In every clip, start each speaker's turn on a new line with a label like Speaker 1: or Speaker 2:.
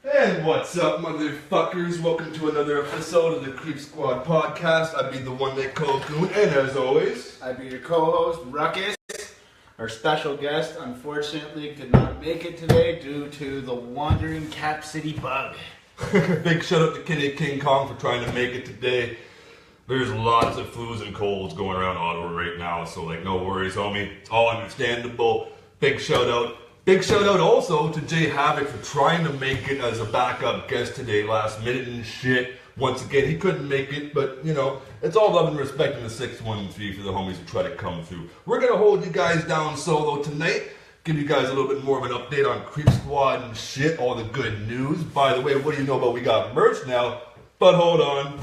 Speaker 1: And what's up, motherfuckers? Welcome to another episode of the Creep Squad podcast. I be the one they call Goon, and as always,
Speaker 2: I be your co-host, Ruckus. Our special guest, unfortunately, could not make it today due to the wandering Cap City bug.
Speaker 1: big shout out to Kitty King Kong for trying to make it today. There's lots of flus and colds going around Ottawa right now, so no worries, homie. It's all understandable. Big shout out. Big shout out also to Jay Havoc for trying to make it as a backup guest today, last minute and shit. Once again, he couldn't make it, but it's all love and respect in the 613 for the homies who try to come through. We're gonna hold you guys down solo tonight, give you guys a little bit more of an update on Creep Squad and shit, all the good news. By the way, what do you know about we got merch now? But hold on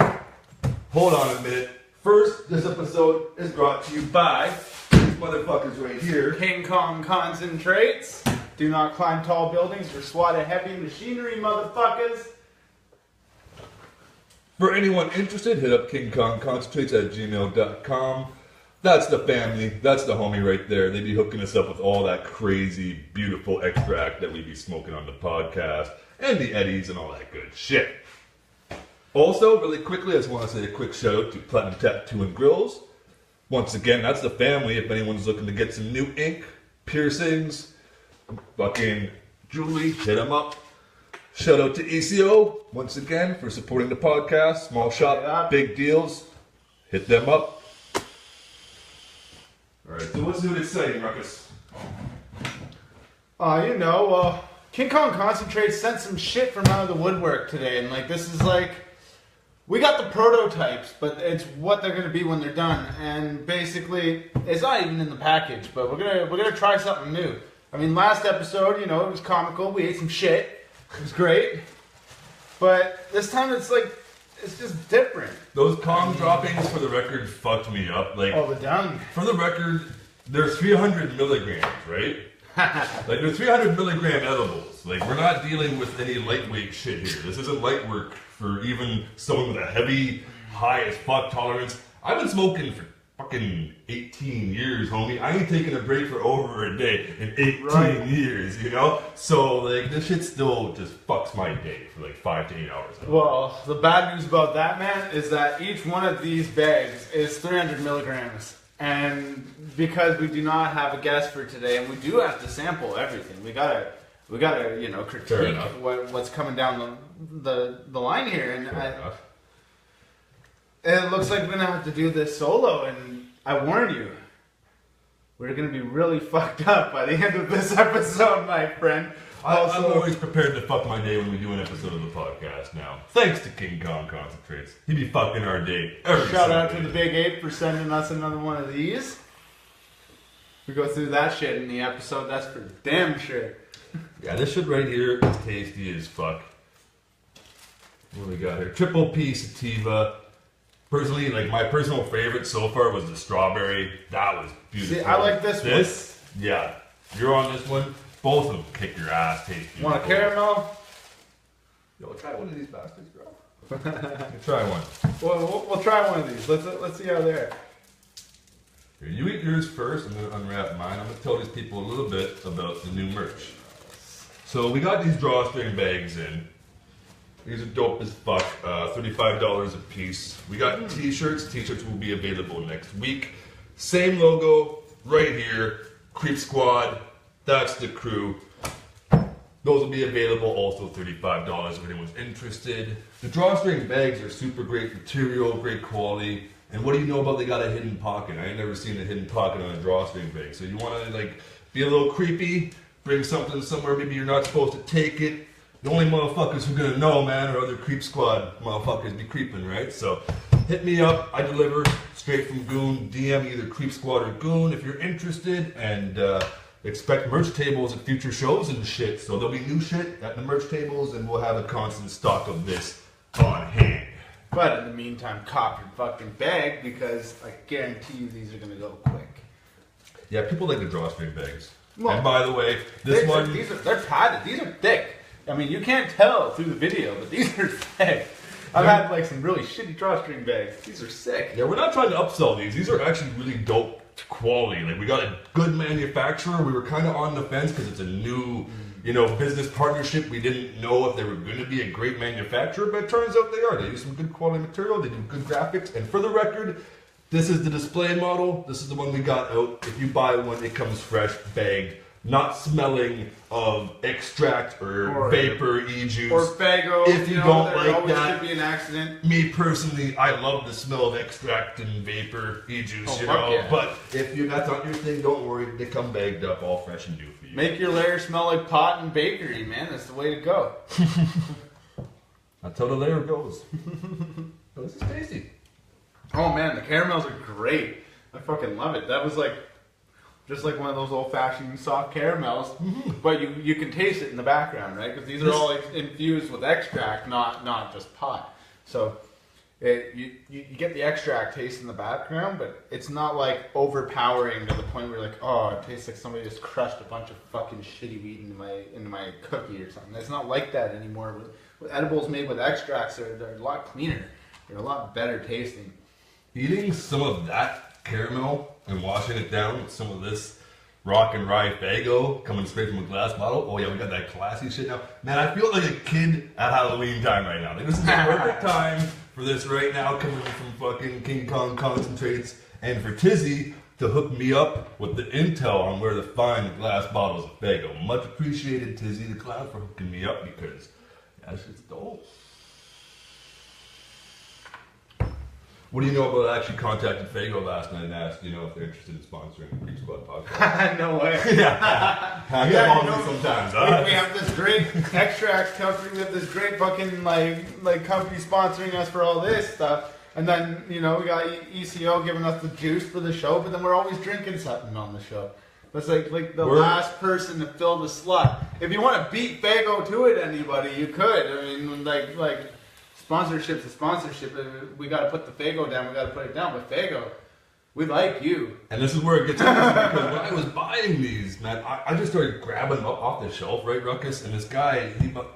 Speaker 1: a minute. First, this episode is brought to you by these motherfuckers right here.
Speaker 2: King Kong Concentrates. Do not climb tall buildings or swat at heavy machinery, motherfuckers.
Speaker 1: For anyone interested, hit up KingKongConcentrates@gmail.com. That's the family. That's the homie right there. They be hooking us up with all that crazy, beautiful extract that we be smoking on the podcast. And the eddies and all that good shit. Also, really quickly, I just want to say a quick shout out to Platinum Tattoo and Grills. Once again, that's the family. If anyone's looking to get some new ink, piercings, fucking Julie, hit them up. Shout out to ECO, once again, for supporting the podcast. Small shop, big deals. Hit them up. Alright, so what's new and exciting, Ruckus?
Speaker 2: King Kong Concentrates sent some shit from out of the woodwork today, and this is we got the prototypes, but it's what they're gonna be when they're done. And basically, it's not even in the package, but we're gonna try something new. I mean, last episode, it was comical. We ate some shit. It was great. But this time it's just different.
Speaker 1: Those Kong droppings, for the record, fucked me up.
Speaker 2: The dung.
Speaker 1: For the record, they're 300 milligrams, right? They're 300 milligram edibles. We're not dealing with any lightweight shit here. This isn't light work for even someone with a heavy, high as fuck tolerance. I've been smoking for fucking 18 years, homie. I ain't taking a break for over a day in 18 years, So, this shit still just fucks my day for 5 to 8 hours.
Speaker 2: Well, the bad news about that, man, is that each one of these bags is 300 milligrams. And because we do not have a guest for today, and we do have to sample everything, we gotta critique what's coming down the line here. And it looks like we're gonna have to do this solo, and I warn you, we're gonna be really fucked up by the end of this episode, my friend.
Speaker 1: I'm always prepared to fuck my day when we do an episode of the podcast now. Thanks to King Kong Concentrates. He be fucking our day every
Speaker 2: Shout
Speaker 1: Sunday.
Speaker 2: out to the Big Ape for sending us another one of these. We go through that shit in the episode, that's for damn sure.
Speaker 1: Yeah, this shit right here is tasty as fuck. What do we got here? Triple P Sativa. Personally, my personal favorite so far was the strawberry. That was beautiful.
Speaker 2: See, I like this one.
Speaker 1: Yeah. You're on this one. Both of them kick your ass, taste beautiful.
Speaker 2: Want a caramel?
Speaker 1: Yo, try one of these bastards, bro. Try one.
Speaker 2: We'll try one of these. Let's see how they're.
Speaker 1: Here, you eat yours first. I'm going to unwrap mine. I'm going to tell these people a little bit about the new merch. So we got these drawstring bags in. These are dope as fuck. $35 a piece. We got t-shirts. T-shirts will be available next week. Same logo right here. Creep Squad. That's the crew. Those will be available, also $35 if anyone's interested. The drawstring bags are super great material, great quality. And what do you know about they got a hidden pocket? I ain't never seen a hidden pocket on a drawstring bag. So you want to be a little creepy, bring something somewhere maybe you're not supposed to take it. The only motherfuckers who are gonna know, man, are other Creep Squad motherfuckers be creeping, right? So hit me up. I deliver straight from Goon. DM either Creep Squad or Goon if you're interested. And expect merch tables at future shows and shit. So there'll be new shit at the merch tables, and we'll have a constant stock of this on hand.
Speaker 2: But in the meantime, cop your fucking bag, because I guarantee you these are gonna go quick.
Speaker 1: Yeah, people like the drawstring bags.
Speaker 2: Well,
Speaker 1: and by the way, they're
Speaker 2: padded. These are thick. I mean, you can't tell through the video, but these are thick. I've had some really shitty drawstring bags. These are sick.
Speaker 1: Yeah, we're not trying to upsell these. These are actually really dope quality. We got a good manufacturer. We were kind of on the fence because it's a new business partnership. We didn't know if they were going to be a great manufacturer, but it turns out they are. They use some good quality material. They do good graphics. And for the record, this is the display model. This is the one we got out. If you buy one, it comes fresh, bagged, not smelling of extract or vapor, e-juice.
Speaker 2: Or Faygo.
Speaker 1: If you don't like
Speaker 2: always
Speaker 1: that,
Speaker 2: could be an accident.
Speaker 1: me personally, I love the smell of extract and vapor, e-juice,
Speaker 2: Yeah.
Speaker 1: But if that's not your thing, don't worry. They come bagged up, all fresh and new for you.
Speaker 2: Make your layer smell like pot and bakery, man. That's the way to go.
Speaker 1: That's how the layer goes. Oh, this is tasty.
Speaker 2: Oh man, the caramels are great. I fucking love it. That was just like one of those old-fashioned soft caramels, but you can taste it in the background, right? Because these are all infused with extract, not just pot. So you get the extract taste in the background, but it's not like overpowering to the point where you're like, oh, it tastes like somebody just crushed a bunch of fucking shitty weed into my cookie or something. It's not like that anymore. With edibles made with extracts, they're a lot cleaner. They're a lot better tasting.
Speaker 1: Eating some of that caramel and washing it down with some of this rock and rye Faygo coming straight from a glass bottle. Oh yeah, we got that classy shit now. Man, I feel like a kid at Halloween time right now. Like, this is the perfect time for this right now, coming from fucking King Kong concentrates, and for Tizzy to hook me up with the intel on where to find the glass bottles of Faygo. Much appreciated, Tizzy the Clown, for hooking me up, because that shit's dope. What do you know about? I actually contacted Faygo last night and asked, if they're interested in sponsoring the Creep Squad podcast.
Speaker 2: No way.
Speaker 1: Yeah. I get on sometimes.
Speaker 2: We have this great extract company. We have this great fucking like company sponsoring us for all this stuff. And then, we got ECO giving us the juice for the show, but then we're always drinking something on the show. That's like the last person to fill the slot. If you want to beat Faygo to it, anybody, you could. I mean, like sponsorship's a sponsorship. We got to put the Faygo down. We got to put it down. But Faygo, we like you.
Speaker 1: And this is where it gets interesting, because when I was buying these, man, I just started grabbing them up off the shelf, right, Ruckus? And this guy,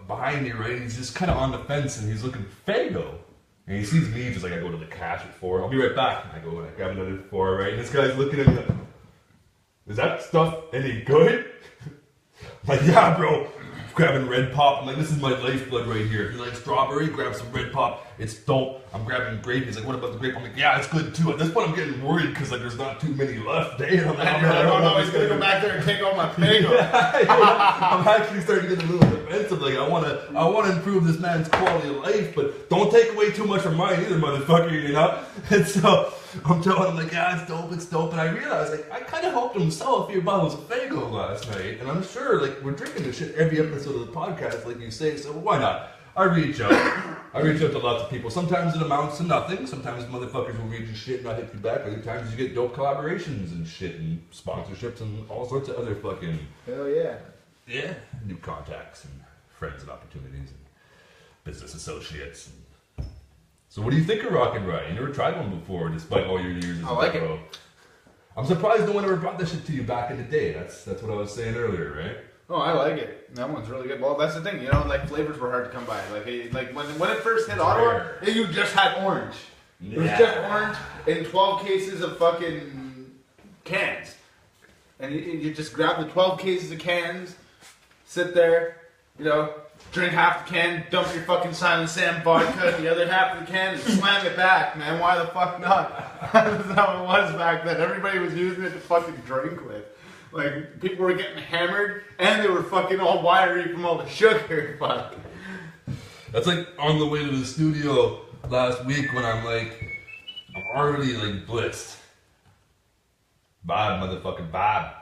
Speaker 1: behind me, right, he's just kind of on the fence, and he's looking Faygo. And he sees me, just like, I go to the cash at 4. I'll be right back. And I go and I grab another 4, right? And this guy's looking at me like, is that stuff any good? I'm like, yeah, bro. Grabbing Red Pop. I'm like, this is my lifeblood right here. If you like strawberry, grab some Red Pop. It's dope. I'm grabbing grape. He's like, what about the grape? I'm like, yeah, it's good too. At this point, I'm getting worried because there's not too many left. And I'm like,
Speaker 2: I don't know. He's gonna go back there and take all my Faygo.
Speaker 1: I'm actually starting to get a little defensive. Like, I wanna improve this man's quality of life, but don't take away too much from mine either, motherfucker. And so I'm telling him, like, yeah, it's dope. And I realized, like, I kind of helped him sell a few bottles of Faygo last night, and I'm sure, like, we're drinking this shit every episode of the podcast, like you say. So why not? I reach out to lots of people. Sometimes it amounts to nothing. Sometimes motherfuckers will read your shit and not hit you back. Other times you get dope collaborations and shit and sponsorships and all sorts of other fucking...
Speaker 2: Hell yeah.
Speaker 1: Yeah. New contacts and friends and opportunities and business associates. So what do you think of Rock and Rye? You never tried one before, despite all your years as a pro. I'm surprised no one ever brought this shit to you back in the day. That's what I was saying earlier, right?
Speaker 2: Oh, I like it. That one's really good. Well, that's the thing, like flavors were hard to come by. Like when it first hit Ottawa, you just had orange. Yeah. It was just orange in 12 cases of fucking cans, and you just grab the 12 cases of cans, sit there, drink half the can, dump your fucking Silent Sam vodka, the other half of the can, and slam it back, man. Why the fuck not? That's how it was back then. Everybody was using it to fucking drink with. Like, people were getting hammered, and they were fucking all wiry from all the sugar. Fuck.
Speaker 1: That's like on the way to the studio last week when I'm already like blitzed. Bob, motherfucking Bob.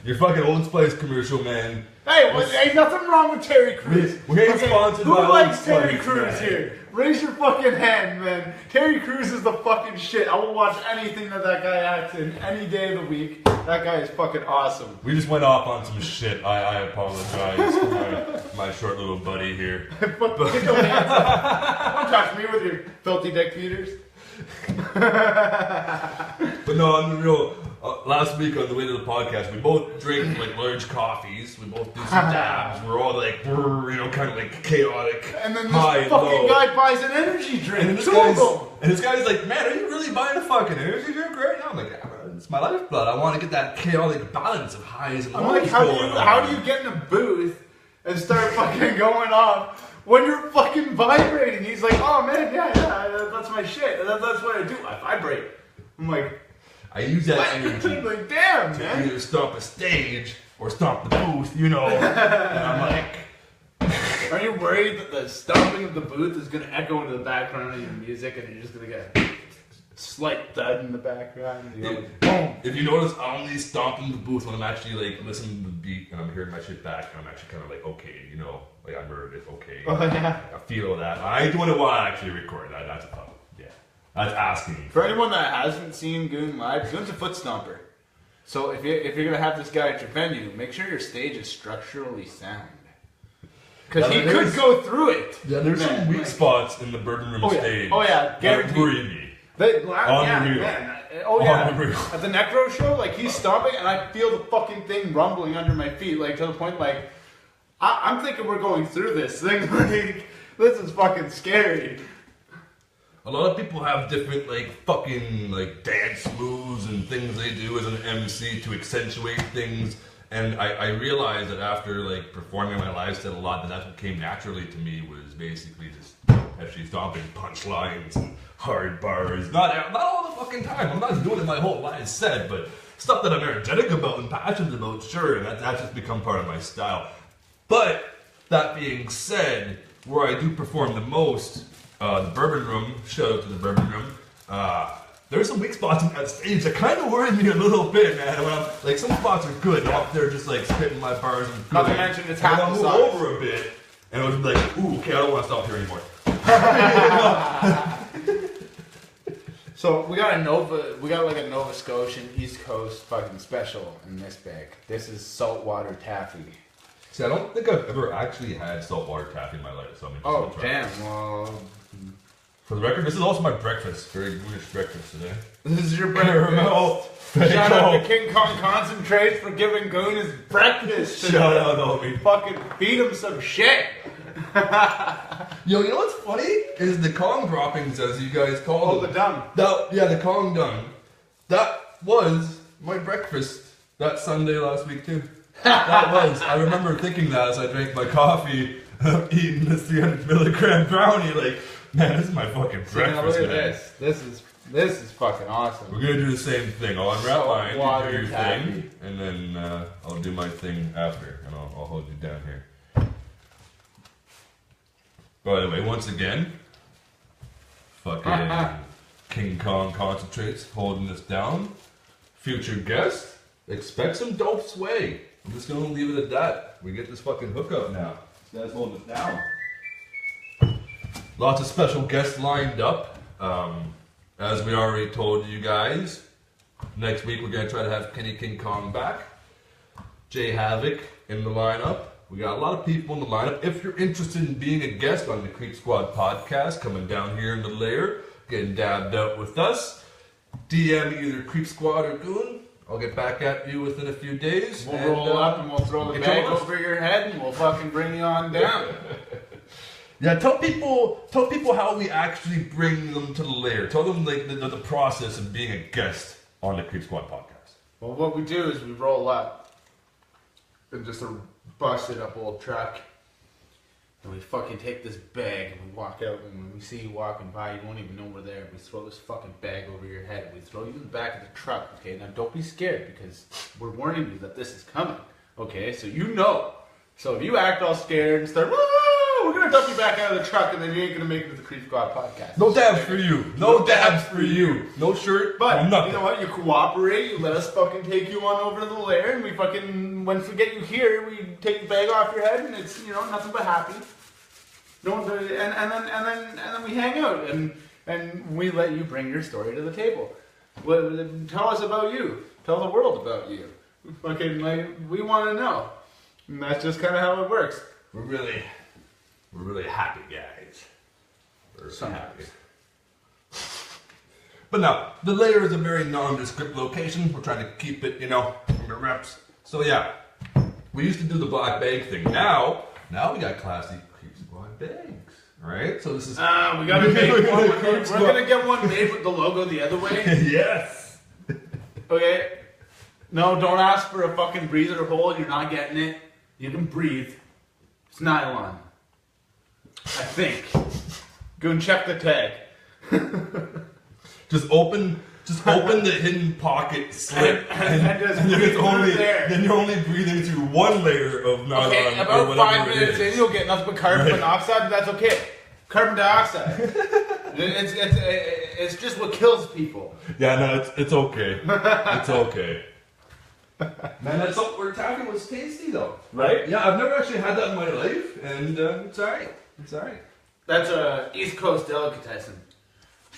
Speaker 1: Your fucking Old Spice commercial, man.
Speaker 2: Hey, ain't nothing wrong with Terry Crews.
Speaker 1: We ain't sponsored by Old Spice.
Speaker 2: Who likes Terry Crews here? Raise your fucking hand, man. Terry Crews is the fucking shit. I will watch anything that guy acts in any day of the week. That guy is fucking awesome.
Speaker 1: We just went off on some shit. I apologize for my short little buddy here.
Speaker 2: Get your hands up. Don't touch me with your filthy dick beaters.
Speaker 1: But no, on the real, last week on the way to the podcast, we both drink like large coffees. We both do some dabs. We're all like, kind of like chaotic.
Speaker 2: And then this fucking guy buys an energy drink.
Speaker 1: And this guy's like, man, are you really buying a fucking energy drink right now? I'm like, yeah, It's my lifeblood. I want to get that chaotic balance of highs and lows.
Speaker 2: I'm like, how do you get in a booth and start fucking going off when you're fucking vibrating? He's like, oh man, yeah, that's my shit. That's what I do. I vibrate. I'm like,
Speaker 1: I use that energy.
Speaker 2: I'm like, damn,
Speaker 1: to
Speaker 2: man.
Speaker 1: either stomp a stage or stomp the booth, you know. And I'm like,
Speaker 2: are you worried that the stomping of the booth is gonna echo into the background of your music and you're just gonna get a slight thud in the background? And you're like, boom.
Speaker 1: if you notice, I'm only stomping the booth when I'm actually like listening to the beat and I'm hearing my shit back and I'm actually kind of like, okay, you know, like I heard it, okay.
Speaker 2: Oh, yeah.
Speaker 1: I feel that. I ain't doing it while I actually record. That's a problem. Yeah, that's asking.
Speaker 2: For anyone that hasn't seen Goon live, Goon's a foot stomper. So if you're gonna have this guy at your venue, make sure your stage is structurally sound. Because he could go through it.
Speaker 1: Yeah, there's some weak spots in the Bourbon Room stage.
Speaker 2: Oh yeah,
Speaker 1: that
Speaker 2: guaranteed.
Speaker 1: worry me.
Speaker 2: Yeah, man. Oh yeah.
Speaker 1: Unreal.
Speaker 2: At the Necro show, like he's stomping and I feel the fucking thing rumbling under my feet, like to the point like I'm thinking we're going through this thing. Like this is fucking scary.
Speaker 1: A lot of people have different like fucking like dance moves and things they do as an MC to accentuate things. And I realized that after like performing my live set a lot, that's what came naturally to me was basically just actually stomping punchlines and hard bars. Not all the fucking time. I'm not doing it my whole live set, but stuff that I'm energetic about and passionate about, sure, and that's just become part of my style. But that being said, where I do perform the most, the Bourbon Room, shout out to the Bourbon Room, there's some weak spots in that stage that kind of worry me a little bit, man. When I'm, like, some spots are good. I'm up there just, like, spitting my bars and
Speaker 2: Not to mention it's half the size.
Speaker 1: I'll move over a bit, and it would be like, ooh, okay, I don't want to stop here anymore.
Speaker 2: So we got like a Nova Scotian East Coast fucking special in this bag. This is saltwater taffy.
Speaker 1: See, I don't think I've ever actually had saltwater taffy in my life, so I'm interested to try it.
Speaker 2: Well...
Speaker 1: For the record, this is also my breakfast. Very goonish breakfast today.
Speaker 2: This is your breakfast. Shout out to King Kong Concentrates for giving Goon his breakfast today.
Speaker 1: Shout out, homie.
Speaker 2: Fucking feed him some shit.
Speaker 1: Yo, you know what's funny? Is the Kong droppings, as you guys call them.
Speaker 2: The dung.
Speaker 1: The Kong dung. That was my breakfast that Sunday last week, too. That was. I remember thinking that as I drank my coffee, eating this 300 milligram brownie, like, man, this is my fucking breakfast,
Speaker 2: look at this. This is fucking awesome.
Speaker 1: We're gonna do the same thing. I'll unwrap mine, you do your
Speaker 2: taffy.
Speaker 1: thing, and then I'll do my thing after, and I'll hold you down here. By the way, once again, fucking King Kong Concentrates holding this down. Future guest, expect some dope sway. I'm just gonna leave it at that. We get this fucking hookup now. This guy's holding it down. Lots of special guests lined up. As we already told you guys, next week we're going to try to have Kenny King Kong back. Jay Havoc in the lineup. We got a lot of people in the lineup. If you're interested in being a guest on the Creep Squad podcast, coming down here in the lair, getting dabbed out with us, DM either Creep Squad or Goon. I'll get back at you within a few days.
Speaker 2: We'll roll up and we'll throw the bag over your head and we'll fucking bring you on down.
Speaker 1: Yeah, tell people how we actually bring them to the lair. Tell them like the process of being a guest on the Creep Squad podcast.
Speaker 2: Well, what we do is we roll up in just a busted up old truck, and we fucking take this bag and we walk out. And when we see you walking by, you won't even know we're there. We throw this fucking bag over your head. We throw you in the back of the truck. Okay, now don't be scared because we're warning you that this is coming. Okay, so you know. So if you act all scared and start, we're gonna dump you back out of the truck, and then you ain't gonna make it to the Creep Squad podcast.
Speaker 1: No dabs for you. No dabs for you. No shirt.
Speaker 2: But
Speaker 1: nothing.
Speaker 2: You know what? You cooperate. You let us fucking take you on over to the lair, and we fucking once we get you here, we take the bag off your head, and it's nothing but happy. No, and then we hang out, and we let you bring your story to the table. Tell us about you. Tell the world about you. Fucking we want to know. And that's just kind of how it works.
Speaker 1: We're really happy guys. We're so happy. But no, the lair is a very nondescript location. We're trying to keep it, under wraps. So yeah, we used to do the black bag thing. Now we got classy Creep Squad bags, right? So this is.
Speaker 2: We gotta make one. We're gonna get one made with the logo the other way.
Speaker 1: Yes.
Speaker 2: Okay? No, don't ask for a fucking breather hole. You're not getting it. You can breathe. It's nylon. I think. Go and check the tag.
Speaker 1: Just open the hidden pocket slit, and
Speaker 2: just
Speaker 1: then it's only
Speaker 2: there.
Speaker 1: then you're only breathing through one layer of nylon.
Speaker 2: Okay,
Speaker 1: or
Speaker 2: about
Speaker 1: whatever
Speaker 2: 5
Speaker 1: it
Speaker 2: minutes
Speaker 1: is.
Speaker 2: in, you'll get nothing but carbon monoxide, but that's okay. Carbon dioxide. It's just what kills people.
Speaker 1: Yeah, no, it's okay. It's okay. Man, that saltwater taffy was tasty though.
Speaker 2: Right?
Speaker 1: Yeah, I've never actually had that in my life, and it's alright. It's alright.
Speaker 2: That's a East Coast delicatessen.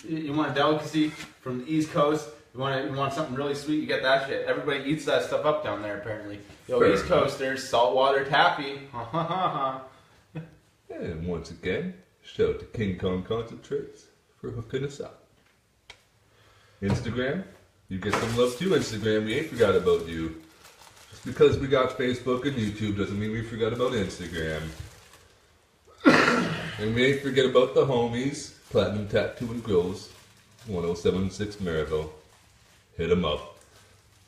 Speaker 2: You want a delicacy from the East Coast? You want something really sweet? You get that shit. Everybody eats that stuff up down there apparently. Yo,
Speaker 1: Fair
Speaker 2: East
Speaker 1: enough.
Speaker 2: Coasters, saltwater taffy. Ha ha ha ha.
Speaker 1: And once again, shout out to King Kong Concentrates for hooking us up. Instagram, you get some love too, Instagram. We ain't forgot about you. Just because we got Facebook and YouTube doesn't mean we forgot about Instagram. And we ain't forget about the homies, Platinum Tattoo and Grills, 1076 Maryville. Hit them up.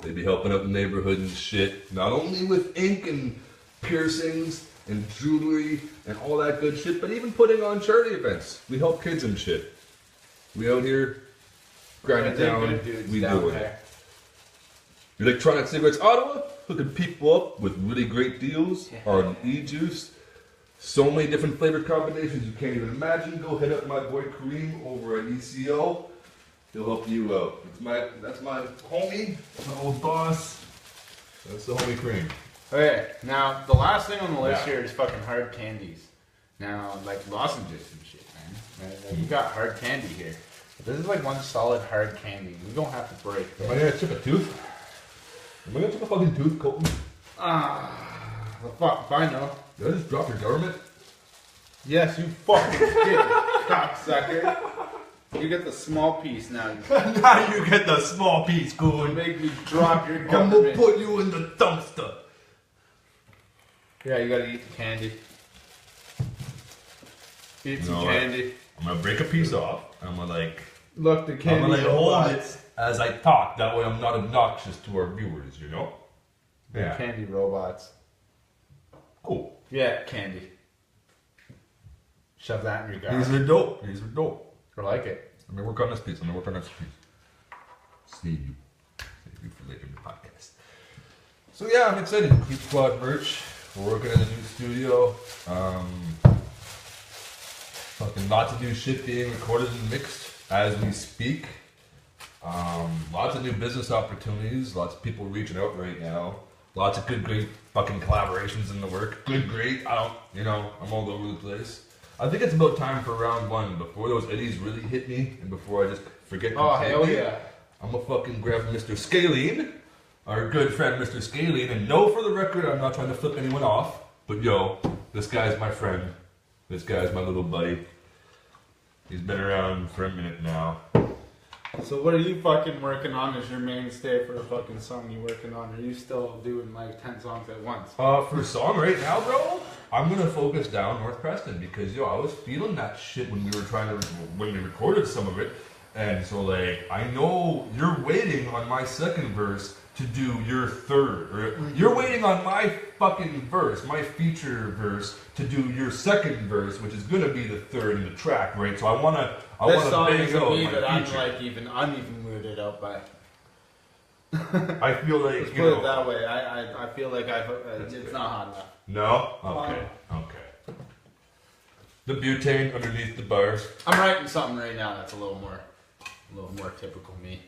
Speaker 1: They be helping out the neighborhood and shit, not only with ink and piercings and jewelry and all that good shit, but even putting on charity events. We help kids and shit. We out here grinding down, we doing it. Electronic Cigarettes Ottawa, hooking people up with really great deals on e-juice. So many different flavor combinations you can't even imagine. Go hit up my boy Kareem over at ECO. He'll help you out. That's my homie, my old boss. That's the homie Kareem.
Speaker 2: Okay, now the last thing on the list
Speaker 1: Yeah.
Speaker 2: here is fucking hard candies. Now, like lozenges and shit, man. You got hard candy here. But this is like one solid hard candy. We don't have to break
Speaker 1: Am I
Speaker 2: it.
Speaker 1: gonna chip a tooth? Am I gonna chip a fucking tooth, Colton?
Speaker 2: The fuck if I know.
Speaker 1: Did I just drop your government?
Speaker 2: Yes, you fucking did, cocksucker. You get the small piece now.
Speaker 1: Now you get the small piece,
Speaker 2: You
Speaker 1: Goon.
Speaker 2: make me drop your
Speaker 1: I'm gonna
Speaker 2: government.
Speaker 1: put you in the dumpster.
Speaker 2: Yeah, you gotta eat the candy. Eat some
Speaker 1: You know what?
Speaker 2: candy.
Speaker 1: I'm gonna break a piece off. I'm gonna
Speaker 2: Look, the
Speaker 1: I'm
Speaker 2: candy.
Speaker 1: gonna hold
Speaker 2: robots.
Speaker 1: it as I talk. That way I'm not obnoxious to our viewers, you know? Yeah.
Speaker 2: Candy robots.
Speaker 1: Cool.
Speaker 2: Yeah, candy. Shove that in your garlic.
Speaker 1: These are dope. These are dope.
Speaker 2: I like it.
Speaker 1: I'm gonna work on this piece. Save you for later in the podcast. So yeah, I'm excited. Keep Squad merch. We're working in a new studio. Fucking lots of new shit being recorded and mixed as we speak. Lots of new business opportunities. Lots of people reaching out right now. Lots of good, great fucking collaborations in the work. Good, great. I'm all over the place. I think it's about time for round one before those eddies really hit me and before I just forget
Speaker 2: Oh,
Speaker 1: completely.
Speaker 2: hell yeah.
Speaker 1: I'm gonna fucking grab Mr. Scalene, our good friend Mr. Scalene, and no, for the record, I'm not trying to flip anyone off, but yo, this guy's my friend. This guy's my little buddy. He's been around for a minute now.
Speaker 2: So what are you fucking working on as your mainstay for a fucking song you working on? Are you still doing like 10 songs at once?
Speaker 1: For a song right now, bro, I'm gonna focus down North Preston because yo, I was feeling that shit when we recorded some of it, and so like I know you're waiting on my second verse to do your third, or you're waiting on my fucking verse, my feature verse, to do your second verse, which is gonna be the third in the track, right? So I wanna
Speaker 2: This song
Speaker 1: bang
Speaker 2: is
Speaker 1: out
Speaker 2: me
Speaker 1: my
Speaker 2: that I'm
Speaker 1: feature.
Speaker 2: like I'm even weirded out by.
Speaker 1: I feel like
Speaker 2: Let's
Speaker 1: you
Speaker 2: put it
Speaker 1: know.
Speaker 2: that way. I feel like it's not hot enough.
Speaker 1: No? Okay. The butane underneath the bars.
Speaker 2: I'm writing something right now that's a little more typical me.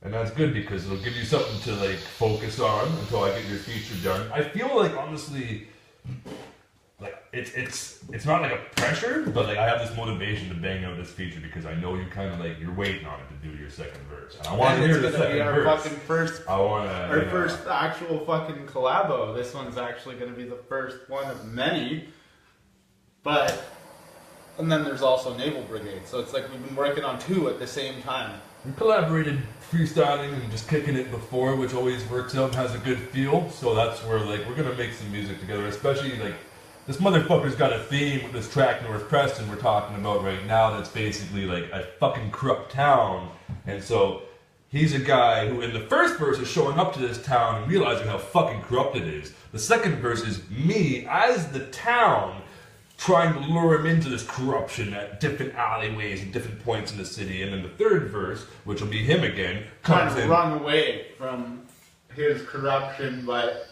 Speaker 1: And that's good because it'll give you something to like focus on until I get your feature done. I feel like honestly, like it's not like a pressure, but like I have this motivation to bang out this feature because I know you kind of like you're waiting on it to do your second verse, and I want to hear the second
Speaker 2: our
Speaker 1: verse.
Speaker 2: fucking first
Speaker 1: I want to
Speaker 2: Our first actual fucking collabo. This one's actually going to be the first one of many. And then there's also Naval Brigade. So it's like we've been working on two at the same time.
Speaker 1: We collaborated freestyling and just kicking it before, which always works out and has a good feel. So that's where like we're gonna make some music together, especially like this motherfucker's got a theme with this track North Preston we're talking about right now that's basically like a fucking corrupt town. And so He's a guy who, in the first verse, is showing up to this town and realizing how fucking corrupt it is. The second verse is me, as the town, trying to lure him into this corruption at different alleyways and different points in the city. And then the third verse, which will be him again,
Speaker 2: trying
Speaker 1: comes
Speaker 2: to
Speaker 1: in.
Speaker 2: run away from his corruption, but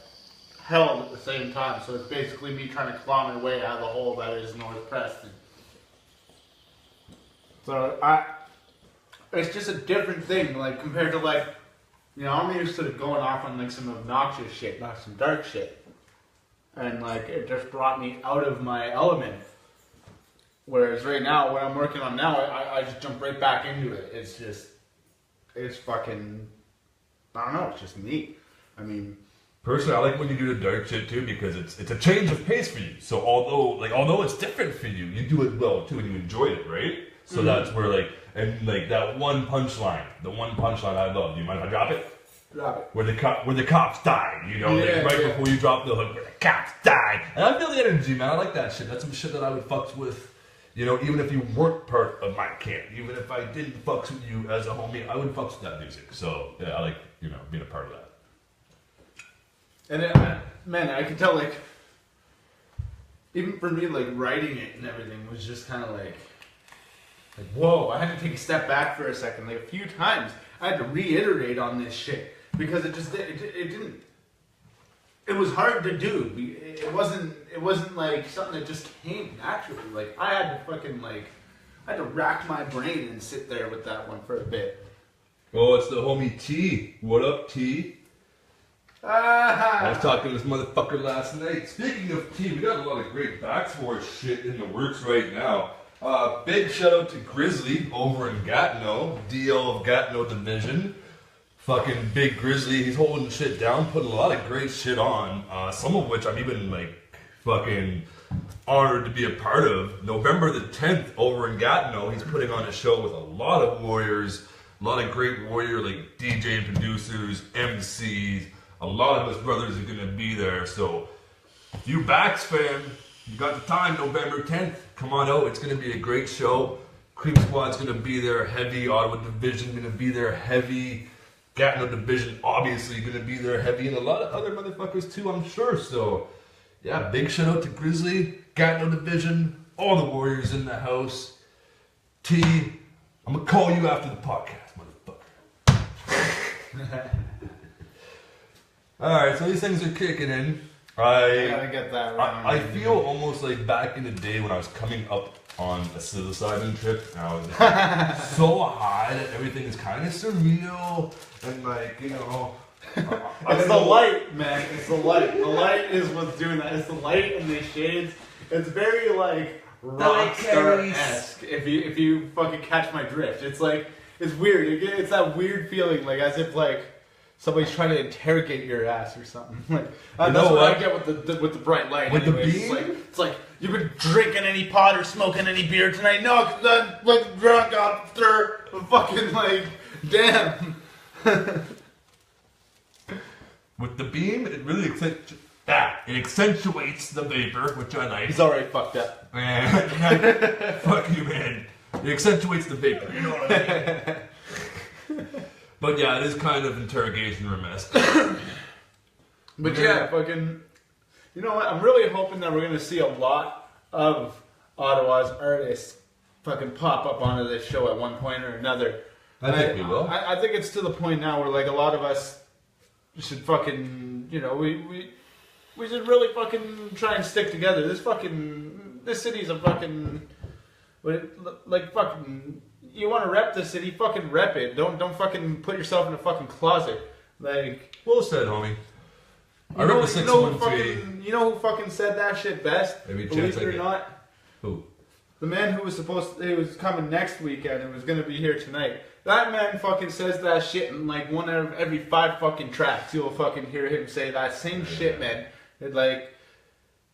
Speaker 2: held at the same time. So it's basically me trying to claw my way out of the hole that is North Preston. So it's just a different thing, like compared to like, you know, I'm used to going off on like some obnoxious shit, not some dark shit, and like it just brought me out of my element. Whereas right now, what I'm working on now, I just jump right back into it. It's fucking, I don't know, it's just me. I mean,
Speaker 1: personally, I like when you do the dark shit too because it's a change of pace for you. So although it's different for you, you do it well too and you enjoy it, right? So that's where that one punchline, I love. Do you mind if I drop it?
Speaker 2: drop it.
Speaker 1: Where the cops died, you know, before you drop the hook, where the cops died. And I feel the energy, man. I like that shit. That's some shit that I would fucks with, you know, even if you weren't part of my camp, even if I didn't fucks with you as a homie, I would fucks with that music. So yeah, I like, you know, being a part of that.
Speaker 2: And man, I can tell, like, even for me, like, writing it and everything was just kind of like, whoa, I had to take a step back for a second. Like, a few times, I had to reiterate on this shit, because it didn't, it was hard to do. It wasn't like something that just came naturally. Like, I had to fucking, like, I had to rack my brain and sit there with that one for a bit.
Speaker 1: Oh, it's the homie T. What up, T? I was talking to this motherfucker last night. Speaking of T, we got a lot of great backsport shit in the works right now. Big shout out to Grizzly over in Gatineau, DL of Gatineau Division. Fucking big Grizzly, he's holding shit down, putting a lot of great shit on. Some of which I'm even like fucking honored to be a part of. November the 10th over in Gatineau, he's putting on a show with a lot of warriors, a lot of great warrior like DJ and producers, MCs. A lot of us brothers are gonna be there, so if you Backs fan, you got the time, November 10th. Come on out, it's gonna be a great show. Creep Squad's gonna be there heavy, Ottawa Division gonna be there heavy, Gatineau Division obviously gonna be there heavy, and a lot of other motherfuckers too, I'm sure. So yeah, big shout out to Grizzly, Gatineau Division, all the warriors in the house. T, I'm gonna call you after the podcast, motherfucker. Alright, so these things are kicking in.
Speaker 2: I gotta get that right.
Speaker 1: I feel almost like back in the day when I was coming up on a psilocybin trip, and I was so high that everything is kind of surreal, and like, you know...
Speaker 2: It's the light, man. It's the light. The light is what's doing that. It's the light and the shades. It's very, like, rockstar-esque, if you fucking catch my drift. It's like, it's weird. It's that weird feeling, like, as if, like, somebody's trying to interrogate your ass or something. Like, that's what I get with the bright light.
Speaker 1: With
Speaker 2: anyways.
Speaker 1: the beam?
Speaker 2: It's like, you've been drinking any pot or smoking any beer tonight? No, because I'm like drunk after fucking like, damn.
Speaker 1: With the beam, it really accentuates the vapor, which I like.
Speaker 2: He's already fucked up.
Speaker 1: Fuck you, man. It accentuates the vapor. You know what I mean? But yeah, it is kind of interrogation-esque.
Speaker 2: But yeah, fucking, you know what? I'm really hoping that we're gonna see a lot of Ottawa's artists fucking pop up onto this show at one point or another.
Speaker 1: I think we will.
Speaker 2: I think it's to the point now where like a lot of us should fucking, you know, we should really fucking try and stick together. This city's a fucking, like fucking. You want to rep the city, fucking rep it. Don't fucking put yourself in a fucking closet. Like,
Speaker 1: Well said, homie. I rep the 613.
Speaker 2: You know who fucking said that shit best?
Speaker 1: Maybe
Speaker 2: Believe it or not.
Speaker 1: Who?
Speaker 2: The man who was he was coming next weekend and was gonna be here tonight. That man fucking says that shit in like one out of every 5 fucking tracks. You'll fucking hear him say that same shit, man. It like.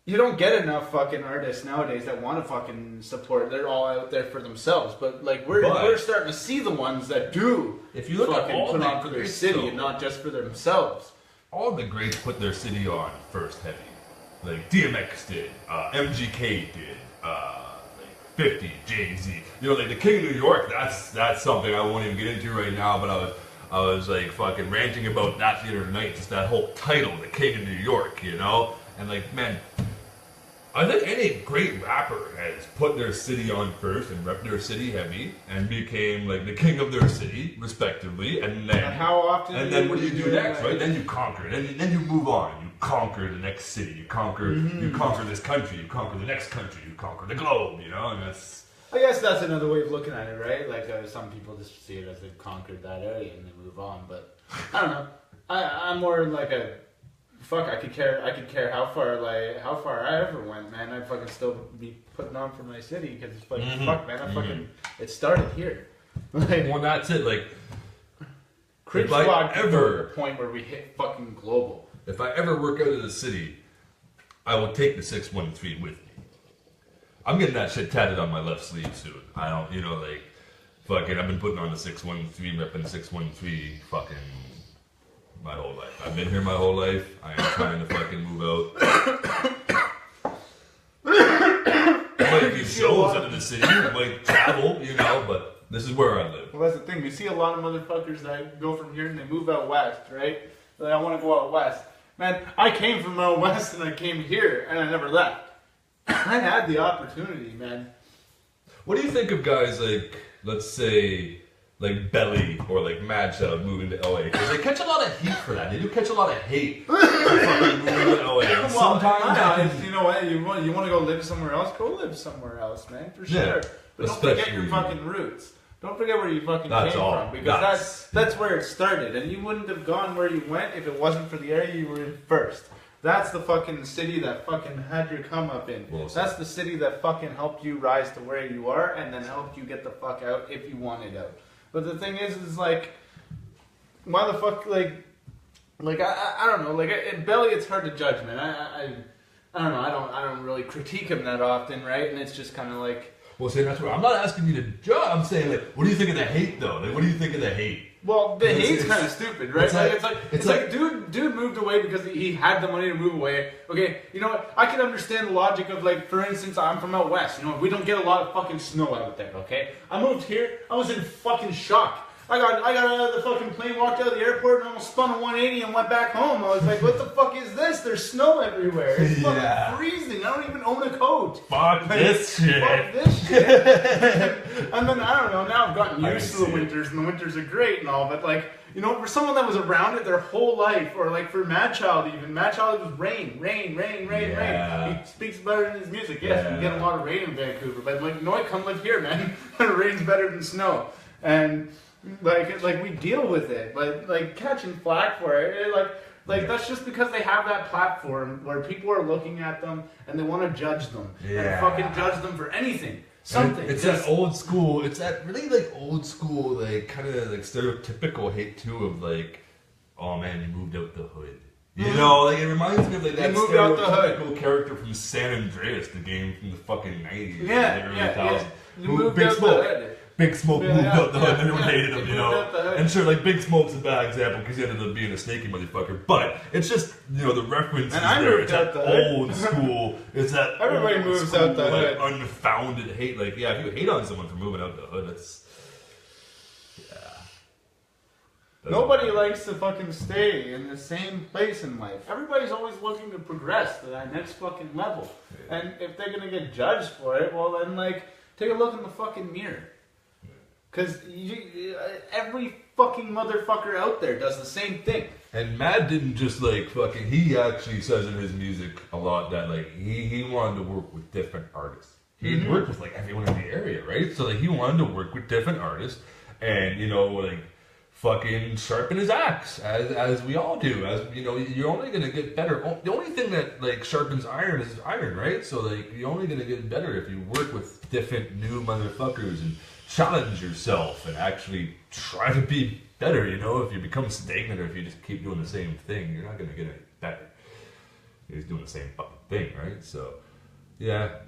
Speaker 2: You don't get enough fucking artists nowadays that want to fucking support. They're all out there for themselves. But like we're starting to see the ones that do.
Speaker 1: If you look at all
Speaker 2: put on for their city and not just for themselves.
Speaker 1: All the greats put their city on first heavy. Like DMX did, MGK did, like 50, Jay-Z. You know, like the King of New York. That's something I won't even get into right now. But I was like fucking ranting about that the other night, just that whole title, the King of New York, you know? And like, man, I think any great rapper has put their city on first and repped their city heavy and became like the king of their city, respectively. And then,
Speaker 2: how often?
Speaker 1: And then what do you do next, right? Then you conquer. Then you move on. You conquer the next city. You conquer. You conquer this country. You conquer the next country. You conquer the globe. You know, and that's.
Speaker 2: I guess that's another way of looking at it, right? Like some people just see it as they've conquered that area and they move on. But I don't know. I'm more like a. Fuck, I could care how far I ever went, man. I'd fucking still be putting on for my city because it's like, fuck, man, it started here. Like,
Speaker 1: well, that's it. Like,
Speaker 2: Crib Squad ever point where we hit fucking global.
Speaker 1: If I ever work out of the city, I will take the 613 with me. I'm getting that shit tatted on my left sleeve soon. I don't, like, fucking, I've been putting on the 613, repping 613, fucking. My whole life. I've been here my whole life. I am trying to fucking move out. I might do shows out of the city. I might travel, but this is where I live.
Speaker 2: Well, that's the thing. We see a lot of motherfuckers that go from here and they move out west, right? Like, I want to go out west. Man, I came from out west and I came here and I never left. I had the opportunity, man.
Speaker 1: What do you think of guys like, let's say, like Belly or like Mad Child moving to LA? Because they catch a lot of heat for that. They do catch a lot of hate for fucking moving to LA. And sometimes,
Speaker 2: you know what? You want to go live somewhere else? Go live somewhere else, man, for sure.
Speaker 1: Yeah,
Speaker 2: but don't forget your fucking roots. Don't forget where you fucking came from, because that's where it started. And you wouldn't have gone where you went if it wasn't for the area you were in first. That's the fucking city that fucking had your come up in. Well, that's the city that fucking helped you rise to where you are and then helped you get the fuck out if you wanted out. But the thing is like, why the fuck, like I don't know, like Belly, it's hard to judge, man. I don't know, I don't really critique him that often, right? And it's just kind of like.
Speaker 1: Well, see, that's what I'm not asking you to judge. I'm saying, like, what do you think of the hate, though? Like, what do you think of the hate?
Speaker 2: Well, the hate's kind of stupid, right? It's like dude moved away because he had the money to move away. Okay, you know what? I can understand the logic of, like, for instance, I'm from out west. You know, we don't get a lot of fucking snow out there. Okay, I moved here. I was in fucking shock. I got out of the fucking plane, walked out of the airport, and almost spun a 180 and went back home. I was like, what the fuck is this? There's snow everywhere. It's fucking freezing. I don't even own a coat.
Speaker 1: Fuck this shit.
Speaker 2: Fuck this shit. And then, I don't know, now I've gotten used to the winters, and the winters are great and all, but like, you know, for someone that was around it their whole life, or like for Mad Child even, Mad Child was rain. He speaks about it in his music. Yes, we get a lot of rain in Vancouver, but like, no, come live here, man. Rain's better than snow. And like we deal with it, but like catching flack for it, like that's just because they have that platform where people are looking at them and they want to judge them and fucking judge them for anything. Something.
Speaker 1: It's that old school. It's that really like old school, like kind of like stereotypical hate too of like, oh man, you moved out the hood. You know, like it reminds me of like that stereotypical character from San Andreas, the game from the fucking 90s, early 2000s.
Speaker 2: You moved out the hood.
Speaker 1: Big Smoke moved out the hood and everyone hated him, you know. And sure, like Big Smoke's a bad example because he ended up being a snaky motherfucker. But it's just, you know, the reference is there. It's that old school. It's that
Speaker 2: everybody moves out the hood.
Speaker 1: Unfounded hate. Like, yeah, if you hate on someone for moving out the hood, that's
Speaker 2: nobody likes to fucking stay in the same place in life. Everybody's always looking to progress to that next fucking level. Yeah. And if they're gonna get judged for it, well then, like, take a look in the fucking mirror. Because every fucking motherfucker out there does the same thing.
Speaker 1: And Mad didn't just like fucking, he actually says in his music a lot that like he wanted to work with different artists. He worked with like everyone in the area, right? So like he wanted to work with different artists and, you know, like fucking sharpen his axe as we all do. As you know, you're only gonna get better. The only thing that like sharpens iron is iron, right? So like you're only gonna get better if you work with different new motherfuckers and challenge yourself and actually try to be better, you know? If you become stagnant or if you just keep doing the same thing, you're not going to get any better. You're just doing the same fucking thing, right? So, yeah.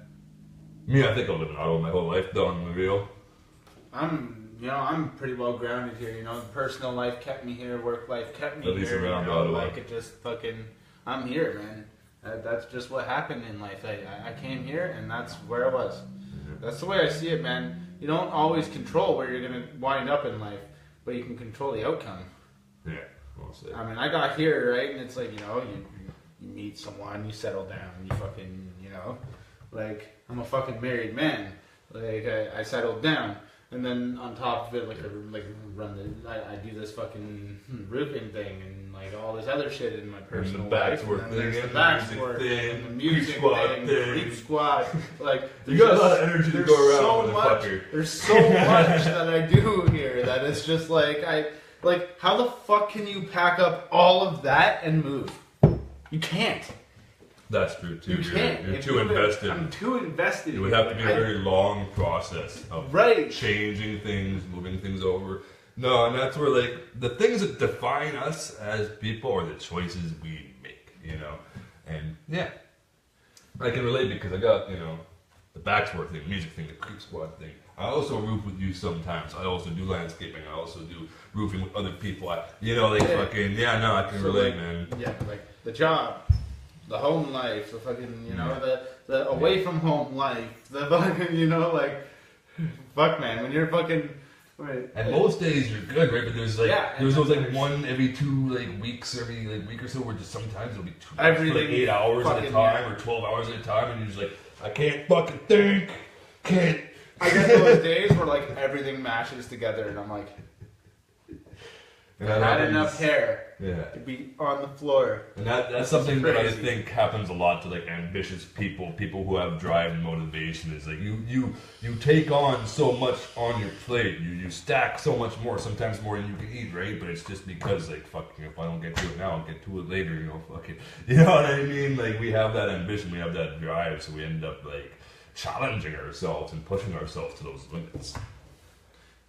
Speaker 1: Me, I think I'll live in Ottawa my whole life, though, on the real.
Speaker 2: I'm pretty well grounded here, you know? Personal life kept me here, work life kept me here.
Speaker 1: At least around Ottawa.
Speaker 2: Like, it just fucking, I'm here, man. That's just what happened in life. I came here, and that's where I was. That's the way I see it, man. You don't always control where you're going to wind up in life. but you can control the outcome.
Speaker 1: Yeah, well said.
Speaker 2: I mean, I got here, right, and it's like, you know, you meet someone, you settle down, you fucking, you know, like, I'm a fucking married man. Like, I settled down. And then on top of it, like I do this fucking roofing thing and like all this other shit in my personal life.
Speaker 1: And
Speaker 2: the back's work and the music thing, Creep Squad. Like
Speaker 1: you got a lot of energy to go around, motherfucker.
Speaker 2: There's so much that I do here that it's just like how the fuck can you pack up all of that and move? You can't.
Speaker 1: That's true too.
Speaker 2: You can't.
Speaker 1: You're too invested.
Speaker 2: I'm too invested.
Speaker 1: It would have to be a very long process of changing things, moving things over. No, and that's where like the things that define us as people are the choices we make, you know. And yeah, I can relate because I got, you know, the backsword thing, the music thing, the Creep Squad thing. I also roof with you sometimes. I also do landscaping. I also do roofing with other people. I can relate, man.
Speaker 2: Yeah, like the job. The home life, the fucking, you know, the away from home life, the fucking, you know, like, fuck, man, when you're fucking.
Speaker 1: And most days you're good, right? But there's like, there's those like one every 2 weeks, every week or so, where just sometimes it'll be
Speaker 2: everything,
Speaker 1: like 8 hours at a time or 12 hours at a time, and you're just like, I can't fucking think, can't.
Speaker 2: I get those days where like everything mashes together, and I'm like, I had enough hair to be on the floor.
Speaker 1: And that's something that I think happens a lot to like ambitious people who have drive and motivation. Is like you take on so much on your plate. You stack so much more, sometimes more than you can eat, right? But it's just because like fucking if I don't get to it now, I'll get to it later, you know, fuck it. You know what I mean? Like we have that ambition, we have that drive, so we end up like challenging ourselves and pushing ourselves to those limits.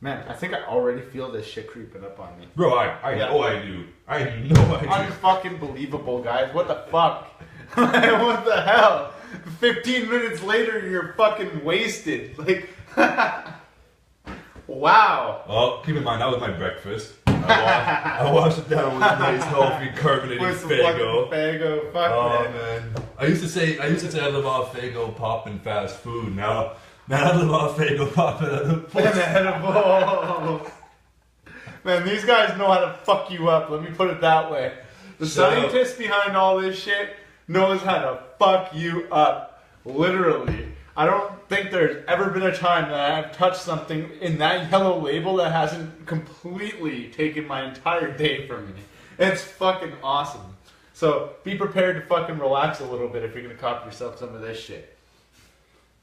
Speaker 2: Man, I think I already feel this shit creeping up on me.
Speaker 1: Bro, I know I do. I know I do.
Speaker 2: Unfucking believable, guys. What the fuck? What the hell? 15 minutes later, you're fucking wasted. Like, wow.
Speaker 1: Well, keep in mind, that was my breakfast. I washed it down with a nice, healthy, carbonated Faygo.
Speaker 2: Faygo, fuck
Speaker 1: man. I used to say I live off Faygo, pop, and fast food. Now I live off Faygo, pop, and
Speaker 2: edibles. Man, these guys know how to fuck you up. Let me put it that way. The scientist behind all this shit knows how to fuck you up. Literally. I don't think there's ever been a time that I've touched something in that yellow label that hasn't completely taken my entire day from me. It's fucking awesome. So be prepared to fucking relax a little bit if you're gonna cop yourself some of this shit.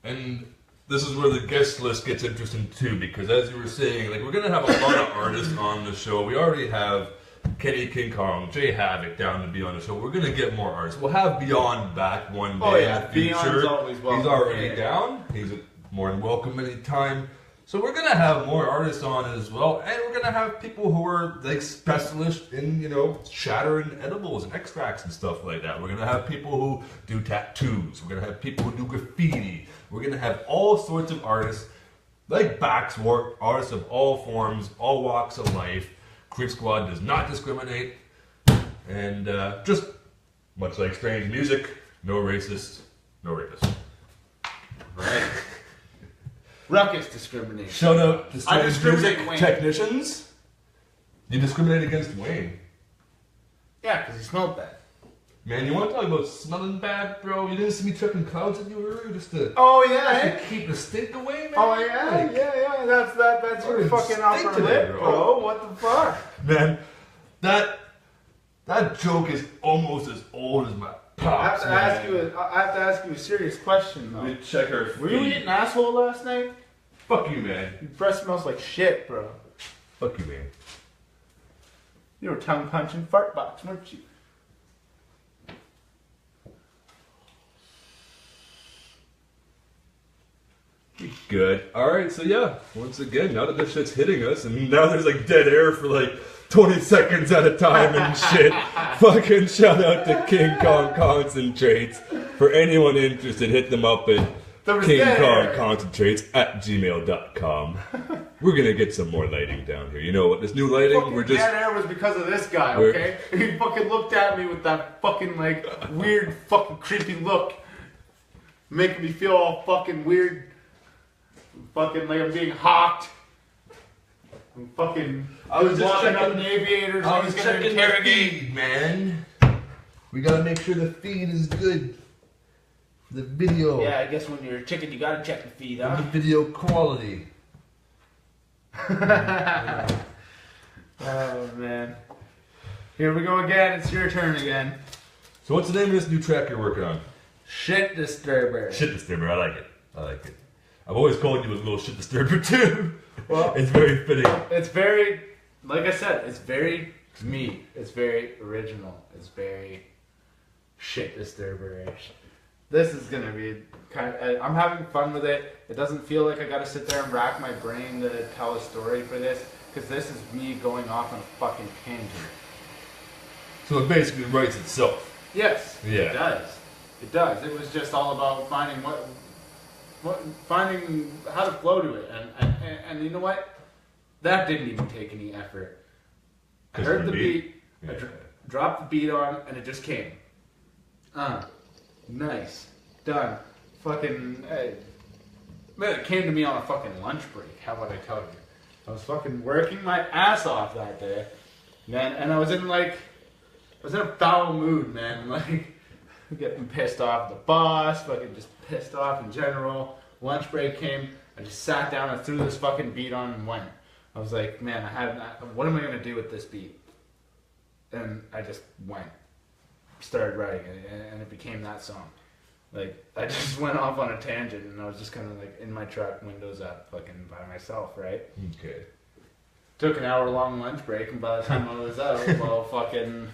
Speaker 1: And this is where the guest list gets interesting too, because as you were saying, like we're gonna have a lot of artists on the show. We already have Kenny King Kong, Jay Havoc down to be on the show. We're gonna get more artists. We'll have Beyond back one day in the future.
Speaker 2: Beyond's always welcome.
Speaker 1: He's already down. He's more than welcome anytime. So we're gonna have more artists on as well, and we're gonna have people who are like specialists in, you know, shattering edibles and extracts and stuff like that. We're gonna have people who do tattoos. We're gonna have people who do graffiti. We're gonna have all sorts of artists, like Baxwork, artists of all forms, all walks of life. Creep Squad does not discriminate, and just much like strange music, no racist, no rapist.
Speaker 2: Right. Ruckus discrimination.
Speaker 1: Shout out to strange music technicians. You discriminate against Wayne.
Speaker 2: Yeah, because he smelled bad.
Speaker 1: Man, you want to talk about smelling bad, bro? You didn't see me chucking clouds at you earlier just to keep the stink away, man?
Speaker 2: Oh yeah, like, yeah. That's your fucking upper lip, bro. What the fuck?
Speaker 1: Man, that joke is almost as old as my pops.
Speaker 2: I have to ask you a serious question though.
Speaker 1: Let me check her feed.
Speaker 2: Were you eating asshole last night?
Speaker 1: Fuck you, man.
Speaker 2: Your breath smells like shit, bro.
Speaker 1: Fuck you, man.
Speaker 2: You were tongue punching fart box, weren't you?
Speaker 1: Good. Alright, so yeah, once again, now that this shit's hitting us, and now there's like dead air for like 20 seconds at a time and shit. Fucking shout out to King Kong Concentrates. For anyone interested, hit them up at KingKongConcentrates@gmail.com. We're gonna get some more lighting down here. You know what? This new lighting,
Speaker 2: fucking dead air was because of this guy, okay? He fucking looked at me with that fucking like weird fucking creepy look. Making me feel all fucking weird. Fucking like I'm being hawked.
Speaker 1: I was just
Speaker 2: walking up
Speaker 1: checking
Speaker 2: in the aviators.
Speaker 1: I
Speaker 2: and
Speaker 1: was
Speaker 2: he's gonna
Speaker 1: checking the
Speaker 2: interrogate.
Speaker 1: feed, man. We gotta make sure the feed is good. The video.
Speaker 2: Yeah, I guess when you're a chicken, you gotta check the feed, huh?
Speaker 1: The video quality.
Speaker 2: Oh man. Here we go again. It's your turn again.
Speaker 1: So what's the name of this new track you're working on?
Speaker 2: Shit disturber.
Speaker 1: Shit disturber. I like it. I like it. I've always called you a little shit disturber too.
Speaker 2: Well,
Speaker 1: it's very fitting.
Speaker 2: It's very, like I said, it's very me. It's very original. It's very shit disturber-ish. This is gonna be I'm having fun with it. It doesn't feel like I gotta sit there and rack my brain to tell a story for this, because this is me going off on a fucking tangent.
Speaker 1: So it basically writes itself.
Speaker 2: Yes,
Speaker 1: Yeah.
Speaker 2: it does. It does. It was just all about finding finding how to flow to it, and you know what? That didn't even take any effort. I heard the beat.
Speaker 1: Yeah.
Speaker 2: I dropped the beat on, and it just came. Nice, done. Fucking, man, it came to me on a fucking lunch break. How would I tell you? I was fucking working my ass off that day, man, and I was in a foul mood, man. Like, getting pissed off at the boss, fucking just pissed off in general. Lunch break came, I just sat down and threw this fucking beat on and went. I was like, man, what am I gonna do with this beat? And I just went, started writing it, and it became that song. Like, I just went off on a tangent, and I was just kind of like in my truck, windows up, fucking by myself, right?
Speaker 1: Okay.
Speaker 2: Took an hour-long lunch break, and by the time I was out, well, fucking,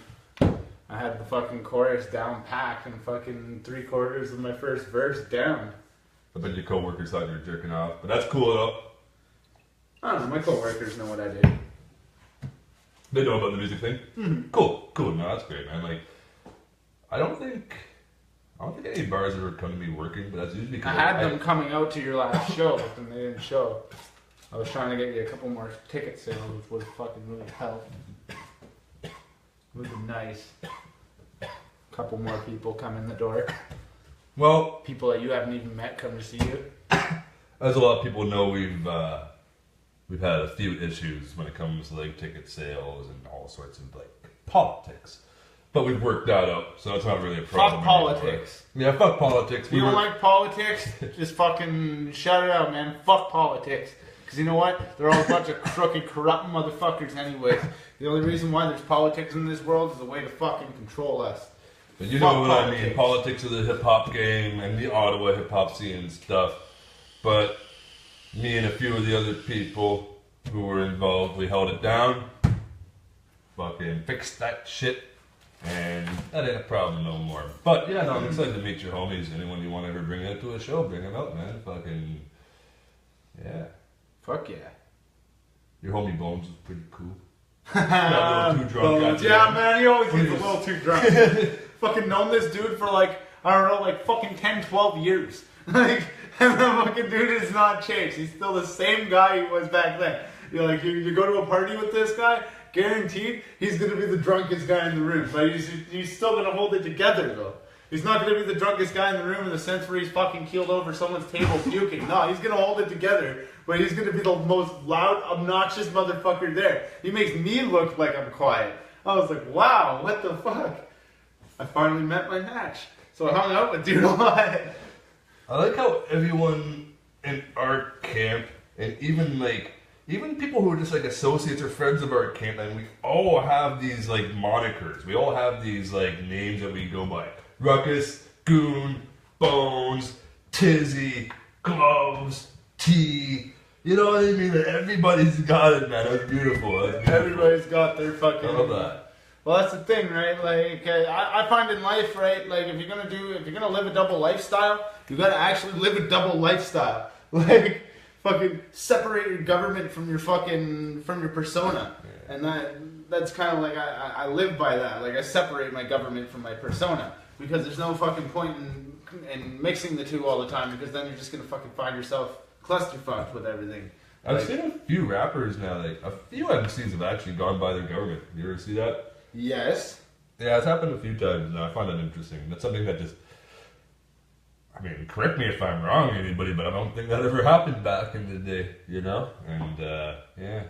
Speaker 2: I had the fucking chorus down packed, and fucking 3/4 of my first verse down.
Speaker 1: I bet your coworkers thought you were jerking off, but that's cool though.
Speaker 2: I don't know, my coworkers know what I did.
Speaker 1: They know about the music thing.
Speaker 2: Mm-hmm.
Speaker 1: Cool. No, that's great, man. Like, I don't think any bars ever come to me working, but that's usually because
Speaker 2: I had them coming out to your last show, but then they didn't show. I was trying to get you a couple more ticket sales, which would have fucking really helped. It would have been nice. A couple more people come in the door.
Speaker 1: Well,
Speaker 2: People that you haven't even met come to see you.
Speaker 1: as a lot of people know, we've had a few issues when it comes to like ticket sales and all sorts of like politics. But we've worked that out, so it's not really a problem.
Speaker 2: Fuck politics.
Speaker 1: Anymore. Yeah, fuck politics.
Speaker 2: If you don't like politics, just fucking shout it out, man. Fuck politics. Because you know what? They're all a bunch of crooked, corrupt motherfuckers anyways. The only reason why there's politics in this world is a way to fucking control us.
Speaker 1: But you
Speaker 2: Fuck
Speaker 1: know what
Speaker 2: politics.
Speaker 1: I mean. Politics of the hip-hop game and the Ottawa hip-hop scene and stuff. But me and a few of the other people who were involved, we held it down. Fucking fixed that shit. And that ain't a problem no more. But yeah, no, I'm excited to meet your homies. Anyone you want to ever bring into a show, bring them out, man. Fucking, yeah.
Speaker 2: Fuck yeah.
Speaker 1: Your homie Bones was pretty cool. Got a little too drunk.
Speaker 2: Bones.
Speaker 1: at the
Speaker 2: Yeah,
Speaker 1: end.
Speaker 2: man, he always gets a
Speaker 1: Please.
Speaker 2: little too drunk. Fucking known this dude for like, I don't know, like fucking 10, 12 years. Like, and the fucking dude has not changed. He's still the same guy he was back then. You're like, you go to a party with this guy, guaranteed he's gonna be the drunkest guy in the room. But he's still gonna hold it together though. He's not gonna be the drunkest guy in the room in the sense where he's fucking keeled over someone's table puking. No, he's gonna hold it together, but he's gonna be the most loud, obnoxious motherfucker there. He makes me look like I'm quiet. I was like, wow, what the fuck? I finally met my match. So I hung out with dude a lot.
Speaker 1: I like how everyone in our camp, and even people who are just like associates or friends of our camp, and we all have these like monikers. We all have these like names that we go by. Ruckus, Goon, Bones, Tizzy, Gloves, T. You know what I mean? Everybody's got it, man. That's beautiful.
Speaker 2: Everybody's got their fucking.
Speaker 1: I love that.
Speaker 2: Well, that's the thing, right? Like, I find in life, right? Like, if you're gonna live a double lifestyle, you gotta actually live a double lifestyle. Like, fucking separate your government from your persona,
Speaker 1: Yeah.
Speaker 2: and that's kind of like I live by that. Like, I separate my government from my persona because there's no fucking point in mixing the two all the time, because then you're just gonna fucking find yourself clusterfucked with everything.
Speaker 1: I've
Speaker 2: Like,
Speaker 1: seen a few rappers now, like a few MCs have actually gone by their government. You ever see that?
Speaker 2: yes.
Speaker 1: Yeah, it's happened a few times now. I find that interesting. That's something that just, I mean, correct me if I'm wrong, anybody, but I don't think that ever happened back in the day, you know? And, yeah.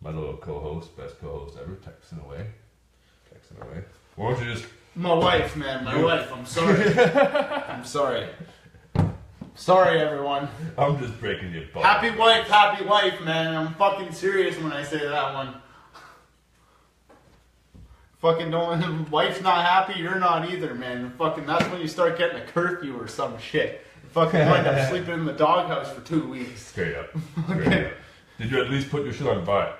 Speaker 1: My little co-host, best co-host ever, texting away. Why don't you just...
Speaker 2: My wife, man, my wife. I'm sorry. I'm sorry. Sorry, everyone.
Speaker 1: I'm just breaking your balls.
Speaker 2: Happy wife, man. I'm fucking serious when I say that one. Fucking don't. Wife's not happy. You're not either, man. Fucking. That's when you start getting a curfew or some shit. Fucking wind up sleeping in the doghouse for 2 weeks.
Speaker 1: Straight up. Straight up. Did you at least put your shit on vibe?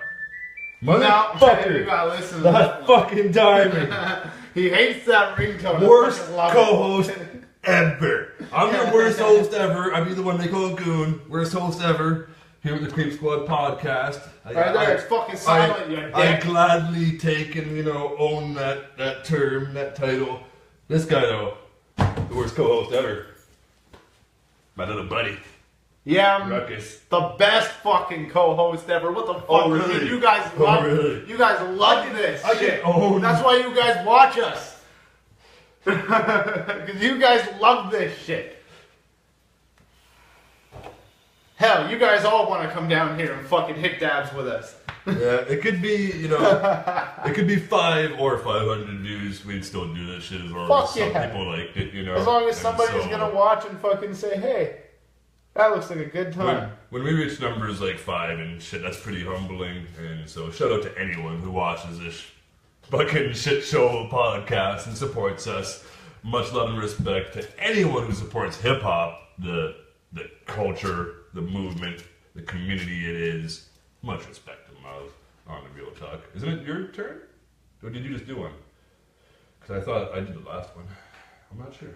Speaker 2: Motherfucker! You gotta listen to that
Speaker 1: fucking diamond.
Speaker 2: He hates that ringtone.
Speaker 1: Worst co-host ever. I'm the worst host ever. I'm the one they call Goon. Worst host ever. Here with the Creep Squad podcast.
Speaker 2: Right there, it's fucking silent, you dick.
Speaker 1: I gladly take and, own that term, that title. This guy, though, the worst co-host ever. My little buddy.
Speaker 2: Yeah, I'm
Speaker 1: Ruckus.
Speaker 2: the best fucking co-host ever. What the fuck?
Speaker 1: Oh, really?
Speaker 2: You guys love this shit. That's why you guys watch us. Because you guys love this shit. Hell, you guys all want to come down here and fucking hit dabs with us.
Speaker 1: Yeah, it could be, it could be 5 or 500 views. We'd still do this shit as long as some people liked it,
Speaker 2: As long as somebody's gonna watch and fucking say, hey, that looks like a good time.
Speaker 1: When we reach numbers like 5 and shit, that's pretty humbling. And so shout out to anyone who watches this fucking shit show podcast and supports us. Much love and respect to anyone who supports hip hop, the culture, the movement, the community it is. Much respect to Miles on the Real Talk. Isn't it your turn? Or did you just do one? Because I thought I did the last one. I'm not sure.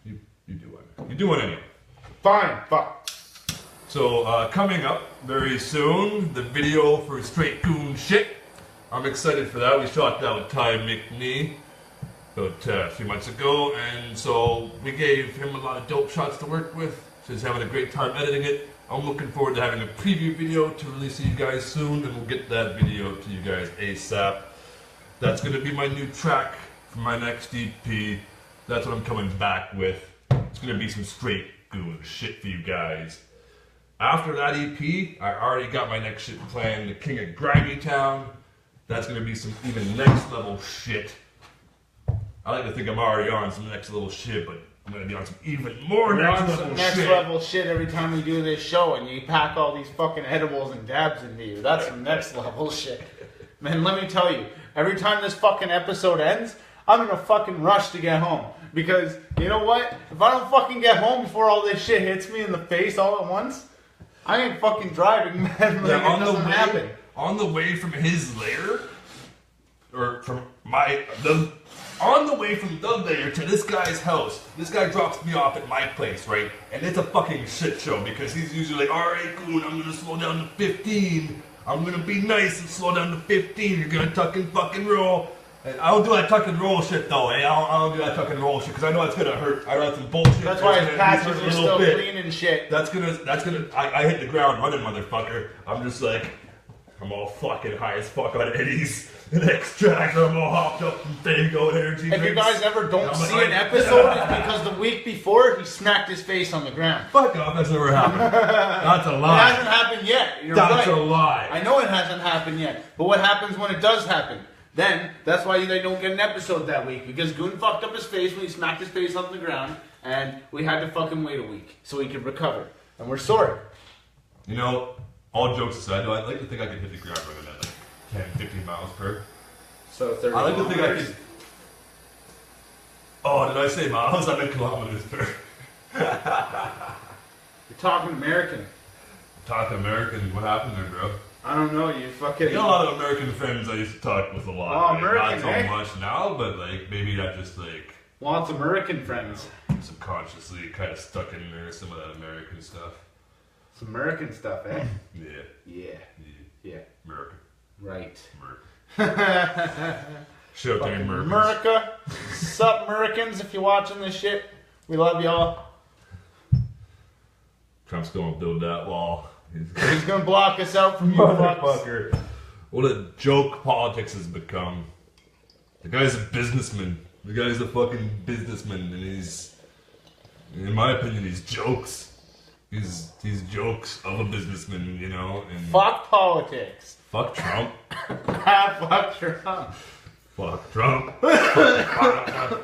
Speaker 1: You do one. You do one anyway.
Speaker 2: Fine, fuck.
Speaker 1: So, coming up very soon, the video for Straight Goon Shit. I'm excited for that. We shot that with Ty McNee about a few months ago, and so we gave him a lot of dope shots to work with. So he's having a great time editing it. I'm looking forward to having a preview video to release to you guys soon, and we'll get that video to you guys ASAP. That's going to be my new track for my next EP. That's what I'm coming back with. It's going to be some straight Goon shit for you guys. After that EP, I already got my next shit planned, The King of Grimy Town. That's going to be some even next level shit. I like to think I'm already on some next level shit, but I'm going to be on some even more next level shit
Speaker 2: every time we do this show, and you pack all these fucking edibles and dabs into you. That's some next level shit. Man, let me tell you, every time this fucking episode ends, I'm in a fucking rush to get home. Because, you know what? If I don't fucking get home before all this shit hits me in the face all at once, I ain't fucking driving, man. Like,
Speaker 1: yeah,
Speaker 2: it doesn't happen.
Speaker 1: On the way from his lair, or from on the way from the lair to this guy's house, this guy drops me off at my place, right? And it's a fucking shit show because he's usually like, alright, Goon, I'm gonna slow down to 15. I'm gonna be nice and slow down to 15. You're gonna tuck and fucking roll. And I don't do that tuck and roll shit though, eh? I don't do that tuck and roll shit because I know it's gonna hurt. I write some bullshit.
Speaker 2: That's why his patches are still clean and shit.
Speaker 1: I hit the ground running, motherfucker. I'm just like, I'm all fucking high as fuck on Eddie's. The next track, I'm all hopped up from Fago energy drinks.
Speaker 2: If you guys ever don't see an episode, it's because the week before he smacked his face on the ground.
Speaker 1: Fuck off, that's never happened. That's a lie.
Speaker 2: It hasn't happened yet. You're
Speaker 1: that's
Speaker 2: right.
Speaker 1: a lie.
Speaker 2: I know it hasn't happened yet. But what happens when it does happen? Then, that's why they don't get an episode that week. Because Goon fucked up his face when he smacked his face on the ground. And we had to fucking wait a week so he could recover. And we're sorry.
Speaker 1: You know, all jokes aside, though, I'd like to think I could hit the ground running at like 10, 15 miles per.
Speaker 2: So 30
Speaker 1: I like to think I could. Oh, did I say miles? I meant kilometers per.
Speaker 2: You're talking American.
Speaker 1: Talking American, what happened there, bro?
Speaker 2: I don't know, you fucking...
Speaker 1: You got a lot of American friends I used to talk with a lot.
Speaker 2: Oh,
Speaker 1: like,
Speaker 2: American,
Speaker 1: not so much now, but like maybe that just like...
Speaker 2: Lots of American friends.
Speaker 1: Subconsciously kind of stuck in there, some of that American stuff.
Speaker 2: Some American stuff, eh?
Speaker 1: Yeah.
Speaker 2: Yeah.
Speaker 1: America.
Speaker 2: Right.
Speaker 1: Show time,
Speaker 2: America. Sup, Americans, if you're watching this shit. We love y'all.
Speaker 1: Trump's going to build that wall.
Speaker 2: He's going to block us out from you fucks.
Speaker 1: Motherfucker. What a joke politics has become. The guy's a businessman. The guy's a fucking businessman, and he's, in my opinion, he's jokes. these jokes of a businessman, you know, and
Speaker 2: Fuck politics.
Speaker 1: fuck Trump.
Speaker 2: Fuck Trump.
Speaker 1: Fuck Trump. Fuck Obama.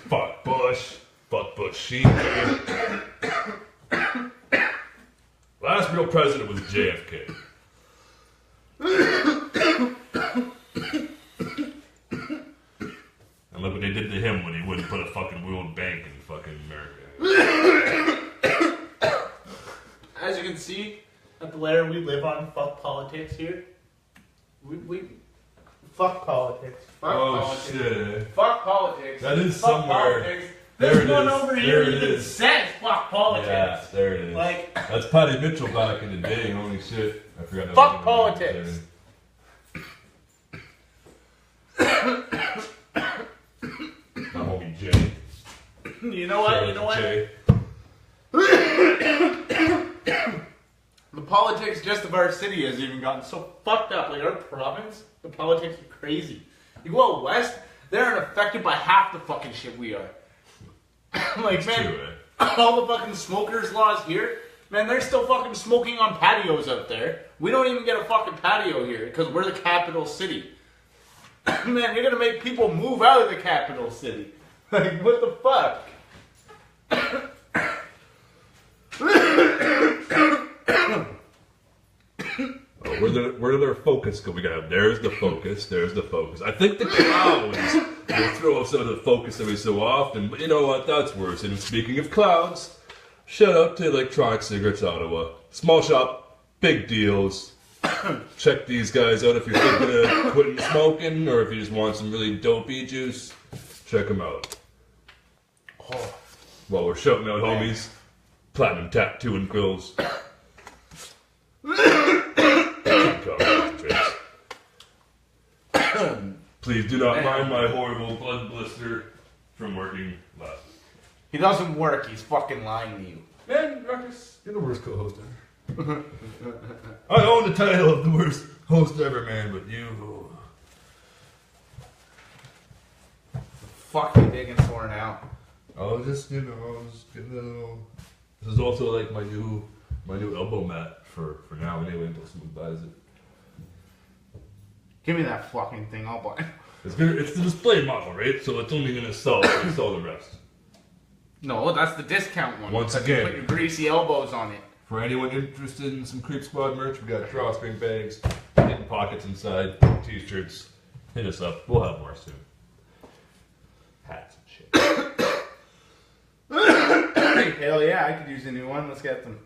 Speaker 1: Fuck Bush. Fuck Bush Senior. Last real president was JFK. And look what they did to him when he wouldn't put a fucking World Bank in fucking America.
Speaker 2: As you can see, at the layer we live on, fuck politics here. We fuck politics. Fuck politics.
Speaker 1: Shit.
Speaker 2: Fuck politics.
Speaker 1: That is
Speaker 2: fuck
Speaker 1: somewhere.
Speaker 2: Politics.
Speaker 1: There
Speaker 2: There's
Speaker 1: it
Speaker 2: one
Speaker 1: is.
Speaker 2: over
Speaker 1: There
Speaker 2: here
Speaker 1: it
Speaker 2: that
Speaker 1: is.
Speaker 2: says fuck politics.
Speaker 1: Yeah, there it is.
Speaker 2: Like,
Speaker 1: that's Patty Mitchell back in the day. Holy shit. I forgot that.
Speaker 2: Fuck politics.
Speaker 1: My homie Jay.
Speaker 2: you know what? You know what?
Speaker 1: Jay.
Speaker 2: The politics just of our city has even gotten so fucked up. Like our province, the politics are crazy. You go out west, they're unaffected by half the fucking shit we are. Like,
Speaker 1: It's
Speaker 2: man,
Speaker 1: true, eh?
Speaker 2: all the fucking smokers laws here, man, they're still fucking smoking on patios out there. We don't even get a fucking patio here because we're the capital city. Man, you're gonna make people move out of the capital city. Like, what the fuck?
Speaker 1: Oh, where did our focus go? We got there's the focus. There's the focus. I think the clouds will throw us out of the focus every so often. But you know what? That's worse. And speaking of clouds, shout out to Electronic Cigarettes Ottawa. Small shop, big deals. Check these guys out if you're thinking of quitting smoking or if you just want some really dopey juice. Check them out.
Speaker 2: Oh,
Speaker 1: While we're shouting out homies, Platinum Tattoo and Grills. Please do not mind my horrible blood blister from working last.
Speaker 2: he doesn't work. He's fucking lying to you.
Speaker 1: Man, Ruckus, you're the worst co-host ever. I own the title of the worst host ever, man, but you...
Speaker 2: Fuck you digging for now.
Speaker 1: I was just, I was getting a little... This is also like my new elbow mat for now anyway until someone buys it.
Speaker 2: Give me that fucking thing. I'll buy it.
Speaker 1: It's the display model, right? So it's only gonna sell the rest.
Speaker 2: No, that's the discount one.
Speaker 1: Once
Speaker 2: because you
Speaker 1: again.
Speaker 2: put your greasy elbows on it.
Speaker 1: For anyone interested in some Creep Squad merch, we got drawstring bags, hidden pockets inside, t-shirts. Hit us up. We'll have more soon. Hats and shit.
Speaker 2: Hell yeah, I could use a new one. Let's get them.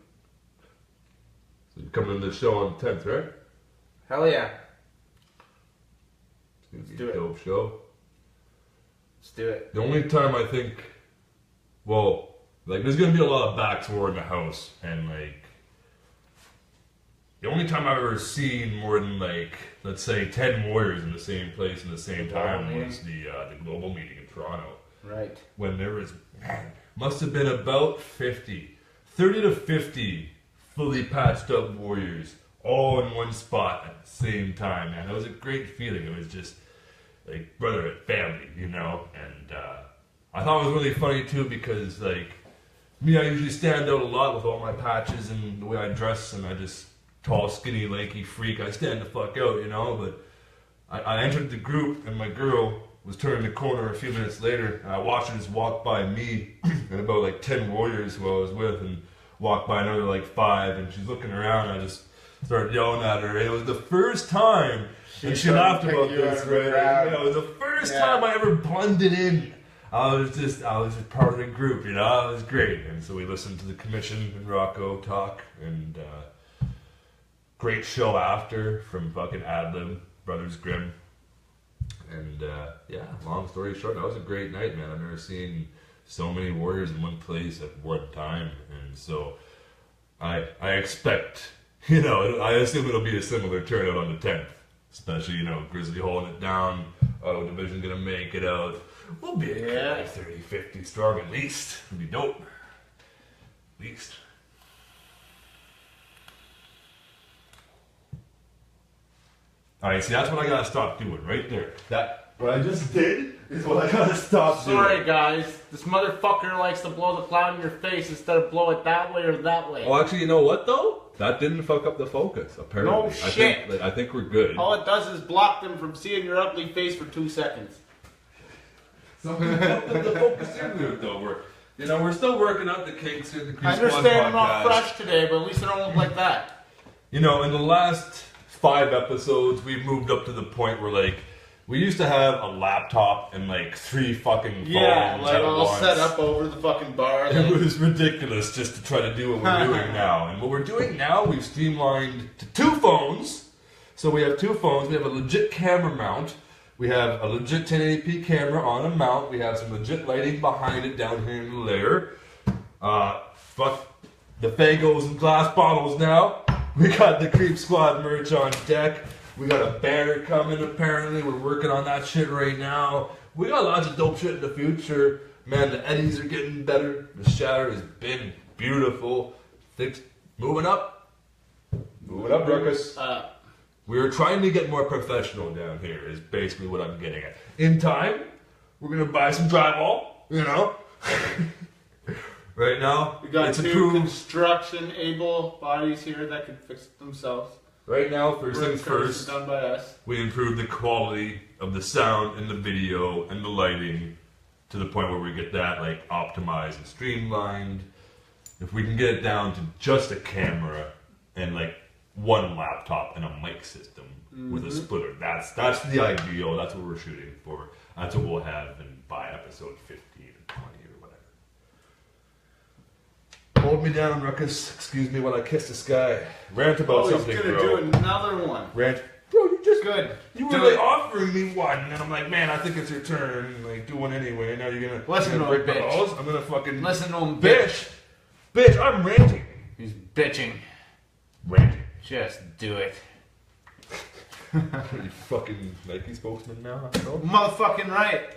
Speaker 1: So you're coming to the show on the 10th, right?
Speaker 2: Hell yeah.
Speaker 1: It's
Speaker 2: Let's
Speaker 1: gonna be
Speaker 2: do
Speaker 1: a
Speaker 2: it.
Speaker 1: dope show.
Speaker 2: Let's do it.
Speaker 1: The only time I think, well, like there's gonna be a lot of back war in the house, and like the only time I've ever seen more than like let's say 10 warriors in the same place in the same time was the global meeting in Toronto.
Speaker 2: Right.
Speaker 1: When there was, man, must have been about 30 to 50 fully patched up warriors all in one spot at the same time, man. That was a great feeling. It was just like brotherhood, family, you know. And I thought it was really funny too because like me, I usually stand out a lot with all my patches and the way I dress, and I just tall, skinny, lanky freak. I stand the fuck out, you know. But I entered the group, and my girl was turning the corner a few minutes later, and I watched her just walk by me and about like 10 warriors who I was with, and walk by another like 5, and she's looking around, and I just started yelling at her. It was the first time, and she laughed about this, right? Yeah, it was the first time I ever blended in. I was just part of the group, you know. It was great, and so we listened to the commission and Rocco talk, and great show after from fucking Adlib, Brothers Grimm, and yeah. Long story short, that was a great night, man. I've never seen so many warriors in one place at one time, and so I expect. You know, I assume it'll be a similar turnout on the 10th. Especially, you know, Grizzly holding it down. Auto Division gonna make it out. We'll be like 30, 50 strong at least. It'll be dope. At least. Alright, see, that's what I gotta stop doing right there. What I just did is what I gotta stop doing.
Speaker 2: Sorry, guys. This motherfucker likes to blow the cloud in your face instead of blow it that way or that way.
Speaker 1: Oh, actually, you know what though? That didn't fuck up the focus. Apparently,
Speaker 2: No shit.
Speaker 1: I think we're good.
Speaker 2: All it does is block them from seeing your ugly face for 2 seconds.
Speaker 1: Something about the focus in there though. We're still working out the kinks in the Creep
Speaker 2: I
Speaker 1: Squad
Speaker 2: understand I'm not
Speaker 1: podcast.
Speaker 2: fresh today, but at least I don't look like that.
Speaker 1: In the last 5 episodes, we've moved up to the point where like we used to have a laptop and like 3 fucking phones at
Speaker 2: all
Speaker 1: once.
Speaker 2: set up over the fucking bar.
Speaker 1: It was ridiculous just to try to do what we're doing now. And what we're doing now, we've streamlined to 2 phones. So we have 2 phones. We have a legit camera mount. We have a legit 1080p camera on a mount. We have some legit lighting behind it down here in the lair. Fuck the Fagos and glass bottles now. We got the Creep Squad merch on deck. We got a banner coming apparently. We're working on that shit right now. We got lots of dope shit in the future. Man, the eddies are getting better. The shatter has been beautiful. Things moving up. Moving up, Ruckus. We're trying to get more professional down here is basically what I'm getting at. In time, we're going to buy some drywall, Right now,
Speaker 2: We got
Speaker 1: it's
Speaker 2: 2
Speaker 1: approved.
Speaker 2: construction-able bodies here that can fix it themselves.
Speaker 1: Right now, first things
Speaker 2: First
Speaker 1: first,
Speaker 2: done by us.
Speaker 1: we improved the quality of the sound and the video and the lighting to the point where we get that like optimized and streamlined. If we can get it down to just a camera and like 1 laptop and a mic system with a splitter, that's the ideal. That's what we're shooting for. That's what we'll have by episode 15 or 20 or whatever. Hold me down, Ruckus. Excuse me while I kiss the sky. Rant about
Speaker 2: Oh,
Speaker 1: something,
Speaker 2: he's gonna
Speaker 1: bro.
Speaker 2: do another one.
Speaker 1: Rant. Bro, you just
Speaker 2: Good.
Speaker 1: You were
Speaker 2: Do
Speaker 1: like
Speaker 2: it.
Speaker 1: offering me one, and I'm like, man, I think it's your turn. Like, do one anyway. Now you're gonna
Speaker 2: Listen
Speaker 1: you're
Speaker 2: to
Speaker 1: gonna
Speaker 2: him,
Speaker 1: break my
Speaker 2: bitch.
Speaker 1: balls. I'm gonna fucking
Speaker 2: Listen to him,
Speaker 1: bitch. Bitch, I'm ranting.
Speaker 2: He's bitching.
Speaker 1: Ranting.
Speaker 2: Just do it.
Speaker 1: Are you fucking Nike spokesman now? I don't know.
Speaker 2: Motherfucking right.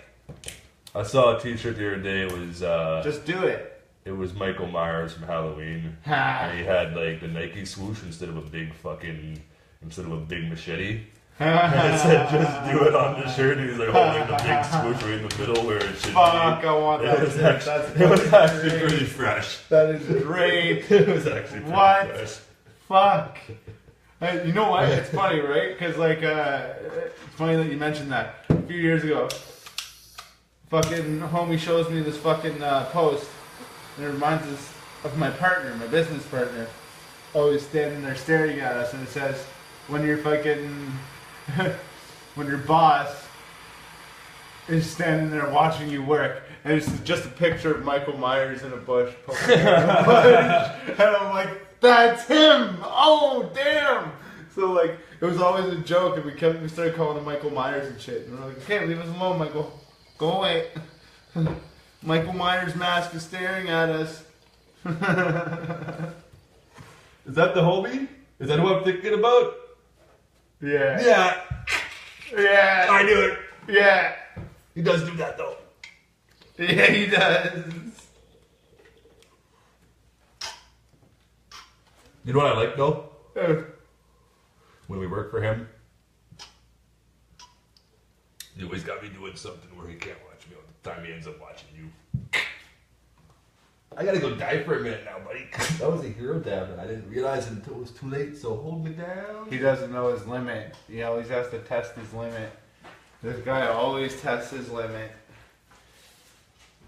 Speaker 1: I saw a T-shirt the other day. It was
Speaker 2: Just do it.
Speaker 1: it was Michael Myers from Halloween,
Speaker 2: Ha.
Speaker 1: and he had like the Nike swoosh instead of a big machete. And it said, just do it on the shirt. And he was like holding the big swoosh right in the middle where it should
Speaker 2: Fuck,
Speaker 1: be.
Speaker 2: I want that.
Speaker 1: It was
Speaker 2: shit.
Speaker 1: actually, it was actually pretty fresh.
Speaker 2: That is great.
Speaker 1: It was actually pretty
Speaker 2: What?
Speaker 1: fresh.
Speaker 2: Fuck. Hey, you know what? It's funny, right? Because, like, it's funny that you mentioned that. A few years ago, fucking homie shows me this fucking post, and it reminds us of my partner, my business partner, always standing there staring at us, and it says, when you're fucking, when your boss is standing there watching you work, and it's just a picture of Michael Myers in a bush, poking out of the bush, and I'm like, that's him! Oh, damn! So, like, it was always a joke, and we started calling him Michael Myers and shit, and we're like, okay, leave us alone, Michael. Go away. Michael Myers' mask is staring at us.
Speaker 1: Is that the homie? Is that who I'm thinking about?
Speaker 2: Yeah.
Speaker 1: Yeah,
Speaker 2: Yeah.
Speaker 1: I knew it.
Speaker 2: Yeah.
Speaker 1: He does do that though.
Speaker 2: Yeah, he does.
Speaker 1: You know what I like though?
Speaker 2: Uh,
Speaker 1: When we work for him, he always got me doing something where he can't watch me all the time. He ends up watching you. I gotta go die for a minute now, buddy. That was a hero dab, and I didn't realize it until it was too late. So hold me down.
Speaker 2: He doesn't know his limit. He always has to test his limit. This guy always tests his limit.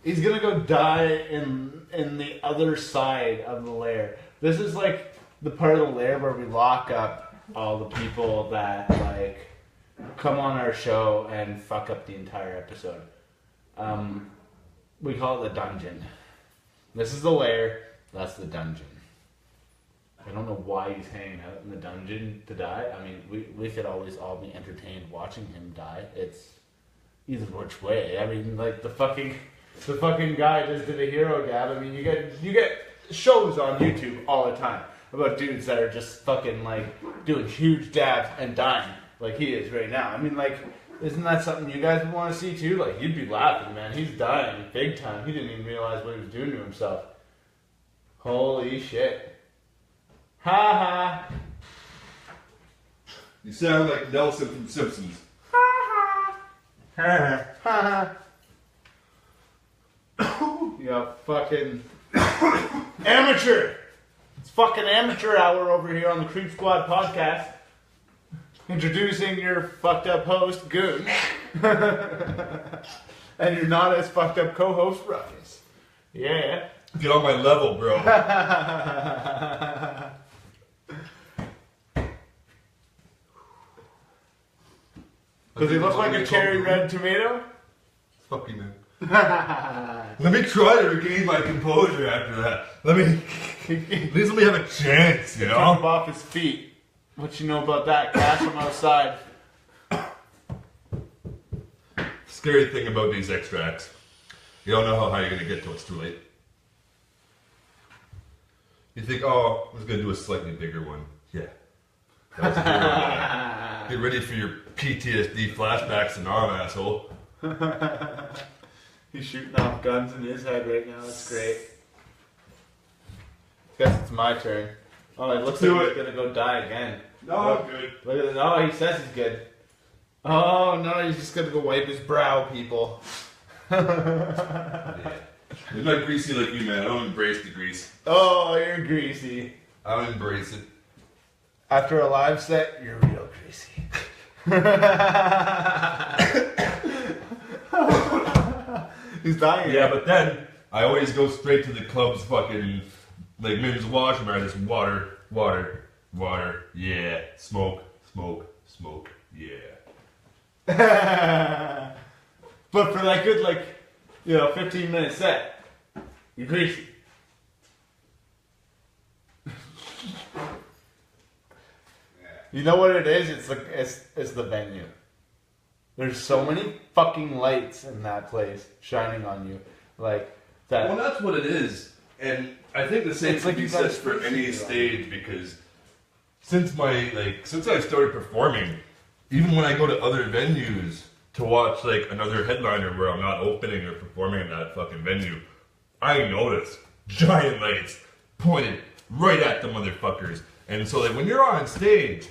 Speaker 2: He's gonna go die in the other side of the lair. This is like the part of the lair where we lock up all the people that like come on our show and fuck up the entire episode. We call it the dungeon. This is the lair. That's the dungeon. I don't know why he's hanging out in the dungeon to die. I mean, we could always all be entertained watching him die. It's either which way. I mean, like the fucking guy just did a hero dab. I mean, you get shows on YouTube all the time about dudes that are just fucking like doing huge dabs and dying like he is right now. I mean, like, isn't that something you guys would want to see too? Like, you'd be laughing, man. He's dying big time. He didn't even realize what he was doing to himself. Holy shit. Ha ha.
Speaker 1: You sound like Nelson from Simpsons.
Speaker 2: Yeah, fucking amateur. It's fucking amateur hour over here on the Creep Squad podcast. Introducing your fucked up host, Goon. And you're not as fucked up co-host, Ruckus. Yeah.
Speaker 1: Get on my level, bro.
Speaker 2: Does he look like a cherry red tomato?
Speaker 1: Fuck you, man. Let me try to regain my composure after that. At least let me have a chance, you know?
Speaker 2: Jump off his feet. What you know about that? Catch him outside.
Speaker 1: Scary thing about these extracts, you don't know how high you're going to get till it's too late. You think, oh, I was going to do a slightly bigger one. Yeah. That was a bigger one. Get ready for your PTSD flashbacks and arm, asshole.
Speaker 2: He's shooting off guns in his head right now. That's great. Guess it's my turn. Oh, it looks like he's gonna go die again.
Speaker 1: No, I'm good.
Speaker 2: Look at it. Oh, he says he's good. Oh no, he's just gonna go wipe his brow, people.
Speaker 1: Yeah. I'm not greasy like you, man. I don't embrace the grease.
Speaker 2: Oh, you're greasy.
Speaker 1: I don't embrace it.
Speaker 2: After a live set, you're real greasy. He's dying.
Speaker 1: Yeah, but then I always go straight to the club's fucking like men's washroom. I just water, yeah, smoke, yeah.
Speaker 2: But for that good 15-minute set, you're greasy. You know what it is? It's the venue. There's so many fucking lights in that place shining on you, like that.
Speaker 1: Well, that's what it is, and I think the same can be said for any stage because since I started performing, even when I go to other venues to watch like another headliner where I'm not opening or performing in that fucking venue, I notice giant lights pointed right at the motherfuckers, and so like when you're on stage.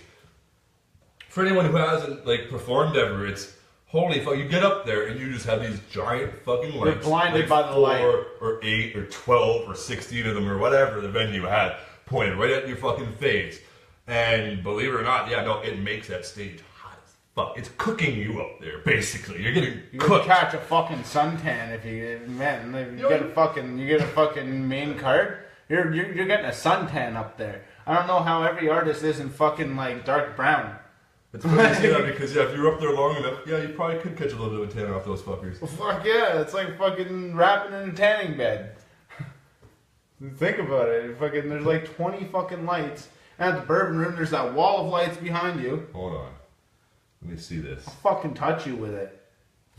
Speaker 1: For anyone who hasn't like performed ever, it's holy fuck. You get up there and you just have these giant fucking lights.
Speaker 2: You're blinded by the
Speaker 1: 4
Speaker 2: light.
Speaker 1: or 8 or 12 or 16 of them or whatever the venue had pointed right at your fucking face. And believe it or not, yeah, no, it makes that stage hot as fuck. It's cooking you up there, basically. You're getting
Speaker 2: You're
Speaker 1: cooked.
Speaker 2: gonna catch a fucking suntan if you get a fucking main card. You're getting a suntan up there. I don't know how every artist isn't fucking like dark brown.
Speaker 1: It's funny to say that because if you're up there long enough, yeah, you probably could catch a little bit of a tan off those fuckers.
Speaker 2: Well, fuck yeah, it's like fucking rapping in a tanning bed. Think about it. There's like 20 fucking lights. And at the bourbon room, there's that wall of lights behind you.
Speaker 1: Hold on. Let me see this.
Speaker 2: I'll fucking touch you with it.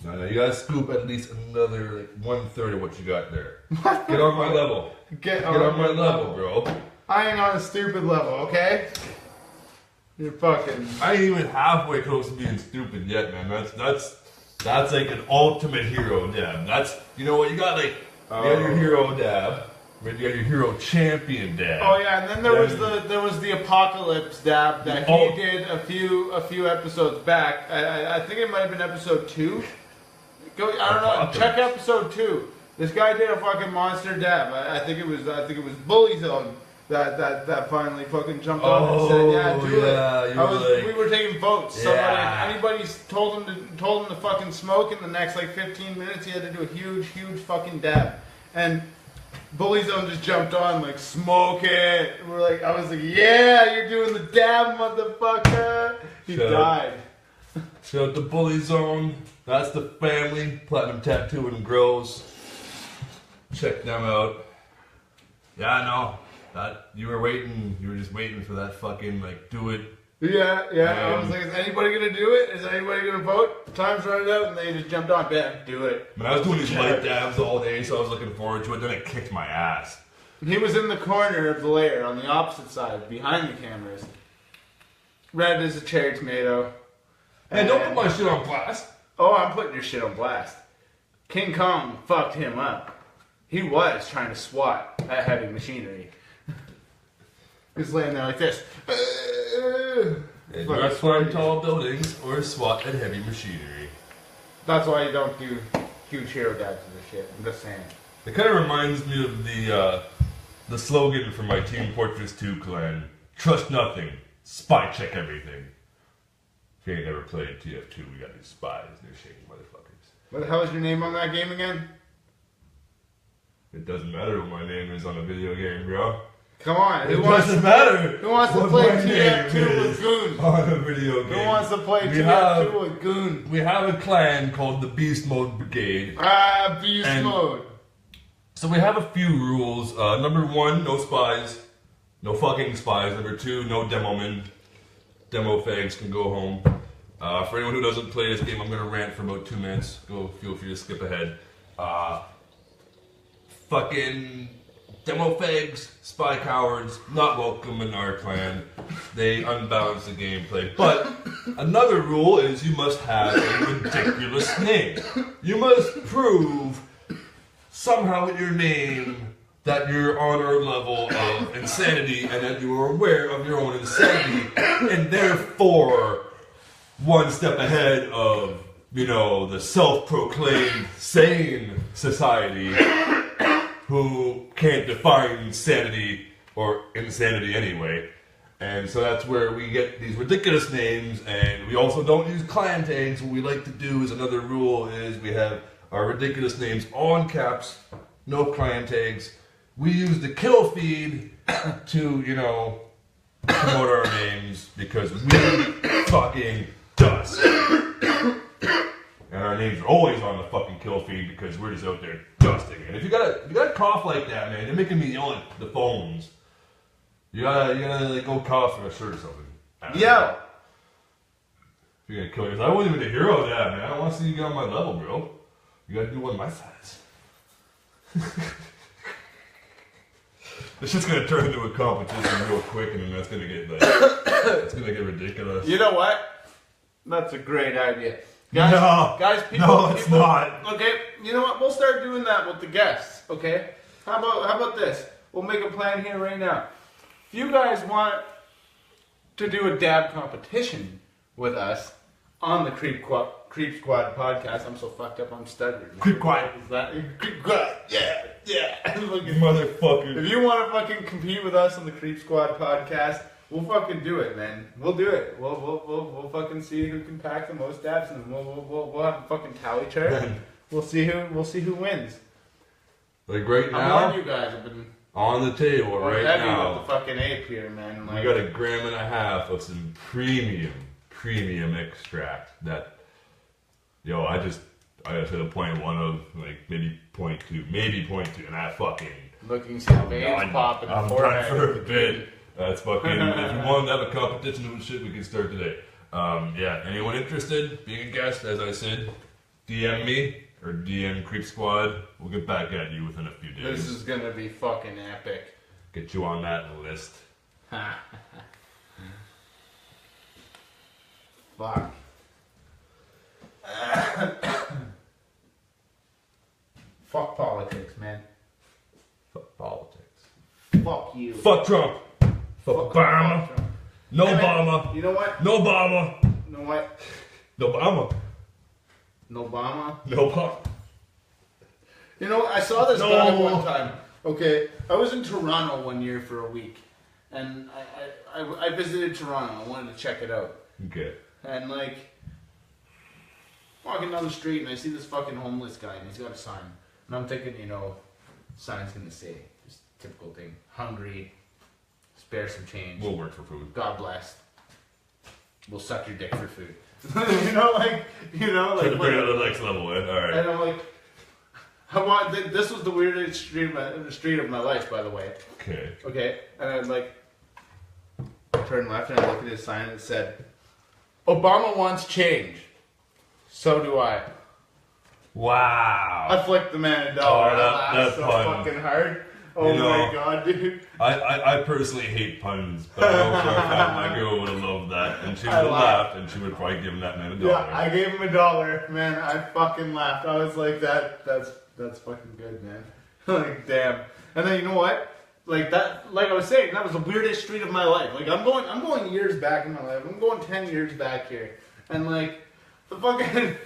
Speaker 1: No, you gotta scoop at least another like 1/3 of what you got there. Get on my level.
Speaker 2: Get
Speaker 1: on my level, bro.
Speaker 2: I ain't on a stupid level, okay? You're fucking...
Speaker 1: I ain't even halfway close to being stupid yet, man. That's like an ultimate hero dab. That's, you know what, you got like, you got your hero dab, but you got your hero champion dab.
Speaker 2: Oh yeah, and then there was the apocalypse dab that he did a few episodes back. I think it might have been episode 2. I don't know. Check episode 2. This guy did a fucking monster dab. I think it was Bully Zone that finally fucking jumped on and said, "Yeah, do it." We were taking votes.
Speaker 1: Yeah.
Speaker 2: Anybody told him to fucking smoke in the next like 15 minutes, he had to do a huge fucking dab. And Bully Zone just jumped on like, "Smoke it." I was like, "Yeah, you're doing the dab, motherfucker." He died.
Speaker 1: Shout out to Bully Zone. That's the family. Platinum Tattoo and Grows. Check them out. Yeah, I know. That you were just waiting for that fucking like do it.
Speaker 2: Yeah. I was like, is anybody gonna do it? Is anybody gonna vote? Time's running out, and they just jumped on. Bam, do it.
Speaker 1: I mean, I was doing these light dabs all day, so I was looking forward to it. Then it kicked my ass.
Speaker 2: He was in the corner of the layer on the opposite side, behind the cameras. Red as a cherry tomato.
Speaker 1: Hey, don't put my shit on blast.
Speaker 2: Oh, I'm putting your shit on blast. King Kong fucked him up. He was trying to swat at heavy machinery. He's laying there like this.
Speaker 1: And not climb tall buildings or swat at heavy machinery.
Speaker 2: That's why you don't do huge hero dabs and this shit. I'm just saying.
Speaker 1: It kind of reminds me of the slogan for my Team Fortress 2 clan. Trust nothing. Spy check everything. If you ain't never played TF2, we got these spies. They're shady motherfuckers.
Speaker 2: What the hell is your name on that game again?
Speaker 1: It doesn't matter what my name is on a video game, bro.
Speaker 2: Come on.
Speaker 1: It doesn't matter.
Speaker 2: Who wants to play TF2 with Goon?
Speaker 1: On a video game.
Speaker 2: Who wants to play TF2 with Goon?
Speaker 1: We have a clan called the Beast Mode Brigade.
Speaker 2: Beast Mode.
Speaker 1: So we have a few rules. Number 1, no spies. No fucking spies. Number 2, no demomen. Demo fags can go home. For anyone who doesn't play this game, I'm going to rant for about 2 minutes. Feel free to skip ahead. Fucking demo fags, spy cowards, not welcome in our clan. They unbalance the gameplay. But another rule is you must have a ridiculous name. You must prove somehow with your name that you're on our level of insanity and that you are aware of your own insanity and therefore one step ahead of, the self-proclaimed sane society who can't define insanity or insanity anyway. And so that's where we get these ridiculous names, and we also don't use clan tags. What we like to do is another rule is we have our ridiculous names all in caps, no clan tags. We use the kill feed to, promote our names because we fucking dust. And our names are always on the fucking kill feed because we're just out there dusting. And if you got a cough like that, man, you're making me yell at the phones. You gotta like, go cough in a shirt or something.
Speaker 2: Yo!
Speaker 1: If you're gonna kill yourself, I wasn't even a hero of that, man. I don't want to see you get on my level, bro. You gotta do one my size. It's just gonna turn into a competition real quick, and then that's gonna get it's gonna get ridiculous.
Speaker 2: You know what? That's a great idea.
Speaker 1: Guys,
Speaker 2: people,
Speaker 1: it's not.
Speaker 2: Okay, you know what? We'll start doing that with the guests. Okay, how about this? We'll make a plan here right now. If you guys want to do a dab competition with us on the Creep Squad podcast, I'm so fucked up. I'm stuttering.
Speaker 1: Creep Squad.
Speaker 2: Is that Creep Squad? Yeah.
Speaker 1: Motherfucker.
Speaker 2: If you want to fucking compete with us on the Creep Squad podcast, we'll fucking do it, man. We'll do it. We'll fucking see who can pack the most dabs, and we'll have a fucking tally chart. We'll see who wins.
Speaker 1: Like right now,
Speaker 2: I'm warning you guys. I've been
Speaker 1: on the table right now.
Speaker 2: With the fucking ape here, man.
Speaker 1: We got 1.5 grams of some premium extract that, I just hit a 0.1 of like maybe 0.2, and I fucking
Speaker 2: looking see the veins pop in the forehead.
Speaker 1: For a bit. That's fucking. If you want to have a competition with shit, we can start today. Anyone interested being a guest, as I said, DM me or DM Creep Squad. We'll get back at you within a few days.
Speaker 2: This is gonna be fucking epic.
Speaker 1: Get you on that list.
Speaker 2: Fuck. Fuck politics, man.
Speaker 1: Fuck politics.
Speaker 2: Fuck you.
Speaker 1: Fuck Trump. Fuck Obama.
Speaker 2: Fuck Trump.
Speaker 1: No
Speaker 2: Hey,
Speaker 1: Obama.
Speaker 2: You know what?
Speaker 1: No Obama.
Speaker 2: You know what?
Speaker 1: No Obama.
Speaker 2: No Obama.
Speaker 1: No Obama.
Speaker 2: You know, I saw this guy one time. Okay, I was in Toronto one year for a week, and I visited Toronto. I wanted to check it out.
Speaker 1: Okay.
Speaker 2: And like, walking down the street, and I see this fucking homeless guy, and he's got a sign. And I'm thinking, sign's gonna say, just typical thing, hungry, spare some change.
Speaker 1: We'll work for food.
Speaker 2: God bless. We'll suck your dick for food.
Speaker 1: Try to bring it to the next level, man. All right.
Speaker 2: And I'm like, this was the weirdest street of my life, by the way.
Speaker 1: Okay.
Speaker 2: Okay, and I turned left and I looked at his sign and it said, Obama wants change. So do I.
Speaker 1: Wow.
Speaker 2: I flicked the man a dollar.
Speaker 1: Oh, that's
Speaker 2: so
Speaker 1: fun.
Speaker 2: fucking hard. Oh my god, dude.
Speaker 1: I personally hate puns, but I know for a fact my girl would have loved that, and she would have laughed, and she would probably give that man $1.
Speaker 2: Yeah, I gave him $1. Man, I fucking laughed. I was like, that's fucking good, man. Like, damn. And then you know what? Like that, like I was saying, that was the weirdest street of my life. Like I'm going years back in my life. I'm going 10 years back here, and like the fucking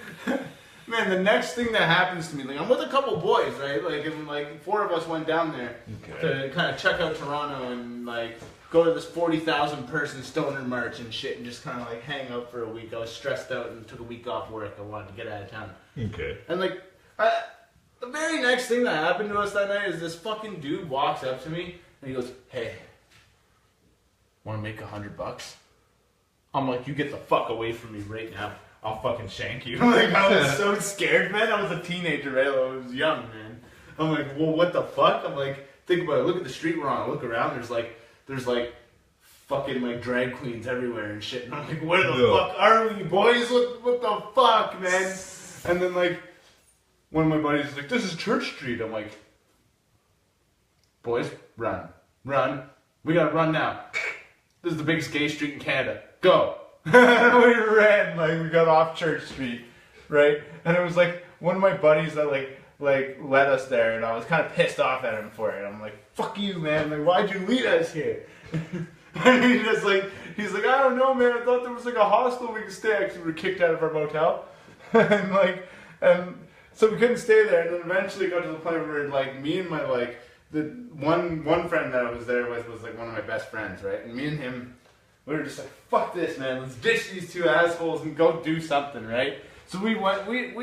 Speaker 2: Man, the next thing that happens to me, like I'm with a couple boys, right? Like, and like 4 of us went down there to kind of check out Toronto and like go to this 40,000 person stoner march and shit, and just kind of like hang out for a week. I was stressed out and took a week off work. I wanted to get out of town.
Speaker 1: Okay.
Speaker 2: And like, the very next thing that happened to us that night is this fucking dude walks up to me and he goes, "Hey, want to make $100?" I'm like, "You get the fuck away from me right now. I'll fucking shank you." Like, I was so scared, man. I was a teenager, man. I was young, man. I'm like, well, what the fuck? I'm like, think about it. Look at the street we're on. I look around. There's like fucking like drag queens everywhere and shit. And I'm like, where the fuck are we, boys? What the fuck, man? And then like, one of my buddies is like, "This is Church Street." I'm like, "Boys, run. We gotta run now. This is the biggest gay street in Canada. Go." We ran, like, we got off Church Street, right? And it was like one of my buddies that like led us there, and I was kind of pissed off at him for it. I'm like, "Fuck you, man! Like, why'd you lead us here?" And he's like, "I don't know, man. I thought there was like a hostel we could stay at, 'cause we were kicked out of our motel." and so we couldn't stay there. And then eventually it got to the point where like me and my like the one friend that I was there with was like one of my best friends, right? And me and him, we were just like, "Fuck this, man. Let's ditch these 2 assholes and go do something," right? So we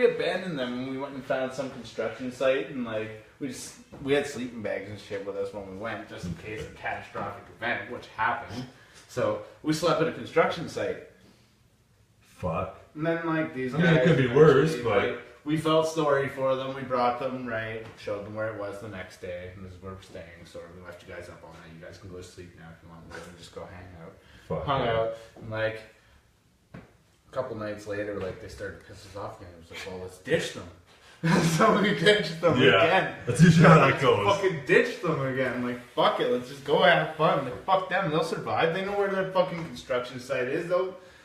Speaker 2: abandoned them and we went and found some construction site, and like we had sleeping bags and shit with us when we went, just in case of a catastrophic event, which happened. So we slept at a construction site.
Speaker 1: Fuck.
Speaker 2: And then like these guys,
Speaker 1: I mean, it could be worse, but
Speaker 2: like, we felt sorry for them. We brought them, right? Showed them where it was the next day, and this is where we're staying. So we left you guys up all night. You guys can go to sleep now if you want. We're gonna just go hang out. Hung out, and like a couple nights later, like they started to piss us off again. It was like, "Well, let's ditch them." So we ditched them again.
Speaker 1: That's usually how that goes.
Speaker 2: Fucking ditched them again. Like, fuck it, let's just go have fun. Like, fuck them, they'll survive. They know where their fucking construction site is.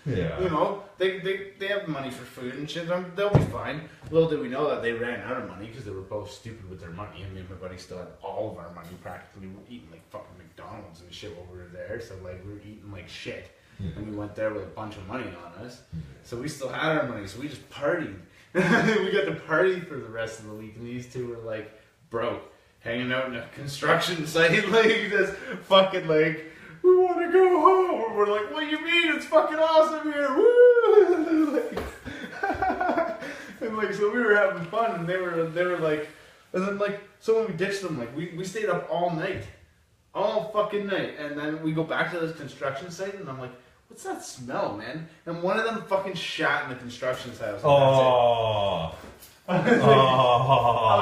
Speaker 1: Yeah.
Speaker 2: You know, they have money for food and shit. They'll be fine. Little did we know that they ran out of money because they were both stupid with their money. I mean, my buddy still had all of our money practically. We were eating like fucking McDonald's and shit while we were there. So like we were eating like shit. And we went there with a bunch of money on us. So we still had our money. So we just partied. We got to party for the rest of the week. And these 2 were like broke, hanging out in a construction site, like just fucking like, "We want to go home." We're like, "What do you mean? It's fucking awesome here. Woo!" And like, so we were having fun, and they were like, and then like, so when we ditched them, like we stayed up all night, all fucking night, and then we go back to this construction site, and I'm like, "What's that smell, man?" And one of them fucking shat in the construction site. I was like,
Speaker 1: "Oh,
Speaker 2: I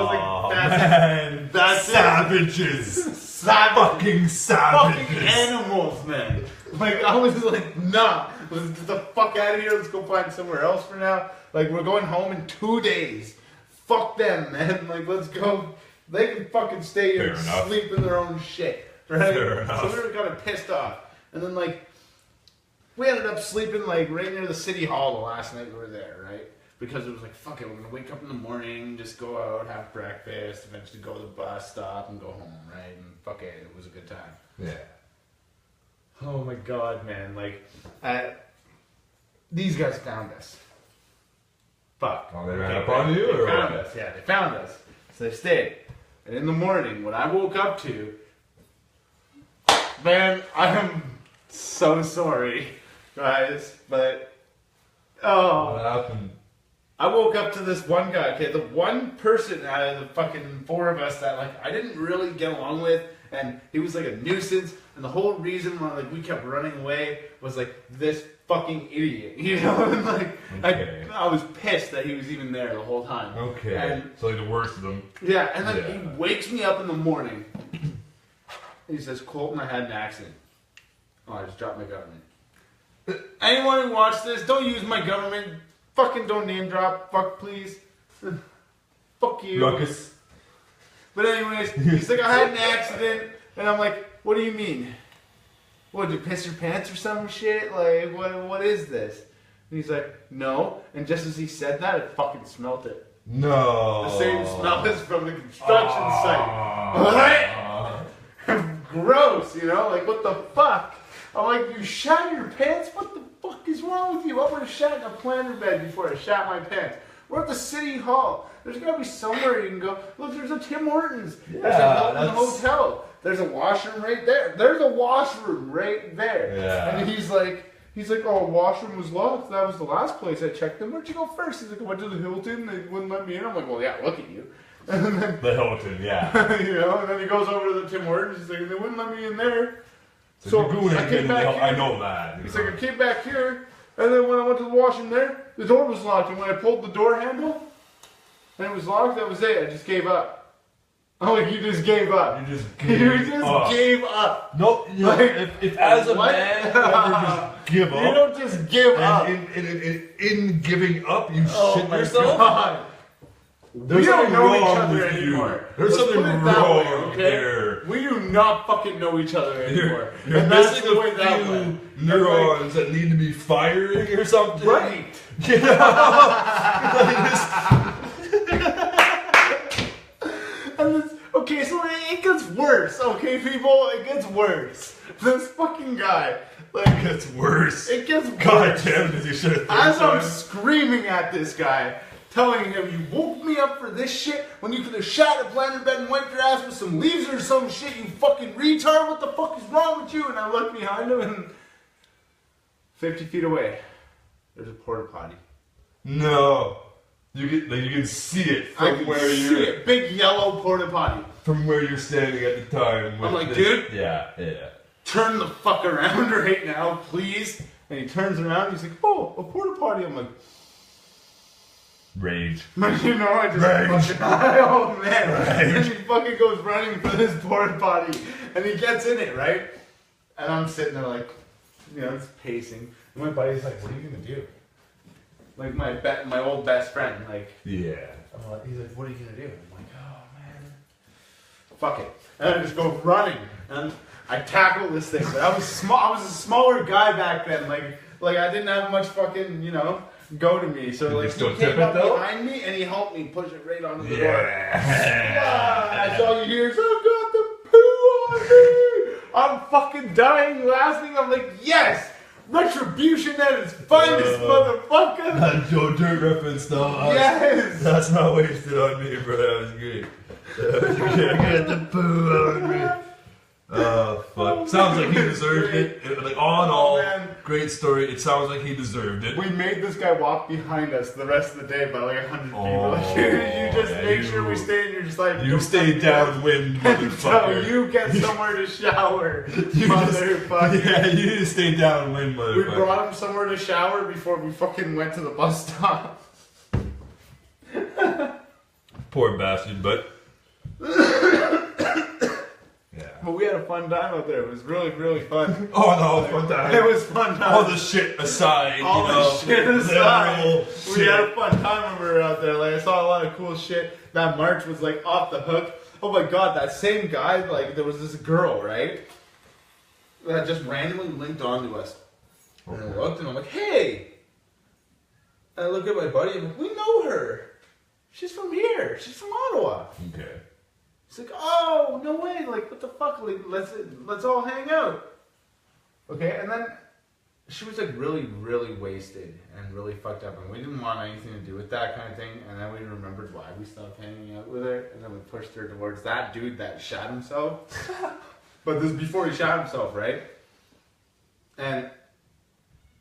Speaker 2: was like, that's
Speaker 1: savages,
Speaker 2: fucking
Speaker 1: savages,
Speaker 2: fucking animals, man." Like, I was like, "Nah, let's get the fuck out of here. Let's go find somewhere else for now. Like, we're going home in 2 days. Fuck them, man. Like, let's go. They can fucking stay here and sleep in their own shit, right?" So we were kind of pissed off, and then like we ended up sleeping like right near the city hall the last night we were there, right? Because it was like, fuck it, we're gonna wake up in the morning, just go out, have breakfast, eventually go to the bus stop and go home, right? And fuck it was a good time.
Speaker 1: Yeah.
Speaker 2: Oh my god, man! Like, these guys found us. Fuck.
Speaker 1: Oh, they ran up on you, or
Speaker 2: they found
Speaker 1: what?
Speaker 2: us. Yeah, they found us. So they stayed. And in the morning, when I woke up to, man, I am so sorry, guys, but
Speaker 1: what happened?
Speaker 2: I woke up to this one guy, okay, the one person out of the fucking 4 of us that like I didn't really get along with, and he was like a nuisance, and the whole reason why like we kept running away was like this fucking idiot, you know, and like
Speaker 1: Okay.
Speaker 2: I was pissed that he was even there the whole time.
Speaker 1: Okay.
Speaker 2: And
Speaker 1: so like the worst of them.
Speaker 2: yeah, and then he wakes me up in the morning. He says, "Colton, I had an accident." Oh, I just dropped my government. Anyone who watched this, don't use my government. Fucking don't name drop. Fuck, please. Fuck you.
Speaker 1: Ruckus.
Speaker 2: But anyways, he's like, "I had an accident." And I'm like, "What do you mean? What, did you piss your pants or some shit? Like, what is this?" And he's like, "No." And just as he said that, I fucking smelt it.
Speaker 1: No.
Speaker 2: The same smell as from the construction site. Gross, you know? Like, what the fuck? I'm like, "You shat your pants? What the fuck is wrong with you? I would have shat in a planter bed before I shat my pants." We're at the city hall. There's got to be somewhere you can go. Look, there's a Tim Hortons.
Speaker 1: Yeah,
Speaker 2: there's a Hilton hotel. There's a washroom right there. There's a washroom right there.
Speaker 1: Yeah.
Speaker 2: And he's like, oh, washroom was locked. That was the last place I checked in. Where'd you go first? He's like, I went to the Hilton. They wouldn't let me in. I'm like, well, yeah, look at you. And then,
Speaker 1: The Hilton, yeah.
Speaker 2: you know, and then he goes over to the Tim Hortons. He's like, they wouldn't let me in there.
Speaker 1: So
Speaker 2: I came back here.
Speaker 1: I know that.
Speaker 2: He's like, I came back here, and then when I went to the washroom there, the door was locked. And when I pulled the door handle, and it was locked, that was it. I just gave up. I'm like, you just gave up.
Speaker 1: You just
Speaker 2: You
Speaker 1: gave
Speaker 2: just
Speaker 1: up.
Speaker 2: gave up.
Speaker 1: No, you know,
Speaker 2: Like,
Speaker 1: if as a
Speaker 2: what?
Speaker 1: man you ever just give up,
Speaker 2: You don't just give up.
Speaker 1: and in giving up, you
Speaker 2: Oh
Speaker 1: shit
Speaker 2: my
Speaker 1: yourself.
Speaker 2: God.
Speaker 1: There's
Speaker 2: We don't
Speaker 1: something
Speaker 2: know each
Speaker 1: wrong
Speaker 2: other
Speaker 1: with
Speaker 2: anymore.
Speaker 1: you. There's
Speaker 2: Let's
Speaker 1: something
Speaker 2: put it that
Speaker 1: wrong
Speaker 2: way, okay?
Speaker 1: there.
Speaker 2: We do not fucking know each other anymore.
Speaker 1: You're
Speaker 2: and that's
Speaker 1: missing
Speaker 2: the way
Speaker 1: a
Speaker 2: that
Speaker 1: few
Speaker 2: went.
Speaker 1: neurons that need to be firing or something.
Speaker 2: Right.
Speaker 1: You know?
Speaker 2: And this, okay, so it gets worse, okay, people? It gets worse. This fucking guy, like,
Speaker 1: It gets worse.
Speaker 2: it gets
Speaker 1: God
Speaker 2: worse.
Speaker 1: damn it, you should have
Speaker 2: As I'm screaming at this guy, telling him, you woke me up for this shit when you could have shat a blender bed and wiped your ass with some leaves or some shit, you fucking retard, what the fuck is wrong with you? And I look behind him and 50 feet away, there's a porta potty.
Speaker 1: No. You can see it
Speaker 2: I
Speaker 1: from
Speaker 2: can
Speaker 1: where
Speaker 2: see
Speaker 1: you're
Speaker 2: it, big yellow porta potty.
Speaker 1: from where you're standing at the time.
Speaker 2: I'm like,
Speaker 1: this-
Speaker 2: dude?
Speaker 1: Yeah.
Speaker 2: Turn the fuck around right now, please. And he turns around, he's like, oh, a porta potty. I'm like,
Speaker 1: Rage.
Speaker 2: you know, I just
Speaker 1: Rage.
Speaker 2: fucking, oh man.
Speaker 1: Rage.
Speaker 2: And he fucking goes running for this porta potty. And he gets in it, right? And I'm sitting there like, you know, it's pacing. And my buddy's like, what are you gonna do? Like my old best friend, like,
Speaker 1: Yeah.
Speaker 2: I'm like, he's like, what are you gonna do? I'm like, oh man. Fuck it. And I just go running. And I tackle this thing. But I was small. I was a smaller guy back then. Like I didn't have much fucking, you know, go to me. So
Speaker 1: Did you
Speaker 2: like
Speaker 1: still
Speaker 2: he
Speaker 1: tip
Speaker 2: came
Speaker 1: it,
Speaker 2: up
Speaker 1: though?
Speaker 2: behind me and he helped me push it right onto the door.
Speaker 1: Yeah.
Speaker 2: That's all you hear is, I've got the poo on me. I'm fucking dying laughing. I'm like, yes! Retribution at its finest, motherfucker!
Speaker 1: That Joe Dirt reference though.
Speaker 2: Yes!
Speaker 1: That's not wasted on me, bro. That was great. That was great. I got the poo on me. Oh, fuck. Sounds like he deserved it. Like, all in all,
Speaker 2: man.
Speaker 1: great story. It sounds like he deserved it.
Speaker 2: We made this guy walk behind us the rest of the day by like 100 people.
Speaker 1: Oh,
Speaker 2: Like, you just
Speaker 1: yeah,
Speaker 2: make sure we stay and you're just like...
Speaker 1: You
Speaker 2: don't
Speaker 1: stayed
Speaker 2: fucking-
Speaker 1: downwind,
Speaker 2: Until
Speaker 1: motherfucker.
Speaker 2: you get somewhere to shower,
Speaker 1: You just-
Speaker 2: motherfucker.
Speaker 1: Yeah, you just stayed downwind,
Speaker 2: We
Speaker 1: motherfucker.
Speaker 2: brought him somewhere to shower before we fucking went to the bus stop.
Speaker 1: Poor bastard, but... Yeah.
Speaker 2: But we had a fun time out there. It was really, really fun.
Speaker 1: Oh no, fun time.
Speaker 2: It was fun time.
Speaker 1: All the shit aside,
Speaker 2: All
Speaker 1: you know.
Speaker 2: the shit aside,
Speaker 1: literal
Speaker 2: we
Speaker 1: shit.
Speaker 2: had a fun time when we were out there. Like I saw a lot of cool shit. That march was like off the hook. Oh my god, that same guy. Like there was this girl, right? That just randomly linked onto us. And I looked and I'm like, hey. And I look at my buddy. I'm like, we know her. She's from here. She's from Ottawa.
Speaker 1: Okay.
Speaker 2: He's like, oh, no way, like, what the fuck, like, let's all hang out. Okay, and then she was, like, really, really wasted and really fucked up, and we didn't want anything to do with that kind of thing, and then we remembered why we stopped hanging out with her, and then we pushed her towards that dude that shot himself. But this is before he shot himself, right? And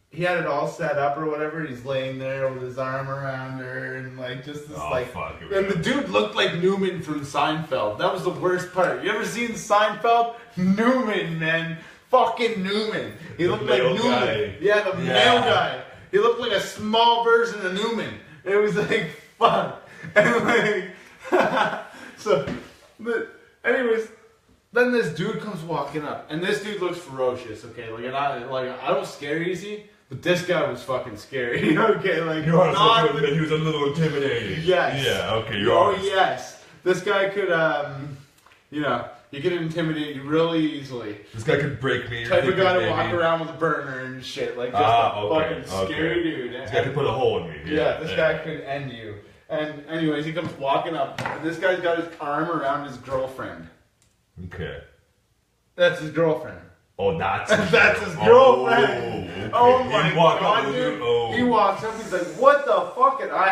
Speaker 2: he had it all set up or whatever. He's laying there with his arm around her and like just this
Speaker 1: Fuck,
Speaker 2: and the dude looked like Newman from Seinfeld. That was the worst part. You ever seen Seinfeld? Newman, man. Fucking Newman. He
Speaker 1: The
Speaker 2: looked like
Speaker 1: male
Speaker 2: Newman.
Speaker 1: guy.
Speaker 2: Yeah, the male guy. He looked like a small version of Newman. It was like, fuck. And like, anyways, then this dude comes walking up, and this dude looks ferocious. Okay, like I don't scare easy, but this guy was fucking scary. Okay, like
Speaker 1: You're honest
Speaker 2: not
Speaker 1: with him, he was a little intimidating.
Speaker 2: Yes.
Speaker 1: Yeah, okay, you're
Speaker 2: Oh
Speaker 1: honest.
Speaker 2: yes, this guy could, you know, he could intimidate you really easily.
Speaker 1: This guy could break me.
Speaker 2: Type of guy to
Speaker 1: maybe.
Speaker 2: walk around with a burner and shit, like just
Speaker 1: okay,
Speaker 2: a fucking scary dude.
Speaker 1: This guy could put a hole in me.
Speaker 2: Yeah, this guy could end you. And anyways, he comes walking up, and this guy's got his arm around his girlfriend.
Speaker 1: Okay.
Speaker 2: That's his girlfriend.
Speaker 1: Oh, that's
Speaker 2: That's his girlfriend.
Speaker 1: Okay.
Speaker 2: Oh my
Speaker 1: He'd walk
Speaker 2: god,
Speaker 1: up with
Speaker 2: dude.
Speaker 1: you. Oh.
Speaker 2: He walks up, he's like, what the fuck? And I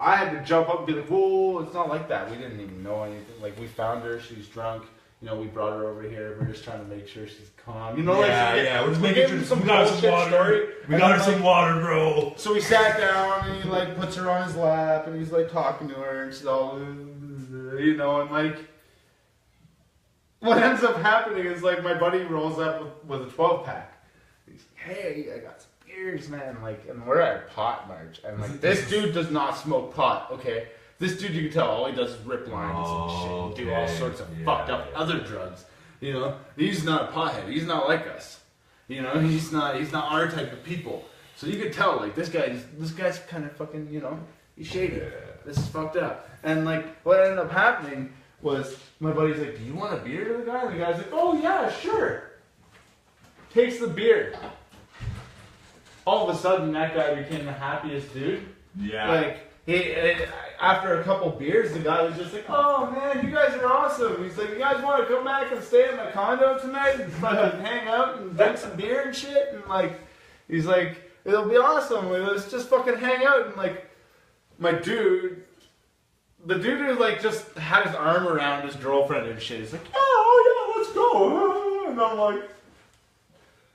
Speaker 2: I had to jump up and be like, whoa, it's not like that. We didn't even know anything. Like, we found her, she's drunk. You know, we brought her over here. We're just trying to make sure she's calm. You know,
Speaker 1: yeah, we're just making sure
Speaker 2: some
Speaker 1: we got some water.
Speaker 2: Story,
Speaker 1: we got her some water, bro.
Speaker 2: So we sat down and he like puts her on his lap and he's like talking to her and she's all, you know, and like what ends up happening is like my buddy rolls up with a 12-pack. He's like, hey, I got some beers, man. Like, and we're at a pot march and like this dude does not smoke pot. Okay. This dude, you can tell, all he does is rip lines and shit and do all sorts of fucked up other drugs. You know, he's not a pothead. He's not like us. You know, he's not our type of people. So you can tell, like, this guy's kind of fucking, you know, he's shady. Yeah. This is fucked up. And like, what ended up happening was my buddy's like, do you want a beer to the guy? And the guy's like, oh yeah, sure. Takes the beer. All of a sudden, that guy became the happiest dude. Yeah. Like. After a couple beers, the guy was just like, oh man, you guys are awesome. He's like, you guys want to come back and stay at my condo tonight and fucking hang out and drink some beer and shit? And like, he's like, it'll be awesome. Let's just fucking hang out. And like, the dude who like just had his arm around his girlfriend and shit, he's like, oh yeah, let's go. And I'm like,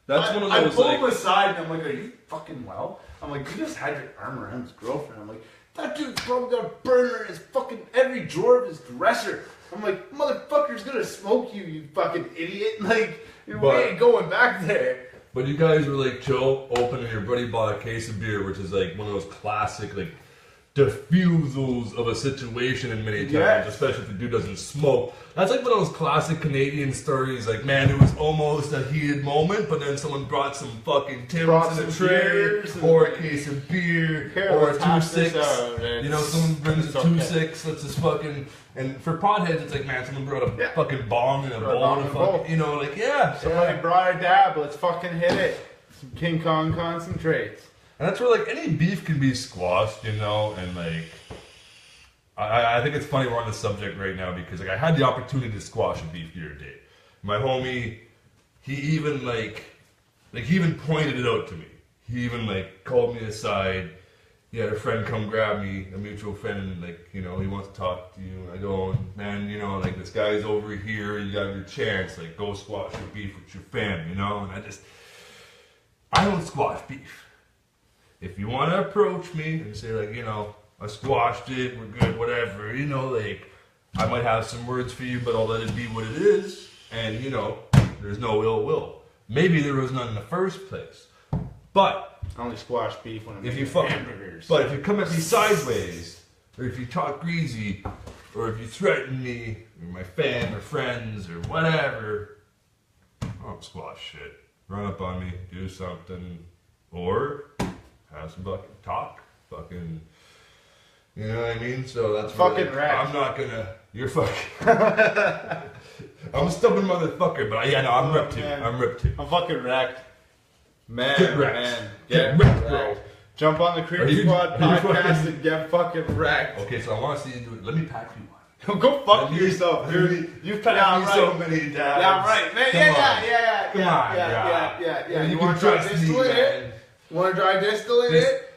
Speaker 2: that's one of those. I pulled him aside and I'm like, are you fucking well? I'm like, you just had your arm around his girlfriend. I'm like, that dude's probably got a burner in his fucking every drawer of his dresser. I'm like, motherfucker's gonna smoke you, you fucking idiot. Like, we ain't going back there.
Speaker 1: But you guys were like chill, open, and your buddy bought a case of beer, which is like one of those classic like diffusals of a situation in many times, especially if the dude doesn't smoke. That's like one of those classic Canadian stories, like, man, it was almost a heated moment, but then someone brought some fucking Timbs in a tray, or a case of beer, or a 2-6. You know, someone brings a 2-6, let's just fucking, and for potheads, it's like, man, someone brought a fucking bong and a bowl, and fucking, you know, like,
Speaker 2: somebody brought a dab, let's fucking hit it. Some King Kong concentrates.
Speaker 1: And that's where, like, any beef can be squashed, you know, and, like, I think it's funny we're on this subject right now because, like, I had the opportunity to squash a beef the other day. My homie, he even pointed it out to me. He even, like, called me aside. He had a friend come grab me, a mutual friend, and, like, you know, he wants to talk to you. And I go, man, you know, like, this guy's over here, you got your chance, like, go squash your beef with your fam, you know? And I don't squash beef. If you want to approach me and say, like, you know, I squashed it, we're good, whatever, you know, like, I might have some words for you, but I'll let it be what it is, and, you know, there's no ill will. Maybe there was none in the first place, but
Speaker 2: I only squash beef when I'm
Speaker 1: if you hamburgers. But if you come at me sideways, or if you talk greasy, or if you threaten me, or my fam, or friends, or whatever, I don't squash shit. Run up on me, do something, or have some fucking talk, fucking, you know what I mean? So that's
Speaker 2: fucking wrecked.
Speaker 1: I'm not gonna. You're fucking. I'm a stubborn motherfucker, but I'm ripped too. I'm ripped too.
Speaker 2: I'm fucking wrecked. Man,
Speaker 1: get wrecked.
Speaker 2: Man,
Speaker 1: get wrecked, bro.
Speaker 2: Jump on the Creep Squad podcast and get fucking wrecked.
Speaker 1: Okay, so I want to see you do it. Let me pack you one.
Speaker 2: Go fuck yourself, dude. You've packed me so many times. Yeah, right. Man, yeah. You want to try distillate it? You want to try distillate it?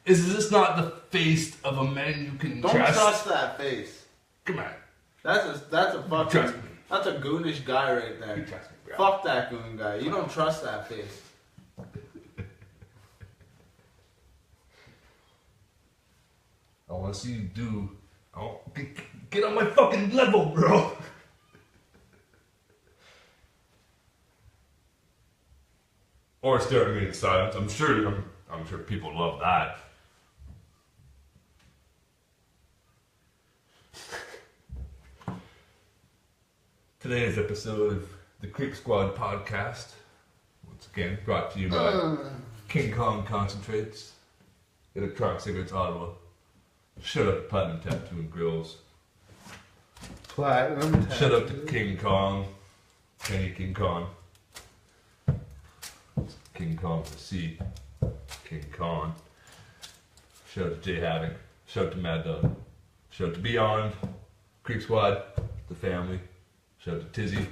Speaker 1: Is this not the face of a man you can trust?
Speaker 2: Don't trust that face.
Speaker 1: Come on.
Speaker 2: That's a fucking. That's a goonish guy right there.
Speaker 1: You trust me, bro.
Speaker 2: Fuck that goon guy. You don't trust that face.
Speaker 1: I want to see you do. Get on my fucking level, bro. Or stare at me in silence. I'm sure people love that. Today's episode of the Creep Squad podcast, once again brought to you by King Kong Concentrates, Electronic Cigarettes Ottawa. Shut up to Platinum Tattoo and Grills.
Speaker 2: Platinum Tattoo.
Speaker 1: Shut up to King Kong. Kenny King Kong. King Kong with a C. King Kong. Shout out to Jay Having. Shout out to Mad Dog. Shout out to Beyond. Creep Squad. The family. Shout out to Tizzy.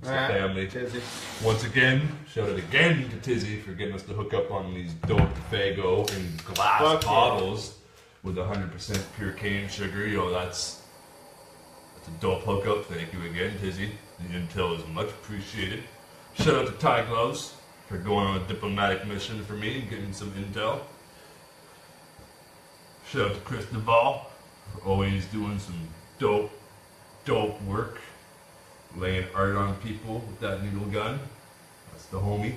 Speaker 1: It's the family.
Speaker 2: Tizzy.
Speaker 1: Once again, shout out again to Tizzy for getting us to hook up on these dope Fago and glass bottles. with 100% pure cane sugar. Yo, that's a dope hookup. Thank you again, Tizzy. The intel is much appreciated. Shout out to Ty Gloves for going on a diplomatic mission for me and getting some intel. Shout out to Chris Duvall for always doing some dope work. Laying art on people with that needle gun. That's the homie.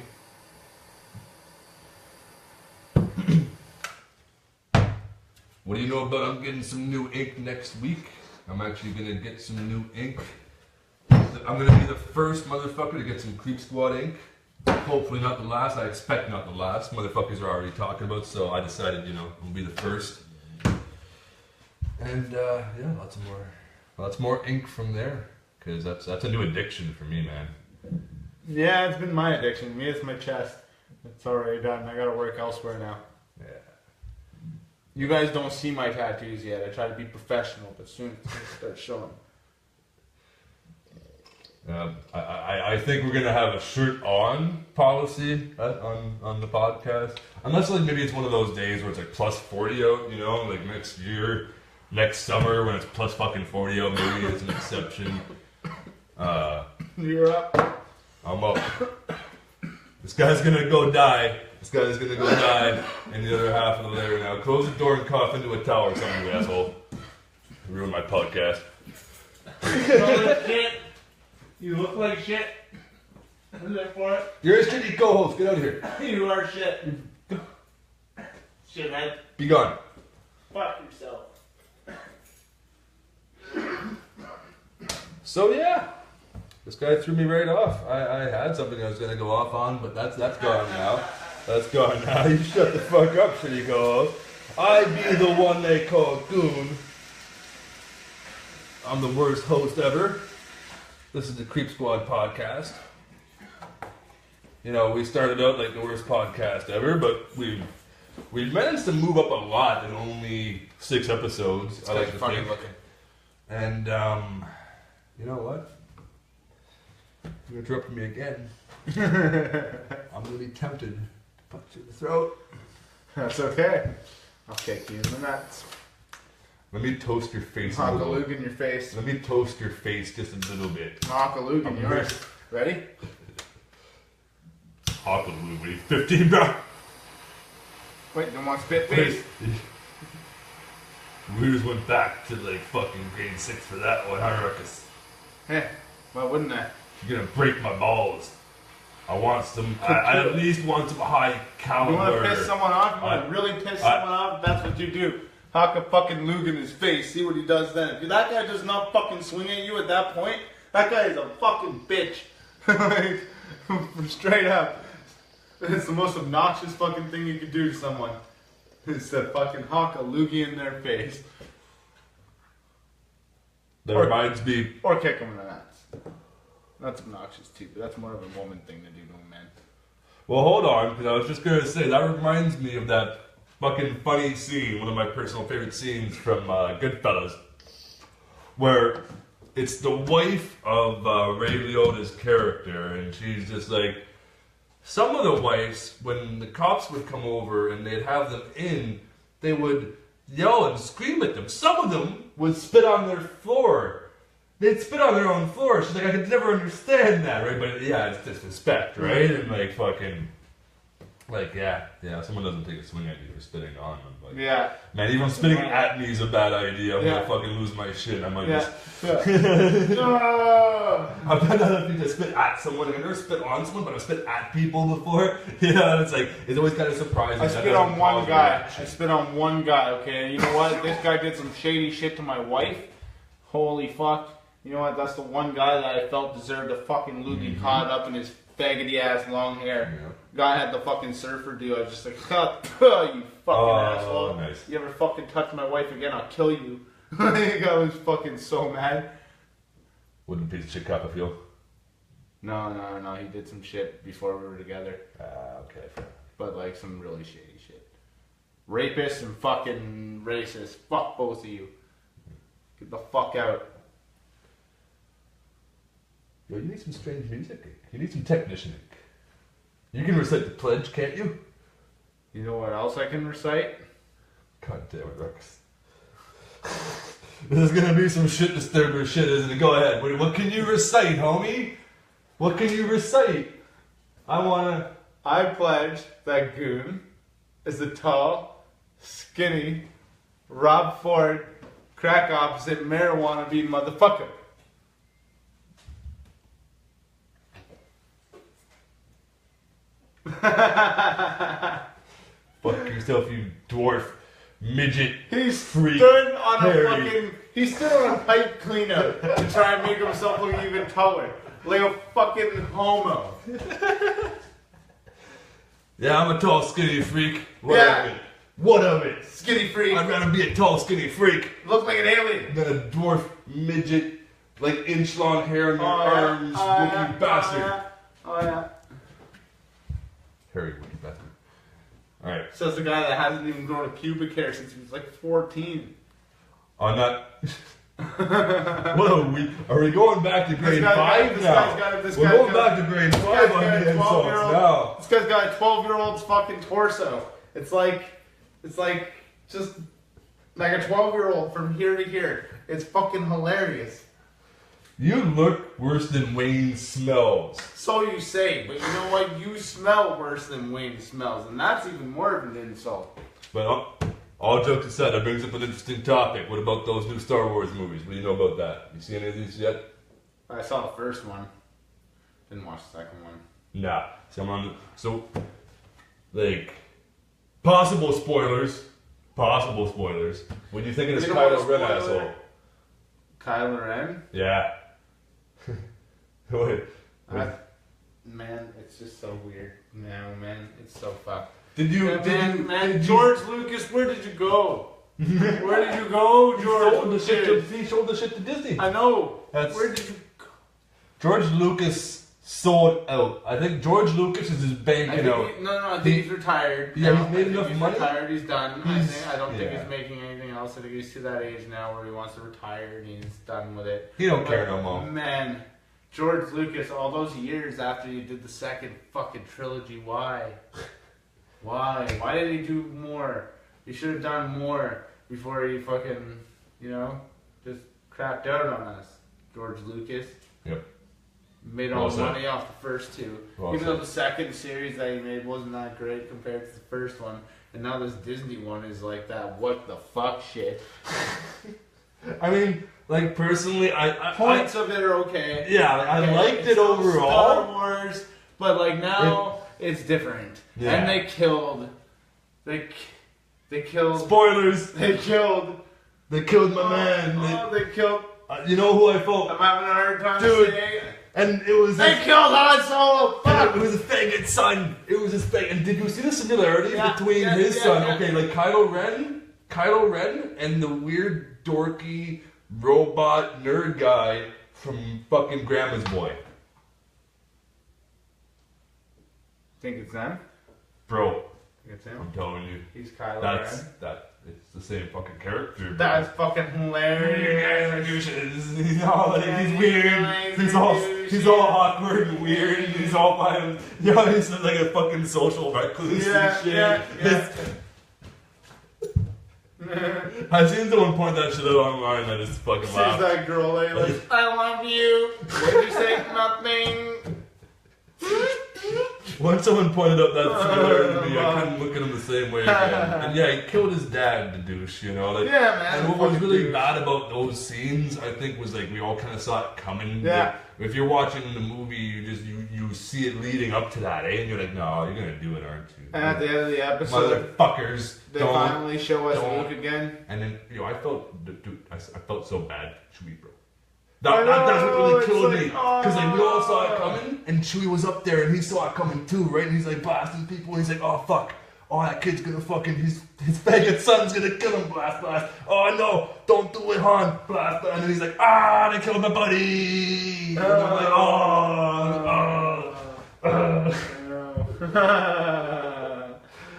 Speaker 1: What do you know about I'm getting some new ink next week? I'm actually going to get some new ink. I'm going to be the first motherfucker to get some Creep Squad ink. Hopefully not the last. I expect not the last. Motherfuckers are already talking about, so I decided, I'll be the first. And yeah, lots more ink from there. Because that's a new addiction for me, man.
Speaker 2: Yeah, it's been my addiction. Me, it's my chest. It's already done. I gotta work elsewhere now.
Speaker 1: Yeah.
Speaker 2: You guys don't see my tattoos yet. I try to be professional, but soon it's gonna start showing.
Speaker 1: I think we're gonna have a shirt on policy on the podcast, unless like maybe it's one of those days where it's like plus 40 out, like next year, next summer when it's plus fucking 40 out, maybe it's an exception.
Speaker 2: You're up.
Speaker 1: I'm up. This guy's gonna go die. In the other half of the layer now. Close the door and cough into a towel or something, you asshole. Ruin my podcast.
Speaker 2: You look like shit. Is that for it?
Speaker 1: You're a shitty co-host. Get out of here.
Speaker 2: You are shit. Shithead.
Speaker 1: Be gone.
Speaker 2: Fuck yourself.
Speaker 1: So yeah, this guy threw me right off. I had something I was gonna go off on, but that's gone now. That's gone now. You shut the fuck up, shitty co-host. I be the one they call Goon. I'm the worst host ever. This is the Creep Squad podcast. We started out like the worst podcast ever, but we've managed to move up a lot in only 6 episodes. I like to think.
Speaker 2: Looking.
Speaker 1: And you know what? You interrupted me again. I'm gonna be tempted to punch you in the throat.
Speaker 2: That's okay. I'll kick you in the nuts.
Speaker 1: Let me toast your face.
Speaker 2: Knock a lug in your face.
Speaker 1: Let me toast your face just a little bit.
Speaker 2: Knock a lug in yours. Ready?
Speaker 1: Knock a lug, what are you, 15, bro?
Speaker 2: Wait, you want spit face?
Speaker 1: We just went back to like fucking grade 6 for that one, huh, Ruckus?
Speaker 2: Hey, why wouldn't I?
Speaker 1: You're gonna break my balls. I want some. I at least want some high caliber.
Speaker 2: You want to piss someone off? You want to really piss someone off? That's what you do. Hock a fucking lug in his face. See what he does then. If that guy does not fucking swing at you at that point, that guy is a fucking bitch. Like, straight up. It's the most obnoxious fucking thing you could do to someone. Is to fucking hock a loogie in their face.
Speaker 1: That reminds me.
Speaker 2: Or kick them in the nuts. That's obnoxious too, but that's more of a woman thing to do to a man.
Speaker 1: Well, hold on, because I was just going to say, that reminds me of that fucking funny scene, one of my personal favorite scenes from Goodfellas, where it's the wife of Ray Liotta's character, and she's just like, some of the wives, when the cops would come over and they'd have them in, they would yell and scream at them. Some of them would spit on their floor. They'd spit on their own floor. She's like, I could never understand that, right? But yeah, it's disrespect, right? And like fucking, like yeah, someone doesn't take a swing at you for spitting on them. Like,
Speaker 2: yeah.
Speaker 1: Man, even spitting at me is a bad idea. I'm gonna fucking lose my shit. I might just. I've done other things to spit at someone. I've never spit on someone, but I've spit at people before. It's like, it's always kind of surprising.
Speaker 2: I spit on one guy. Okay? You know what? This guy did some shady shit to my wife. Holy fuck. You know what? That's the one guy that I felt deserved a fucking loogie caught up in his faggoty ass long hair. Yeah. Guy had the fucking surfer do. I was just like, you fucking asshole.
Speaker 1: Nice.
Speaker 2: You ever fucking touch my wife again, I'll kill you. I was fucking so mad.
Speaker 1: Wouldn't a piece of shit cop feel?
Speaker 2: No. He did some shit before we were together.
Speaker 1: Okay, fair.
Speaker 2: But like some really shady shit. Rapist and fucking racist. Fuck both of you. Get the fuck out.
Speaker 1: Yo, you need some strange music. You need some technician ink. You can recite the pledge, can't you?
Speaker 2: You know what else I can recite?
Speaker 1: God damn it, Ruckus. This is gonna be some shit disturber shit, isn't it? Go ahead. What can you recite, homie? What can you recite?
Speaker 2: I pledge that Goon is a tall, skinny, Rob Ford, crack opposite marijuana bean motherfucker.
Speaker 1: Fuck yourself, you dwarf, midget,
Speaker 2: He
Speaker 1: freak,
Speaker 2: stood on
Speaker 1: Harry.
Speaker 2: he stood on a pipe cleanup to try and make himself look even taller. Like a fucking homo.
Speaker 1: Yeah, I'm a tall, skinny freak. What
Speaker 2: Yeah.
Speaker 1: of it? What of it?
Speaker 2: Skinny freak.
Speaker 1: I'd rather be a tall, skinny freak
Speaker 2: Look like an alien.
Speaker 1: than a dwarf, midget, like inch-long hair on your arms, looking bastard.
Speaker 2: Oh yeah.
Speaker 1: Hairy looking bastard. Alright.
Speaker 2: Says the guy that hasn't even grown a pubic hair since he was like 14.
Speaker 1: On that. Are we going back to grade 5 now? We're going back to grade 5 on the insults now.
Speaker 2: This guy's got a 12-year-old's fucking torso. It's like just like a 12-year-old from here to here. It's fucking hilarious.
Speaker 1: You look worse than Wayne smells.
Speaker 2: So you say, but you know what? You smell worse than Wayne smells, and that's even more of an insult.
Speaker 1: But all jokes aside, that brings up an interesting topic. What about those new Star Wars movies? What do you know about that? You seen any of these yet?
Speaker 2: I saw the first one. Didn't watch the second one.
Speaker 1: Nah. So, like, possible spoilers. Possible spoilers. What do you think of this
Speaker 2: You know what
Speaker 1: Kylo Ren
Speaker 2: spoiler?
Speaker 1: asshole?
Speaker 2: Kylo Ren?
Speaker 1: Yeah. Wait.
Speaker 2: Man, it's just so weird. No, man, it's so fucked.
Speaker 1: Did
Speaker 2: George Lucas, where did you go? Where did you go, George?
Speaker 1: He sold the shit to Disney.
Speaker 2: I know.
Speaker 1: That's-
Speaker 2: Where did you go?
Speaker 1: George Lucas sold out. I think George Lucas is just banking out.
Speaker 2: I think he's retired.
Speaker 1: Yeah,
Speaker 2: now.
Speaker 1: he's made enough
Speaker 2: he's
Speaker 1: money.
Speaker 2: Retired, he's done. I don't think
Speaker 1: yeah.
Speaker 2: he's making anything else. I think he's to that age now where he wants to retire and he's done with it.
Speaker 1: He don't care no more.
Speaker 2: Man, George Lucas, all those years after you did the second fucking trilogy, why? Why? Why didn't he do more? He should have done more before he fucking, just crapped out on us. George Lucas.
Speaker 1: Yep.
Speaker 2: Made all the money off the first two.
Speaker 1: Well
Speaker 2: Even
Speaker 1: said.
Speaker 2: though the second series that he made wasn't that great compared to the first one. And now this Disney one is like that what the fuck shit.
Speaker 1: I mean, like, personally,
Speaker 2: Points of it are okay.
Speaker 1: Yeah, I liked
Speaker 2: It's
Speaker 1: it
Speaker 2: still
Speaker 1: overall.
Speaker 2: Star Wars, but like now it's different.
Speaker 1: Yeah.
Speaker 2: And they killed.
Speaker 1: Spoilers.
Speaker 2: They killed.
Speaker 1: They killed my man.
Speaker 2: They killed.
Speaker 1: You know who I felt?
Speaker 2: I'm having a hard time
Speaker 1: Dude.
Speaker 2: saying.
Speaker 1: And it was
Speaker 2: They killed Han Solo. Fuck.
Speaker 1: It was his faggot son. It was his faggot. And did you see the similarity between his
Speaker 2: yeah,
Speaker 1: son?
Speaker 2: yeah.
Speaker 1: Okay, like Kylo Ren, and the weird, dorky, robot nerd guy from fucking Grandma's Boy.
Speaker 2: Think it's them?
Speaker 1: Bro,
Speaker 2: Think it's him?
Speaker 1: I'm telling you,
Speaker 2: He's Kylo
Speaker 1: that's
Speaker 2: Ren.
Speaker 1: it's the same fucking character. bro.
Speaker 2: That's fucking hilarious.
Speaker 1: He's all like, he's weird. He's all awkward and weird. And he's all by him. He's like a fucking social recluse and shit.
Speaker 2: Yeah.
Speaker 1: I've seen someone point that shit out online. I just fucking
Speaker 2: Sees
Speaker 1: laugh.
Speaker 2: that girl like, I love you. What'd you say? Nothing.
Speaker 1: When someone pointed out that similarity to me, I couldn't look at him the same way again. And yeah, he killed his dad, the douche, Like,
Speaker 2: Yeah, man.
Speaker 1: And what was really
Speaker 2: douche.
Speaker 1: bad about those scenes, I think, was like we all kind of saw it coming.
Speaker 2: Yeah.
Speaker 1: Like, if you're watching the movie, you see it leading up to that, and you're like, no, you're gonna do it, aren't you?
Speaker 2: And at the end of the episode,
Speaker 1: Motherfuckers,
Speaker 2: they
Speaker 1: don't.
Speaker 2: finally show us
Speaker 1: don't.
Speaker 2: Luke again.
Speaker 1: And then, I felt so bad, Chewie, bro.
Speaker 2: I know,
Speaker 1: That's what really
Speaker 2: it's
Speaker 1: killed
Speaker 2: like,
Speaker 1: me. Because we all saw it coming, and Chewie was up there, and he saw it coming too, right? And he's like blasting people, and he's like, oh fuck. Oh, that kid's gonna fucking, his faggot son's gonna kill him, blast, blast. Oh no, don't do it, Han, blast, blast. And then he's like, they killed my buddy. And I'm like,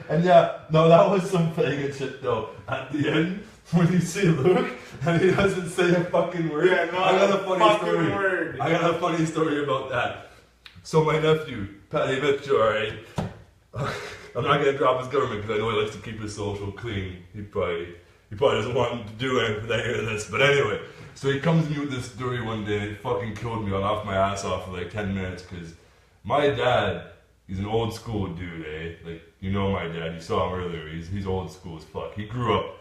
Speaker 1: And yeah, no, that was some faggot shit though. At the end, when you see Luke and he doesn't say a fucking word,
Speaker 2: Yeah, no,
Speaker 1: I got a funny story.
Speaker 2: word.
Speaker 1: I got a funny story about that. So my nephew, Patty Mitchell, right? I'm not gonna drop his government because I know he likes to keep his social clean. He probably doesn't want to do anything of this. But anyway, so he comes to me with this story one day and it fucking killed me. I laughed my ass off for like 10 minutes because my dad, he's an old school dude, eh? Like, you know my dad, you saw him earlier, he's old school as fuck. He grew up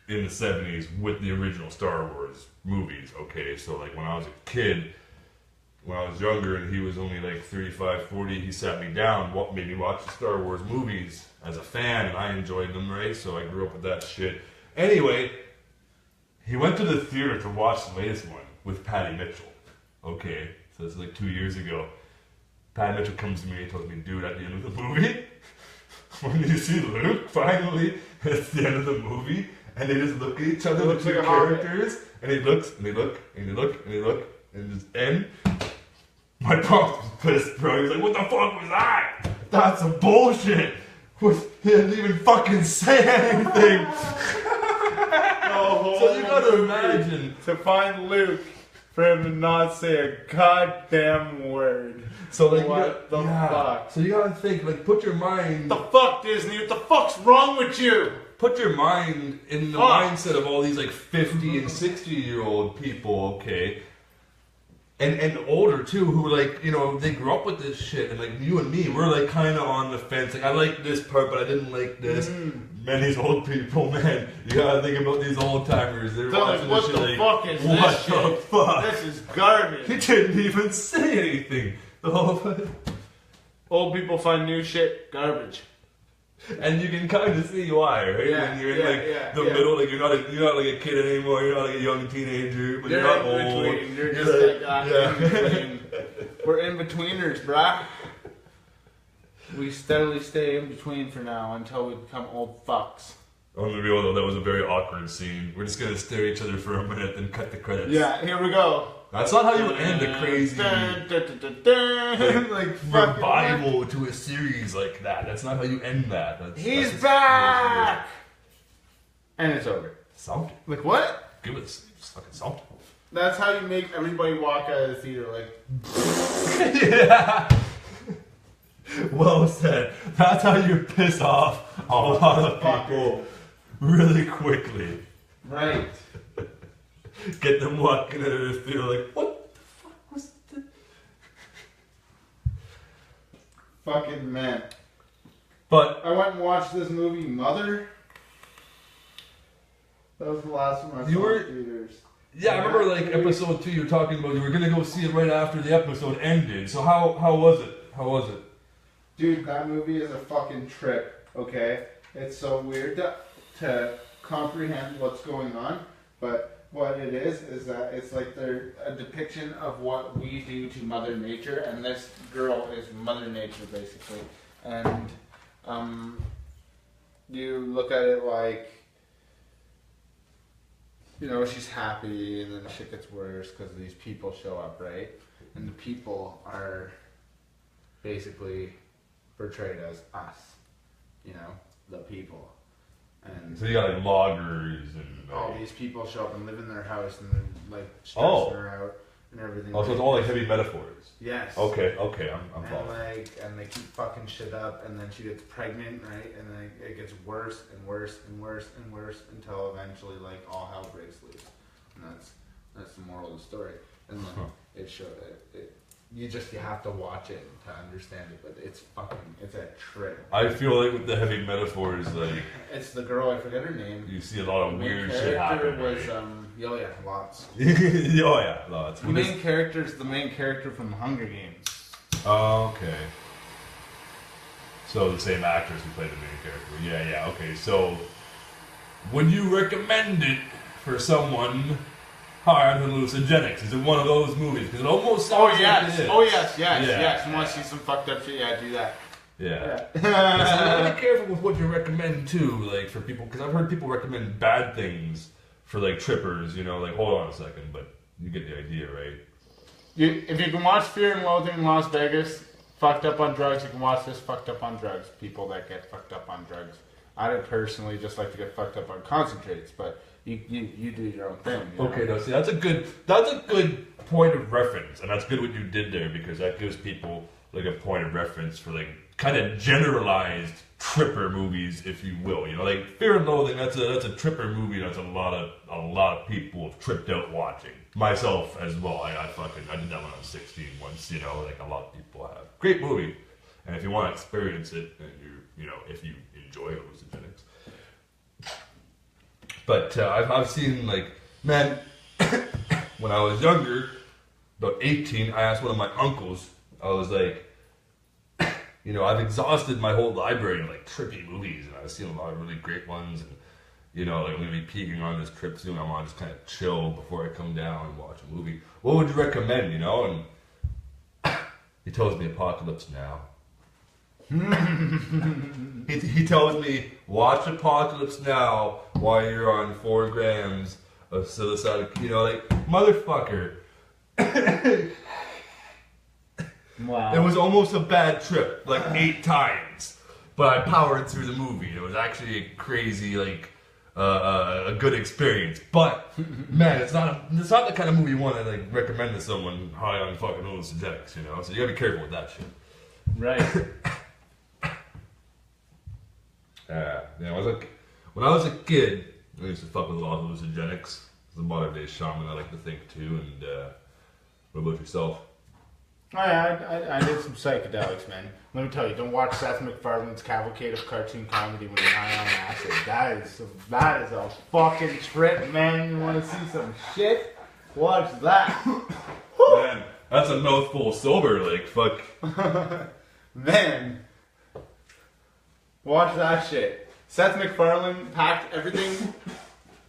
Speaker 1: in the 70s with the original Star Wars movies, okay? So like when I was a kid, when I was younger and he was only like 35, 40, he sat me down, made me watch the Star Wars movies as a fan, and I enjoyed them, right? So I grew up with that shit. Anyway, he went to the theater to watch the latest one with Patty Mitchell. Okay, so this is like 2 years ago. Patty Mitchell comes to me and tells me, dude, at the end of the movie, when you see Luke, finally, it's the end of the movie, and they just look at each other, the two characters, and he looks, and they look, and they look, and they look, and just end. My pops was pissed, bro. He was like, what the fuck was that? That's some bullshit. He didn't even fucking say anything. So you gotta imagine.
Speaker 2: To find Luke, for him to not say a goddamn word.
Speaker 1: So like,
Speaker 2: what the fuck?
Speaker 1: So you gotta think, like, put your mind.
Speaker 2: The fuck, Disney? What the fuck's wrong with you?
Speaker 1: Put your mind in the mindset of all these like 50 and 60-year-old people, okay? And older too, who like, you know, they grew up with this shit, and like you and me, we're like kind of on the fence. Like, I like this part, but I didn't like this. Man, these old people, man, you gotta think about these old timers. They're watching
Speaker 2: like,
Speaker 1: this
Speaker 2: what
Speaker 1: shit.
Speaker 2: the fuck is
Speaker 1: What
Speaker 2: this
Speaker 1: the
Speaker 2: shit?
Speaker 1: fuck?
Speaker 2: This is garbage.
Speaker 1: He didn't even say anything. The whole
Speaker 2: Old people find new shit garbage.
Speaker 1: And you can kind of see why, right?
Speaker 2: Yeah,
Speaker 1: when you're in the middle, like you're not like a kid anymore. You're not like a young teenager, but you're not old.
Speaker 2: Between. You're just like in between. We're in betweeners, brah. We steadily stay in between for now until we become old fucks.
Speaker 1: On the real though, that was a very awkward scene. We're just gonna stare at each other for a minute, then cut the credits.
Speaker 2: Yeah, here we go.
Speaker 1: That's not how you end a crazy like, revival to a series like that. That's not how you end that.
Speaker 2: He's back! And it's over.
Speaker 1: Something.
Speaker 2: Like what?
Speaker 1: Give us fucking something.
Speaker 2: That's how you make everybody walk out of the theater like...
Speaker 1: Yeah! Well said. That's how you piss off a lot of people really quickly.
Speaker 2: Right.
Speaker 1: Get them walking out of the theater like, what the fuck was that?
Speaker 2: Fucking man.
Speaker 1: But
Speaker 2: I went and watched this movie, Mother. That was the last one I saw in theaters.
Speaker 1: Yeah, I remember like episode 2 you were talking about you were gonna go see it right after the episode ended. So how was it? How was it?
Speaker 2: Dude, that movie is a fucking trip, okay? It's so weird to comprehend what's going on, but what it is that it's like they're a depiction of what we do to Mother Nature, and this girl is Mother Nature, basically. And you look at it like, you know, she's happy, and then shit gets worse because these people show up, right? And the people are basically portrayed as us, you know, the people. And
Speaker 1: so you got like loggers and
Speaker 2: all these people show up and live in their house and they're like stressing her out and everything.
Speaker 1: Oh, so it's all like heavy metaphors.
Speaker 2: Yes.
Speaker 1: Okay, I'm
Speaker 2: following. And they keep fucking shit up, and then she gets pregnant, right? And then it gets worse and worse and worse and worse until eventually like all hell breaks loose. And that's the moral of the story. And then it shows it. You have to watch it to understand it, but it's a trip.
Speaker 1: I feel like with the heavy metaphors, like
Speaker 2: it's the girl, I forget her name.
Speaker 1: You see a lot of weird shit happen.
Speaker 2: Was lots.
Speaker 1: Oh yeah, lots.
Speaker 2: The main character is the main character from the Hunger Games.
Speaker 1: Oh, okay. So the same actress who played the main character. Yeah, okay. So would you recommend it for someone high on hallucinogenics? Is it one of those movies? Because it almost sounds like it is.
Speaker 2: Oh yes. You want to see some fucked up shit? Yeah, do that.
Speaker 1: Yeah. So you gotta be careful with what you recommend too, like for people, because I've heard people recommend bad things for like trippers. You know, like hold on a second, but you get the idea, right?
Speaker 2: If you can watch Fear and Loathing in Las Vegas, fucked up on drugs, you can watch this fucked up on drugs. People that get fucked up on drugs. I would personally just like to get fucked up on concentrates, but you do your own thing. You know?
Speaker 1: Okay, now see that's a good point of reference, and that's good what you did there because that gives people like a point of reference for like kind of generalized tripper movies, if you will. You know, like Fear and Loathing. That's a tripper movie. That's a lot of people have tripped out watching. Myself as well. I did that when I was 16 once. You know, like a lot of people have. Great movie, and if you want to experience it, and if you enjoy hallucinogenics. But I've seen like, man, when I was younger, about 18, I asked one of my uncles. I was like, I've exhausted my whole library of like trippy movies, and I've seen a lot of really great ones, and like I'm gonna be peeking on this trip soon. I want to just kind of chill before I come down and watch a movie. What would you recommend? And he tells me Apocalypse Now. he tells me watch Apocalypse Now while you're on 4 grams of psilocybin. Like motherfucker.
Speaker 2: Wow.
Speaker 1: It was almost a bad trip, like 8 times, but I powered through the movie. It was actually a crazy, like, a good experience. But man, it's not the kind of movie you want to like recommend to someone high on fucking hallucinogenics, So you gotta be careful with that shit.
Speaker 2: Right.
Speaker 1: When I was a kid, I used to fuck with a lot of hallucinogenics. As a modern day shaman, I like to think too. And what about yourself?
Speaker 2: Oh yeah, I did some psychedelics, man. Let me tell you, don't watch Seth MacFarlane's cavalcade of cartoon comedy when you're high on acid. That is a fucking trip, man. You want to see some shit? Watch that.
Speaker 1: Man, that's a mouthful sober, like, fuck.
Speaker 2: Man. Watch that shit. Seth MacFarlane packed everything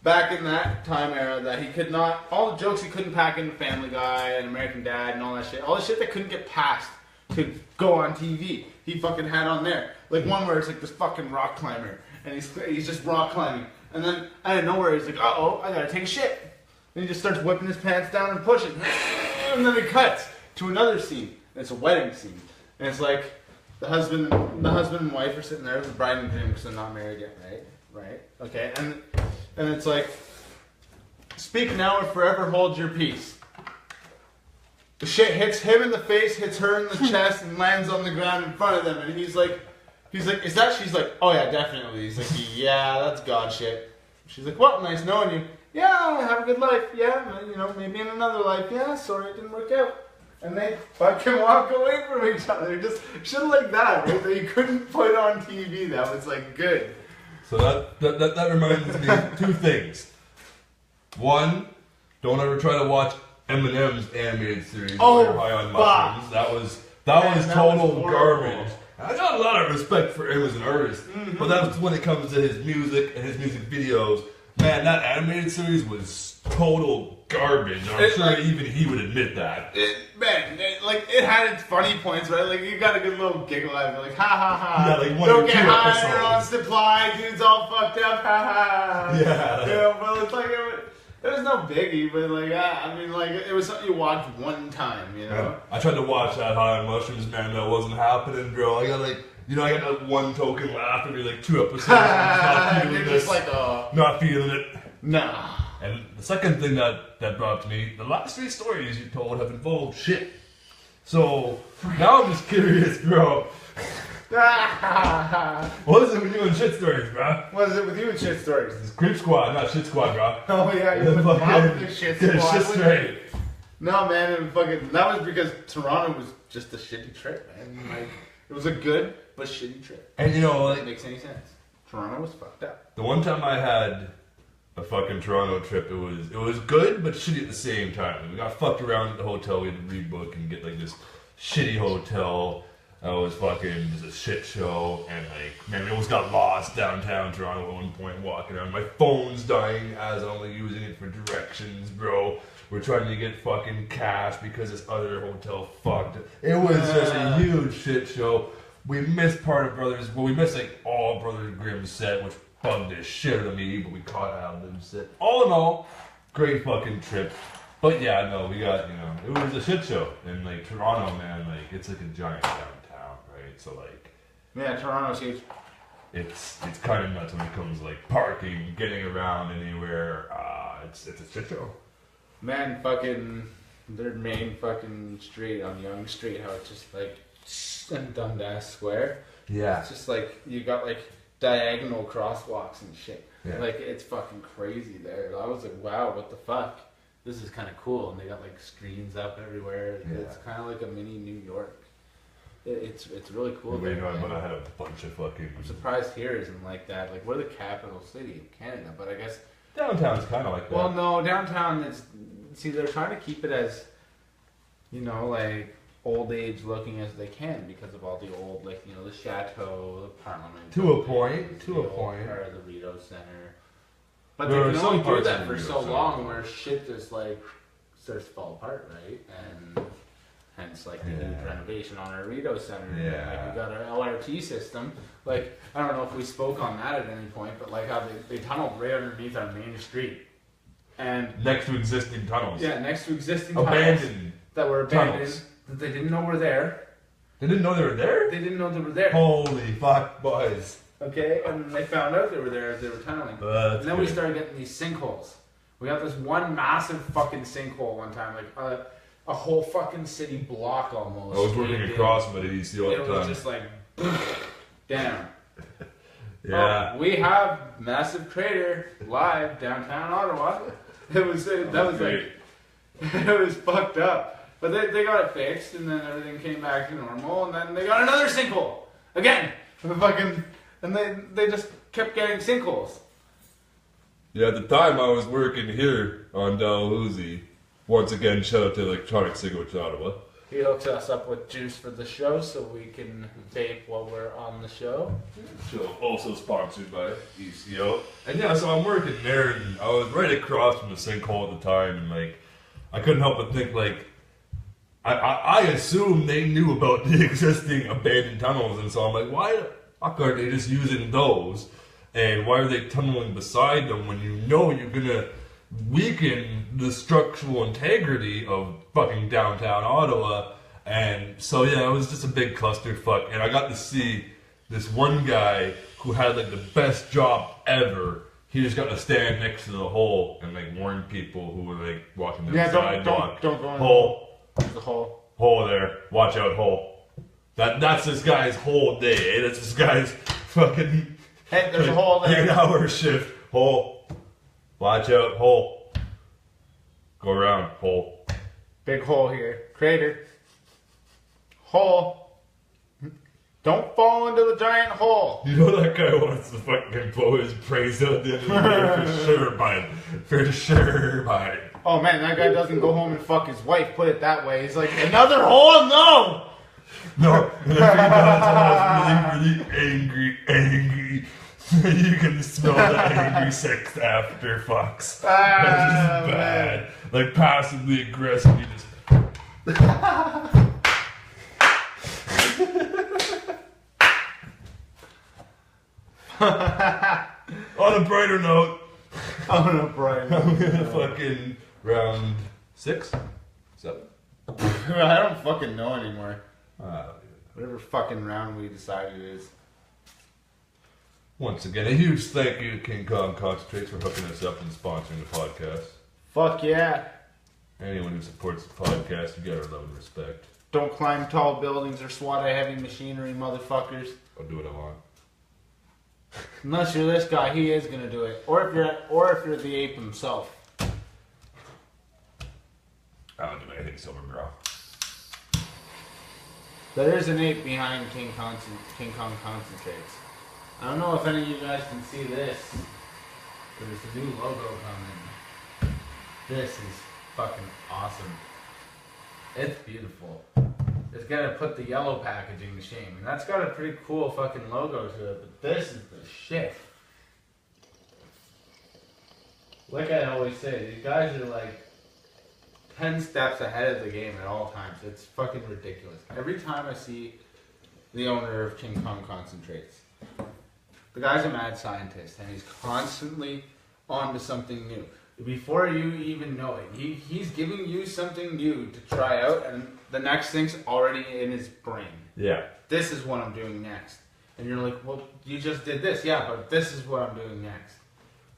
Speaker 2: back in that time era that he could not, all the jokes he couldn't pack into Family Guy and American Dad and all that shit, all the shit that couldn't get passed to go on TV, he fucking had on there. Like one where it's like this fucking rock climber, and he's just rock climbing, and then out of nowhere he's like, uh-oh, I gotta take a shit. And he just starts whipping his pants down and pushing, and then it cuts to another scene. And it's a wedding scene, and it's like the husband and wife are sitting there, the bride and groom, because they're not married yet, right? Okay, and it's like, speak now or forever hold your peace. The shit hits him in the face, hits her in the chest, and lands on the ground in front of them. And he's like, is that? She's like, oh yeah, definitely. He's like, yeah, that's God shit. She's like, what? Nice knowing you. Yeah, have a good life. Yeah, maybe in another life. Yeah, sorry it didn't work out. And they fucking walk away from each other. Just shit like that, right? That you couldn't put on TV. That was like good.
Speaker 1: So that reminds me of 2 things. One, don't ever try to watch Eminem's animated series while you're high on mushrooms. That was total garbage. I got a lot of respect for him as an artist, but that's when it comes to his music and his music videos. Man, that animated series was total garbage. I'm sure even he would admit that.
Speaker 2: It had its funny points, right? Like, you got a good little giggle out of it, like, ha ha ha.
Speaker 1: Yeah, like 1
Speaker 2: don't
Speaker 1: or 2
Speaker 2: get high,
Speaker 1: episodes.
Speaker 2: you're on supply, dude's all fucked up, ha ha.
Speaker 1: Yeah.
Speaker 2: But it's like, it was no biggie, but it was something you watched one time,
Speaker 1: Man, I tried to watch that high on mushrooms, man, that wasn't happening, bro. I got that one token laugh every like 2 episodes. Not feeling
Speaker 2: you're just like,
Speaker 1: not feeling it.
Speaker 2: Nah.
Speaker 1: And the second thing that brought up to me, the last 3 stories you told have involved shit. So now I'm just curious, bro. What is it with you and shit stories, bro?
Speaker 2: What is it with you and shit stories?
Speaker 1: It's Creep Squad, not Shit Squad, bro.
Speaker 2: Oh yeah, you put mouth in shit
Speaker 1: Get
Speaker 2: squad.
Speaker 1: shit straight.
Speaker 2: No man, that was because Toronto was just a shitty trip, man. Like, it was a good but shitty trip.
Speaker 1: And
Speaker 2: it makes any sense. Toronto was fucked up.
Speaker 1: The one time I had a fucking Toronto trip, it was good but shitty at the same time. We got fucked around at the hotel. We had to rebook and get like this shitty hotel. It was fucking just a shit show, and like, man, we almost got lost downtown Toronto at one point walking around. My phone's dying as I'm like using it for directions, bro. We're trying to get fucking cash because this other hotel fucked. It was just a huge shit show. We missed we missed like all Brothers Grimm's set, which bugged the shit out of me, but we caught Adam's set. All in all, great fucking trip. But yeah, no, we got, it was a shit show. And like Toronto, man, like it's like a giant downtown, right? So like,
Speaker 2: yeah, Toronto's huge.
Speaker 1: It's kind of nuts when it comes to like parking, getting around anywhere. It's a shit show.
Speaker 2: Man, fucking their main fucking street on Yonge Street, how it's just like and Dundas Square.
Speaker 1: Yeah.
Speaker 2: It's just like you got like diagonal crosswalks and shit.
Speaker 1: Yeah.
Speaker 2: Like it's fucking crazy there. I was like, wow, what the fuck? This is kind of cool. And they got like screens up everywhere.
Speaker 1: Yeah.
Speaker 2: It's kind of like a mini New York. It's really cool.
Speaker 1: Well, you
Speaker 2: there,
Speaker 1: know,
Speaker 2: man.
Speaker 1: but I had a bunch of fucking.
Speaker 2: I'm surprised here isn't like that. Like we're the capital city of Canada, but I guess.
Speaker 1: Downtown's kind of like that.
Speaker 2: Well, no, downtown is. See, they're trying to keep it as, you know, like old age looking as they can because of all the old, like, you know, the chateau, the parliament.
Speaker 1: To a point.
Speaker 2: the
Speaker 1: To a
Speaker 2: old
Speaker 1: point.
Speaker 2: part of the Rideau Center. But
Speaker 1: There
Speaker 2: they
Speaker 1: are
Speaker 2: can
Speaker 1: some
Speaker 2: only do
Speaker 1: parts
Speaker 2: that
Speaker 1: of
Speaker 2: for
Speaker 1: Rideau
Speaker 2: so
Speaker 1: Center.
Speaker 2: long where shit just like starts to fall apart, right? And hence like the huge
Speaker 1: Yeah.
Speaker 2: renovation on our Rideau Center.
Speaker 1: Yeah.
Speaker 2: Like we got our LRT system. Like I don't know if we spoke on that at any point, but like how they tunneled right underneath our main street. And
Speaker 1: Next to existing tunnels.
Speaker 2: yeah, next to existing tunnels
Speaker 1: Abandoned.
Speaker 2: that were abandoned
Speaker 1: tunnels.
Speaker 2: that they didn't know were there.
Speaker 1: They didn't know they were there?
Speaker 2: They didn't know they were there.
Speaker 1: Holy fuck, boys.
Speaker 2: Okay, and they found out they were there as they were tunneling.
Speaker 1: That's
Speaker 2: And then we
Speaker 1: good.
Speaker 2: started getting these sinkholes. We got this one massive fucking sinkhole one time, like a whole fucking city block almost.
Speaker 1: I was working
Speaker 2: caved in.
Speaker 1: across from it at EC all
Speaker 2: It
Speaker 1: the
Speaker 2: was
Speaker 1: time.
Speaker 2: just like down.
Speaker 1: Yeah.
Speaker 2: Oh, we have massive crater live downtown Ottawa. It was that was
Speaker 1: great.
Speaker 2: like it was fucked up. But they got it fixed, and then everything came back to normal, and then they got another sinkhole again. And they just kept getting sinkholes.
Speaker 1: Yeah, at the time I was working here on Dalhousie. Once again, shout out to Electronic Cigarettes Ottawa.
Speaker 2: He hooks us up with juice for the show, so we can vape while we're on the show.
Speaker 1: So also sponsored by ECO. And yeah, so I'm working there, and I was right across from the sinkhole at the time, and like, I couldn't help but think like, I assume they knew about the existing abandoned tunnels, and so I'm like, why the fuck are they just using those? And why are they tunneling beside them when you know you're gonna weaken the structural integrity of fucking downtown Ottawa? And so yeah, it was just a big clusterfuck. And I got to see this one guy who had like the best job ever. He just got to stand next to the hole and like warn people who were like walking down the sidewalk.
Speaker 2: don't go in
Speaker 1: Hole.
Speaker 2: the hole.
Speaker 1: Hole there. Watch out, hole. That's this guy's whole day. That's this guy's fucking
Speaker 2: Hey, there's a hole there.
Speaker 1: 8-hour shift. Hole. Watch out, hole. Go around, hole.
Speaker 2: Big hole here. Crater. Hole. Don't fall into the giant hole.
Speaker 1: You know that guy wants to fucking blow his brains out at the end of the day for sure, bud. For sure, bud.
Speaker 2: Oh man, that guy doesn't go home and fuck his wife, put it that way. He's like, another hole? No!
Speaker 1: No, and if he does, really, really angry. You can smell the angry sex after fucks. That's just bad. Like passively aggressive. You just. On a brighter note,
Speaker 2: Oh no, Brian.
Speaker 1: I'm gonna fucking round 6, 7.
Speaker 2: I don't fucking know anymore.
Speaker 1: Uh,
Speaker 2: Whatever fucking round we decide it is.
Speaker 1: Once again, a huge thank you to King Kong Concentrates for hooking us up and sponsoring the podcast.
Speaker 2: Fuck yeah.
Speaker 1: Anyone who supports the podcast, you got our love and respect.
Speaker 2: Don't climb tall buildings or swat at heavy machinery, motherfuckers.
Speaker 1: I'll do what I want.
Speaker 2: Unless you're this guy, he is gonna do it. Or if you're the ape himself.
Speaker 1: I don't do anything silver, bro.
Speaker 2: There is an ape behind King Kong Concentrates. I don't know if any of you guys can see this. There's a new logo coming. This is fucking awesome. It's beautiful. It's gotta put the yellow packaging to shame. And that's got a pretty cool fucking logo to it, but this is the shit. Like I always say, these guys are like 10 steps ahead of the game at all times. It's fucking ridiculous. Every time I see the owner of King Kong Concentrates, the guy's a mad scientist and he's constantly on to something new. Before you even know it, he's giving you something new to try out, and the next thing's already in his brain.
Speaker 1: Yeah.
Speaker 2: This is what I'm doing next. And you're like, well, you just did this. Yeah, but this is what I'm doing next.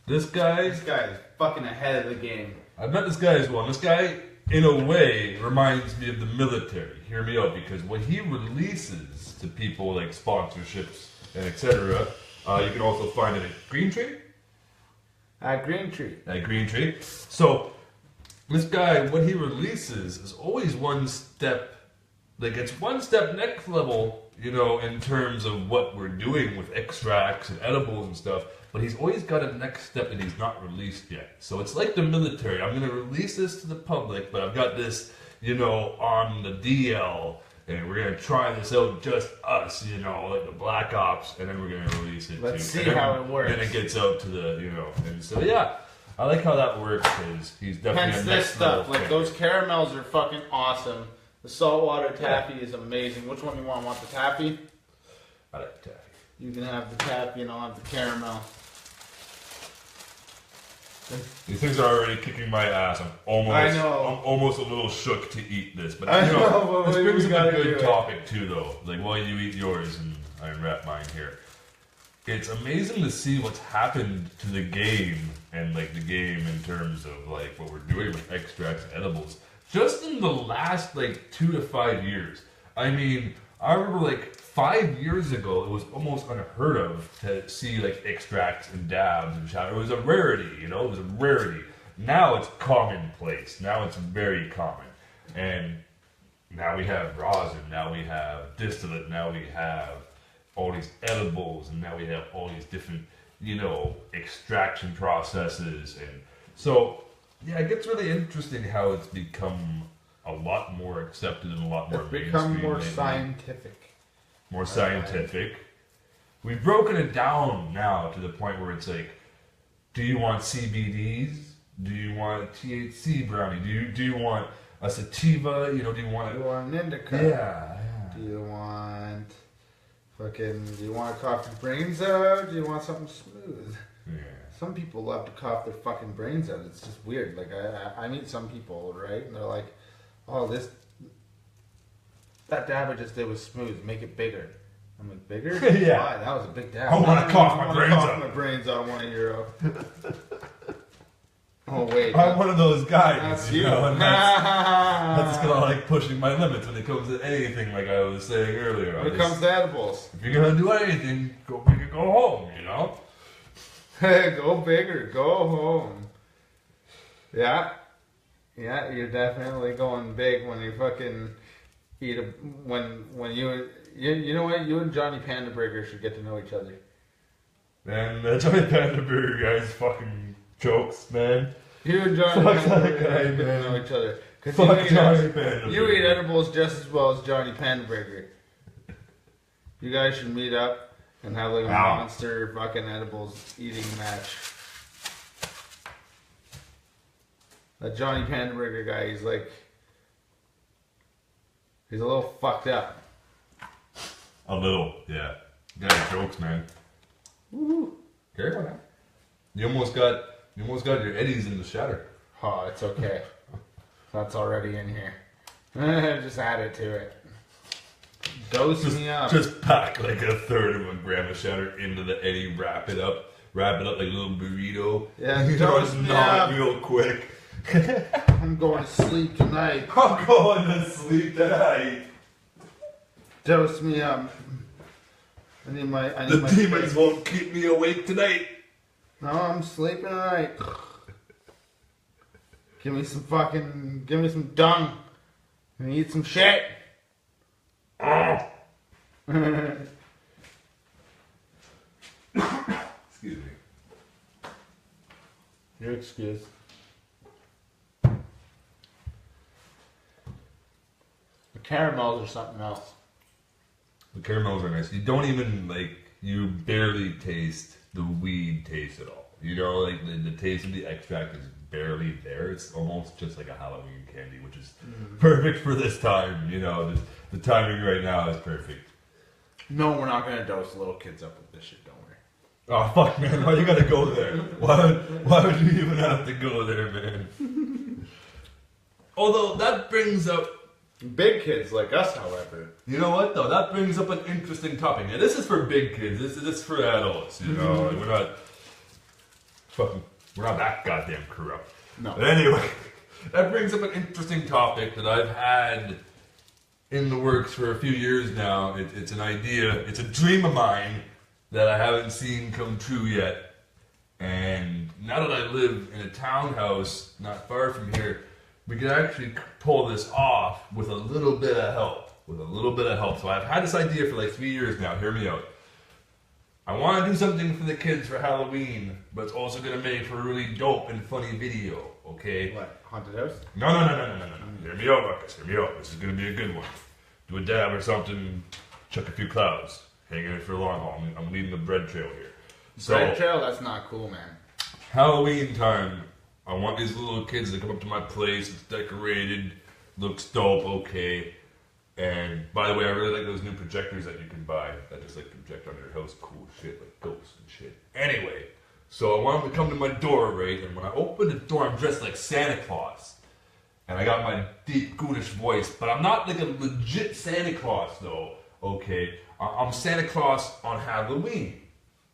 Speaker 1: This guy,
Speaker 2: This guy is fucking ahead of the game.
Speaker 1: I've met this guy as well. This guy in a way, reminds me of the military. Hear me out, because what he releases to people like sponsorships and etc., you can also find it at Green Tree.
Speaker 2: At Green Tree.
Speaker 1: At Green Tree. So this guy, what he releases is always one step, like it's one step next level, you know, in terms of what we're doing with extracts and edibles and stuff. But he's always got a next step that he's not released yet. So it's like the military. I'm going to release this to the public, but I've got this, you know, on the DL, and we're going to try this out, just us, you know, like the Black Ops, and then we're going to release it.
Speaker 2: Let's see how it works.
Speaker 1: And it gets out to the, you know, and so yeah, I like how that works, because he's definitely
Speaker 2: Hence
Speaker 1: a
Speaker 2: this
Speaker 1: next
Speaker 2: stuff.
Speaker 1: level
Speaker 2: Like
Speaker 1: kick.
Speaker 2: those caramels are fucking awesome. The saltwater taffy is amazing. Which one do you want? Want the taffy?
Speaker 1: I like taffy.
Speaker 2: You can have the taffy and I'll have the caramel.
Speaker 1: These things are already kicking my ass. I'm almost a little shook to eat this. But
Speaker 2: I
Speaker 1: you know,
Speaker 2: know, but
Speaker 1: this brings
Speaker 2: we
Speaker 1: up a
Speaker 2: gotta do
Speaker 1: good
Speaker 2: it.
Speaker 1: topic too, though. Like while you eat yours and I unwrap mine here, it's amazing to see what's happened to the game, and like the game in terms of like what we're doing with extracts and edibles, just in the last like 2 to 5 years. I mean, I remember like 5 years ago, it was almost unheard of to see like extracts and dabs and shadow. It was a rarity, you know, it was a rarity. Now it's commonplace. Now it's very common. And now we have rosin, now we have distillate, now we have all these edibles, and now we have all these different, you know, extraction processes. And so, yeah, it gets really interesting how it's become a lot more accepted and a lot more
Speaker 2: It's become
Speaker 1: mainstream
Speaker 2: more
Speaker 1: lately.
Speaker 2: scientific.
Speaker 1: More scientific. We've broken it down now to the point where it's like, do you want CBDs? Do you want a THC brownie? Do you want a sativa? You know, do you want
Speaker 2: Do you want an indica?
Speaker 1: Yeah.
Speaker 2: Do you want to cough your brains out? Do you want something smooth?
Speaker 1: Yeah.
Speaker 2: Some people love to cough their fucking brains out. It's just weird. Like I meet some people, right? And they're like, "Oh, that dab I just did was smooth. Make it bigger." I'm like, "Bigger?
Speaker 1: Yeah.
Speaker 2: Why? That was a big dab.
Speaker 1: I wanna cough my brains out."
Speaker 2: My brains out. €1. Oh wait,
Speaker 1: I'm one of those guys,
Speaker 2: that's
Speaker 1: you
Speaker 2: you.
Speaker 1: know, and that's kind of like pushing my limits when it comes to anything, like I was saying earlier.
Speaker 2: When it comes to edibles,
Speaker 1: if you're gonna do anything, go big or go home, you know?
Speaker 2: go big or go home. Yeah, you're definitely going big when you fucking eat when you know what, you and Johnny Panda Burger should get to know each other.
Speaker 1: Man, that Johnny Panda Burger guy's fucking jokes, man.
Speaker 2: You and Johnny
Speaker 1: Fuck
Speaker 2: Panda
Speaker 1: that
Speaker 2: Burger
Speaker 1: guy,
Speaker 2: get to
Speaker 1: man.
Speaker 2: know each other. 'Cause
Speaker 1: Fuck
Speaker 2: you
Speaker 1: Johnny
Speaker 2: eat,
Speaker 1: Panda
Speaker 2: you
Speaker 1: Burger.
Speaker 2: eat edibles just as well as Johnny Panda Burger. You guys should meet up and have like a
Speaker 1: Wow.
Speaker 2: monster fucking edibles eating match. That Johnny Panda Burger guy, he's a little fucked up.
Speaker 1: A little, yeah. Guy jokes, man.
Speaker 2: Woo.
Speaker 1: Careful now. You almost got your eddies in the shatter.
Speaker 2: Oh, it's okay. That's already in here. Just add it to it. Dose me up.
Speaker 1: Just pack like a third of a gram of shatter into the eddy, wrap it up like a little burrito.
Speaker 2: Yeah,
Speaker 1: You know,
Speaker 2: dose
Speaker 1: just
Speaker 2: me
Speaker 1: gnaw
Speaker 2: up.
Speaker 1: it real quick.
Speaker 2: I'm going to sleep tonight.
Speaker 1: I'm going to sleep tonight.
Speaker 2: Dose me up. I need my
Speaker 1: Demons won't keep me awake tonight.
Speaker 2: No, I'm sleeping tonight. Give me some dung. And eat some shit.
Speaker 1: Excuse me.
Speaker 2: Your excuse. The caramels or something else.
Speaker 1: The caramels are nice. You don't even you barely taste the weed taste at all. You know, like the taste of the extract is barely there. It's almost just like a Halloween candy, which is perfect for this time. You know, the timing right now is perfect.
Speaker 2: No, we're not gonna dose little kids up with this shit. Don't worry.
Speaker 1: Oh fuck, man! Why you gotta go there? Why would you even have to go there, man? Although that brings up.
Speaker 2: Big kids like us, however.
Speaker 1: You know what though? That brings up an interesting topic. Now this is for big kids. This is for adults. You know, like, we're not that goddamn corrupt.
Speaker 2: No.
Speaker 1: But anyway, That brings up an interesting topic that I've had in the works for a few years now. It's an idea, it's a dream of mine that I haven't seen come true yet. And now that I live in a townhouse not far from here, we could actually pull this off with a little bit of help. So I've had this idea for like 3 years now. Hear me out. I want to do something for the kids for Halloween, but it's also going to make for a really dope and funny video, okay?
Speaker 2: What, haunted house?
Speaker 1: No. Hear me out, Ruckus. Hear me out. This is going to be a good one. Do a dab or something, chuck a few clouds. Hang in it for a long haul. I'm leading the bread trail here.
Speaker 2: Bread trail? That's not cool, man.
Speaker 1: Halloween time. I want these little kids to come up to my place. It's decorated. Looks dope, okay. And by the way, I really like those new projectors that you can buy that just like project on your house. Cool shit, like ghosts and shit. Anyway, so I want them to come to my door, right? And when I open the door, I'm dressed like Santa Claus. And I got my deep, goonish voice. But I'm not like a legit Santa Claus, though, okay? I'm Santa Claus on Halloween.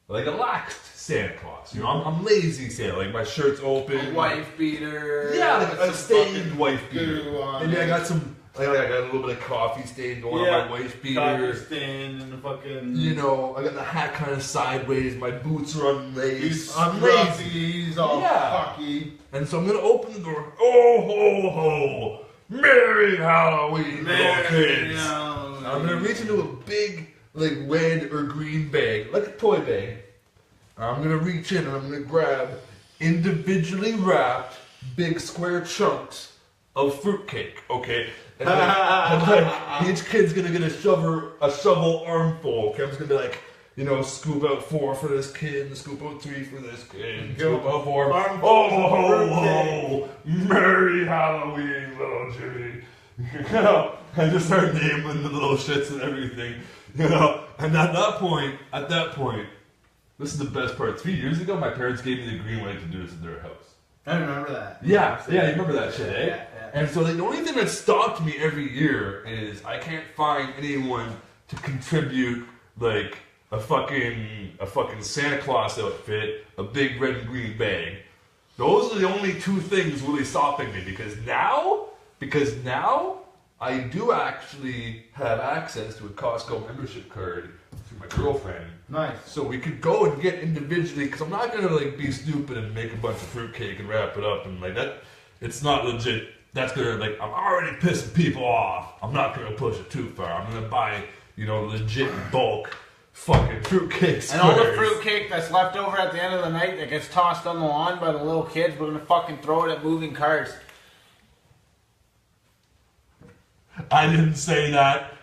Speaker 1: Like a laxed Santa Claus. You know, I'm lazy Santa. Like my shirt's open.
Speaker 2: A wife beater.
Speaker 1: Yeah, like a stained wife beater. And then I got I got a little bit of coffee stain going on my wife beater.
Speaker 2: Coffee stain and the fucking...
Speaker 1: You know, I got the hat kind of sideways. My boots are unlaced. I'm
Speaker 2: lazy.
Speaker 1: lazy.
Speaker 2: He's all cocky.
Speaker 1: And so I'm going to open the door. Oh, ho, ho. Merry Halloween, little kids. I'm going to reach into a big, like, red or green bag, like a toy bag. I'm going to reach in and I'm going to grab individually wrapped big square chunks of fruitcake, okay? And like, each kid's gonna get a shovel armful. Okay, I'm just gonna be like, you know, scoop out 4 for this kid, and scoop out 3 for this kid, and scoop out 4. Oh, ho, ho, Merry Halloween, little Jimmy. You know, I just start naming the little shits and everything. You know, and at that point, this is the best part. 3 years ago, my parents gave me the green light to do this at their house.
Speaker 2: I remember that.
Speaker 1: Yeah, you remember that shit, eh?
Speaker 2: Yeah.
Speaker 1: And so the only thing that stopped me every year is I can't find anyone to contribute like a fucking Santa Claus outfit, a big red and green bag. Those are the only 2 things really stopping me because now I do actually have access to a Costco membership card through my girlfriend.
Speaker 2: Nice.
Speaker 1: So we could go and get individually, because I'm not gonna like be stupid and make a bunch of fruitcake and wrap it up and like that. It's not legit. That's gonna like I'm already pissing people off. I'm not gonna push it too far. I'm gonna buy, you know, legit bulk fucking fruitcake squares.
Speaker 2: And all the fruitcake that's left over at the end of the night that gets tossed on the lawn by the little kids, we're gonna fucking throw it at moving cars.
Speaker 1: I didn't say that.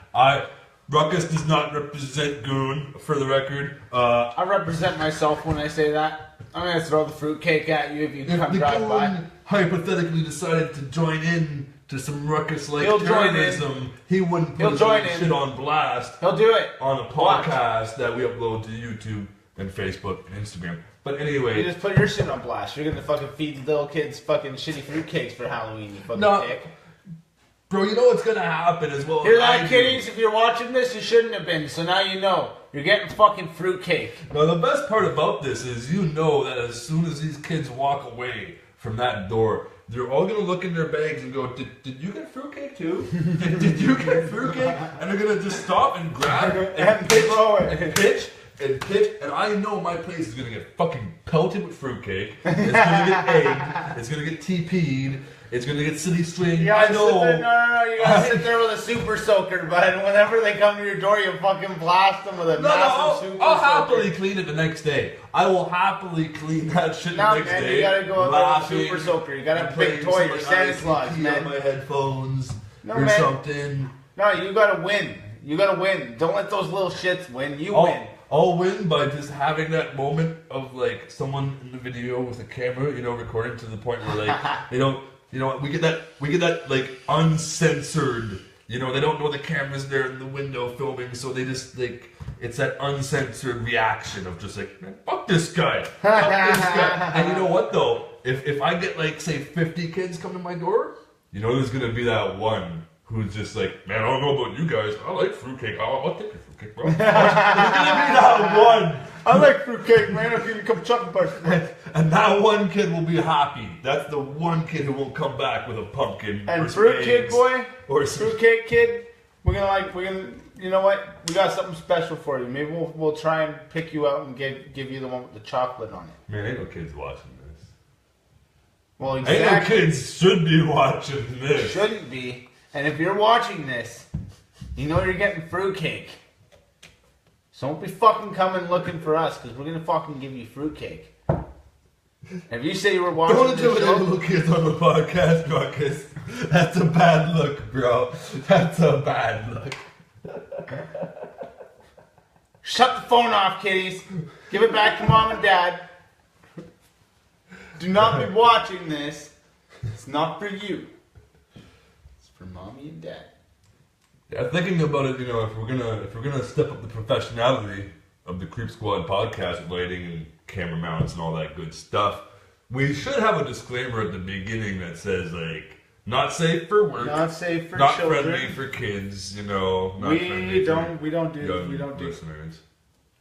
Speaker 1: Ruckus does not represent Goon, for the record.
Speaker 2: I represent myself when I say that. I'm gonna throw the fruitcake at you if you come drive by.
Speaker 1: Goon hypothetically decided to join in to some Ruckus-like
Speaker 2: He'll join
Speaker 1: terrorism, he wouldn't put his shit on blast.
Speaker 2: He'll do it
Speaker 1: on a podcast that we upload to YouTube and Facebook and Instagram. But anyway,
Speaker 2: you just put your shit on blast. You're gonna fucking feed the little kids fucking shitty fruitcakes for Halloween. You fucking dick.
Speaker 1: Bro, you know what's gonna happen as well.
Speaker 2: Hear that, kiddies? If you're watching this, you shouldn't have been. So now you know. You're getting fucking fruitcake.
Speaker 1: Now, the best part about this is you know that as soon as these kids walk away from that door, they're all gonna look in their bags and go, did you get fruitcake too? did you get fruitcake? And they're gonna just stop and grab and pitch. And I know my place is gonna get fucking pelted with fruitcake. It's gonna get egged. It's gonna get TP'd. It's gonna get city string. I know.
Speaker 2: No. You gotta sit there with a super soaker, bud. And whenever they come to your door, you fucking blast them with a massive super soaker.
Speaker 1: I'll happily clean it the next day. I will happily clean that shit the next day.
Speaker 2: You gotta go out there with a super soaker. You gotta have a big toy. You're Santa Claus, man.
Speaker 1: On my headphones or something.
Speaker 2: No, you gotta win. You gotta win. Don't let those little shits win. You win.
Speaker 1: I'll win by just having that moment of like someone in the video with a camera, you know, recording to the point where like they don't. You know, we get that like uncensored. You know, they don't know the camera's there in the window filming, so they just like it's that uncensored reaction of just like, man, fuck this guy, fuck this guy. And you know what though? If I get like say 50 kids come to my door, you know, there's gonna be that one who's just like, man, I don't know about you guys. I like fruitcake. I'll take your fruitcake, bro. There's gonna be that one.
Speaker 2: I like fruitcake, man. I'll give you a couple chocolate bars.
Speaker 1: And that one kid will be happy. That's the one kid who won't come back with a pumpkin.
Speaker 2: And fruitcake boy,
Speaker 1: or
Speaker 2: fruitcake kid, we're gonna, you know what? We got something special for you. Maybe we'll try and pick you out and give you the one with the chocolate on it.
Speaker 1: Man, ain't no kids watching this.
Speaker 2: Well, exactly.
Speaker 1: Ain't no kids should be watching this.
Speaker 2: Shouldn't be. And if you're watching this, you know you're getting fruitcake. So don't be fucking coming looking for us, because we're gonna fucking give you fruitcake. If you say you were watching
Speaker 1: Don't do
Speaker 2: this
Speaker 1: it,
Speaker 2: show,
Speaker 1: little kids on the podcast, Ruckus. That's a bad look, bro. That's a bad look.
Speaker 2: shut the phone off, kiddies. Give it back to mom and dad. Do not be watching this. It's not for you. It's for mommy and dad.
Speaker 1: Yeah, thinking about it, you know, if we're gonna step up the professionality of the Creep Squad podcast with lighting and camera mounts and all that good stuff, we should have a disclaimer at the beginning that says like, not safe for work,
Speaker 2: not safe for
Speaker 1: not
Speaker 2: children,
Speaker 1: friendly for kids, you know. Not
Speaker 2: we
Speaker 1: friendly
Speaker 2: don't
Speaker 1: for
Speaker 2: we don't do
Speaker 1: listeners.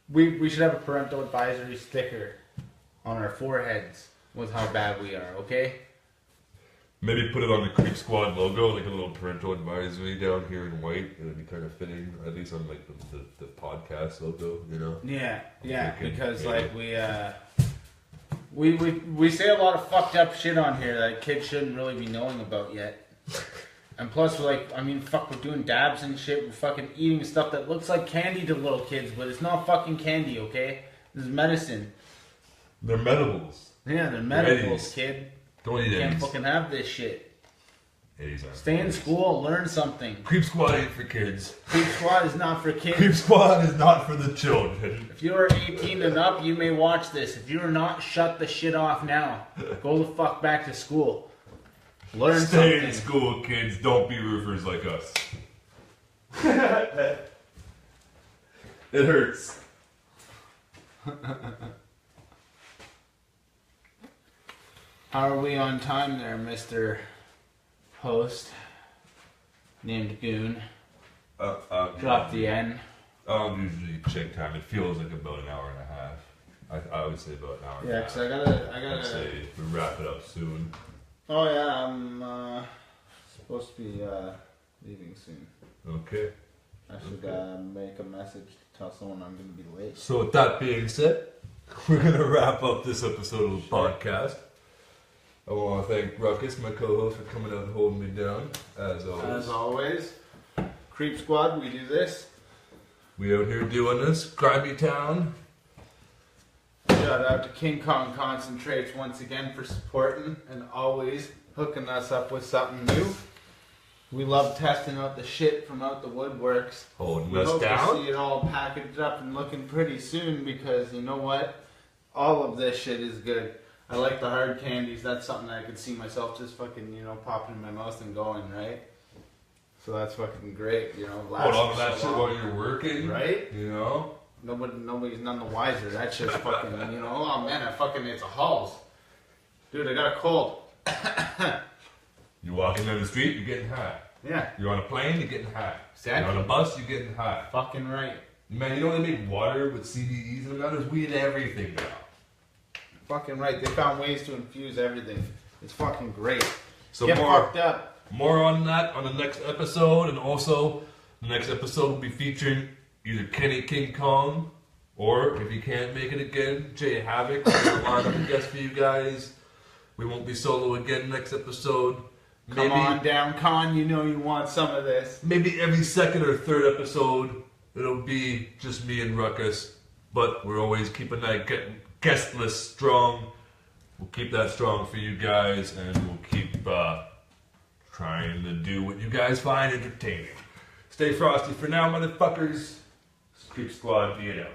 Speaker 2: We should have a parental advisory sticker on our foreheads with how bad we are. Okay.
Speaker 1: Maybe put it on the Creep Squad logo, like a little parental advisory down here in white. It would be kind of fitting, at least on like the podcast logo, you know.
Speaker 2: Yeah, because
Speaker 1: yeah.
Speaker 2: like we say a lot of fucked up shit on here that kids shouldn't really be knowing about yet. And plus, we're doing dabs and shit. We're fucking eating stuff that looks like candy to little kids, but it's not fucking candy, okay? This is medicine.
Speaker 1: They're medibles.
Speaker 2: Yeah, they're medibles, kid.
Speaker 1: Don't eat
Speaker 2: You can't
Speaker 1: Eddies.
Speaker 2: fucking have this shit.
Speaker 1: Eddies aren't
Speaker 2: Stay in
Speaker 1: Eddies.
Speaker 2: school, learn something.
Speaker 1: Creep Squad ain't for kids.
Speaker 2: Creep Squad is not for kids.
Speaker 1: Creep Squad is not for the children.
Speaker 2: If you are 18 and up, you may watch this. If you're not, shut the shit off now. Go the fuck back to school. Learn
Speaker 1: Stay
Speaker 2: something.
Speaker 1: in school, kids. Don't be roofers like us. It hurts.
Speaker 2: How are we on time there, Mr. Host? Named Goon. Drop the N.
Speaker 1: I don't usually check time. It feels like about an hour and a half. I would say about an hour and a
Speaker 2: Yeah,
Speaker 1: half.
Speaker 2: because I
Speaker 1: I'd
Speaker 2: gotta.
Speaker 1: say we wrap it up soon.
Speaker 2: Oh yeah, I'm supposed to be leaving soon.
Speaker 1: Okay.
Speaker 2: I should make a message to tell someone I'm gonna be late.
Speaker 1: So with that being said, we're gonna wrap up this episode of the podcast. I want to thank Ruckus, my co-host, for coming out and holding me down, as always.
Speaker 2: As always, Creep Squad, we do this.
Speaker 1: We out here doing this. Grimy Town.
Speaker 2: Shout out to King Kong Concentrates once again for supporting and always hooking us up with something new. We love testing out the shit from out the woodworks.
Speaker 1: Holding
Speaker 2: We
Speaker 1: us
Speaker 2: hope to
Speaker 1: down.
Speaker 2: see it all packaged up and looking pretty soon, because you know what? All of this shit is good. I like the hard candies. That's something I could see myself just fucking, popping in my mouth and going, right? So that's fucking great,
Speaker 1: Hold on to that shit while you're working.
Speaker 2: Right?
Speaker 1: You know?
Speaker 2: Nobody's none the wiser. That's just fucking, oh man, it's a Halls. Dude, I got a cold.
Speaker 1: You're walking down the street, you're getting high.
Speaker 2: Yeah.
Speaker 1: You're on a plane, you're getting high.
Speaker 2: Exactly.
Speaker 1: You're on a bus, you're getting high.
Speaker 2: Fucking right.
Speaker 1: Man, you know they make water with CBDs and that? There's weed in everything now.
Speaker 2: Fucking right. They found ways to infuse everything. It's fucking great.
Speaker 1: So
Speaker 2: Get fucked up.
Speaker 1: More on that on the next episode, and also the next episode will be featuring either Kenny King Kong, or if he can't make it again, Jay Havoc. We're gonna line up a guest for you guys. We won't be solo again next episode.
Speaker 2: Come on down, Con. You know you want some of this.
Speaker 1: Maybe every second or third episode it'll be just me and Ruckus, but we're always keeping that guest list strong. We'll keep that strong for you guys, and we'll keep trying to do what you guys find entertaining. Stay frosty for now, motherfuckers. Creep Squad, be it out.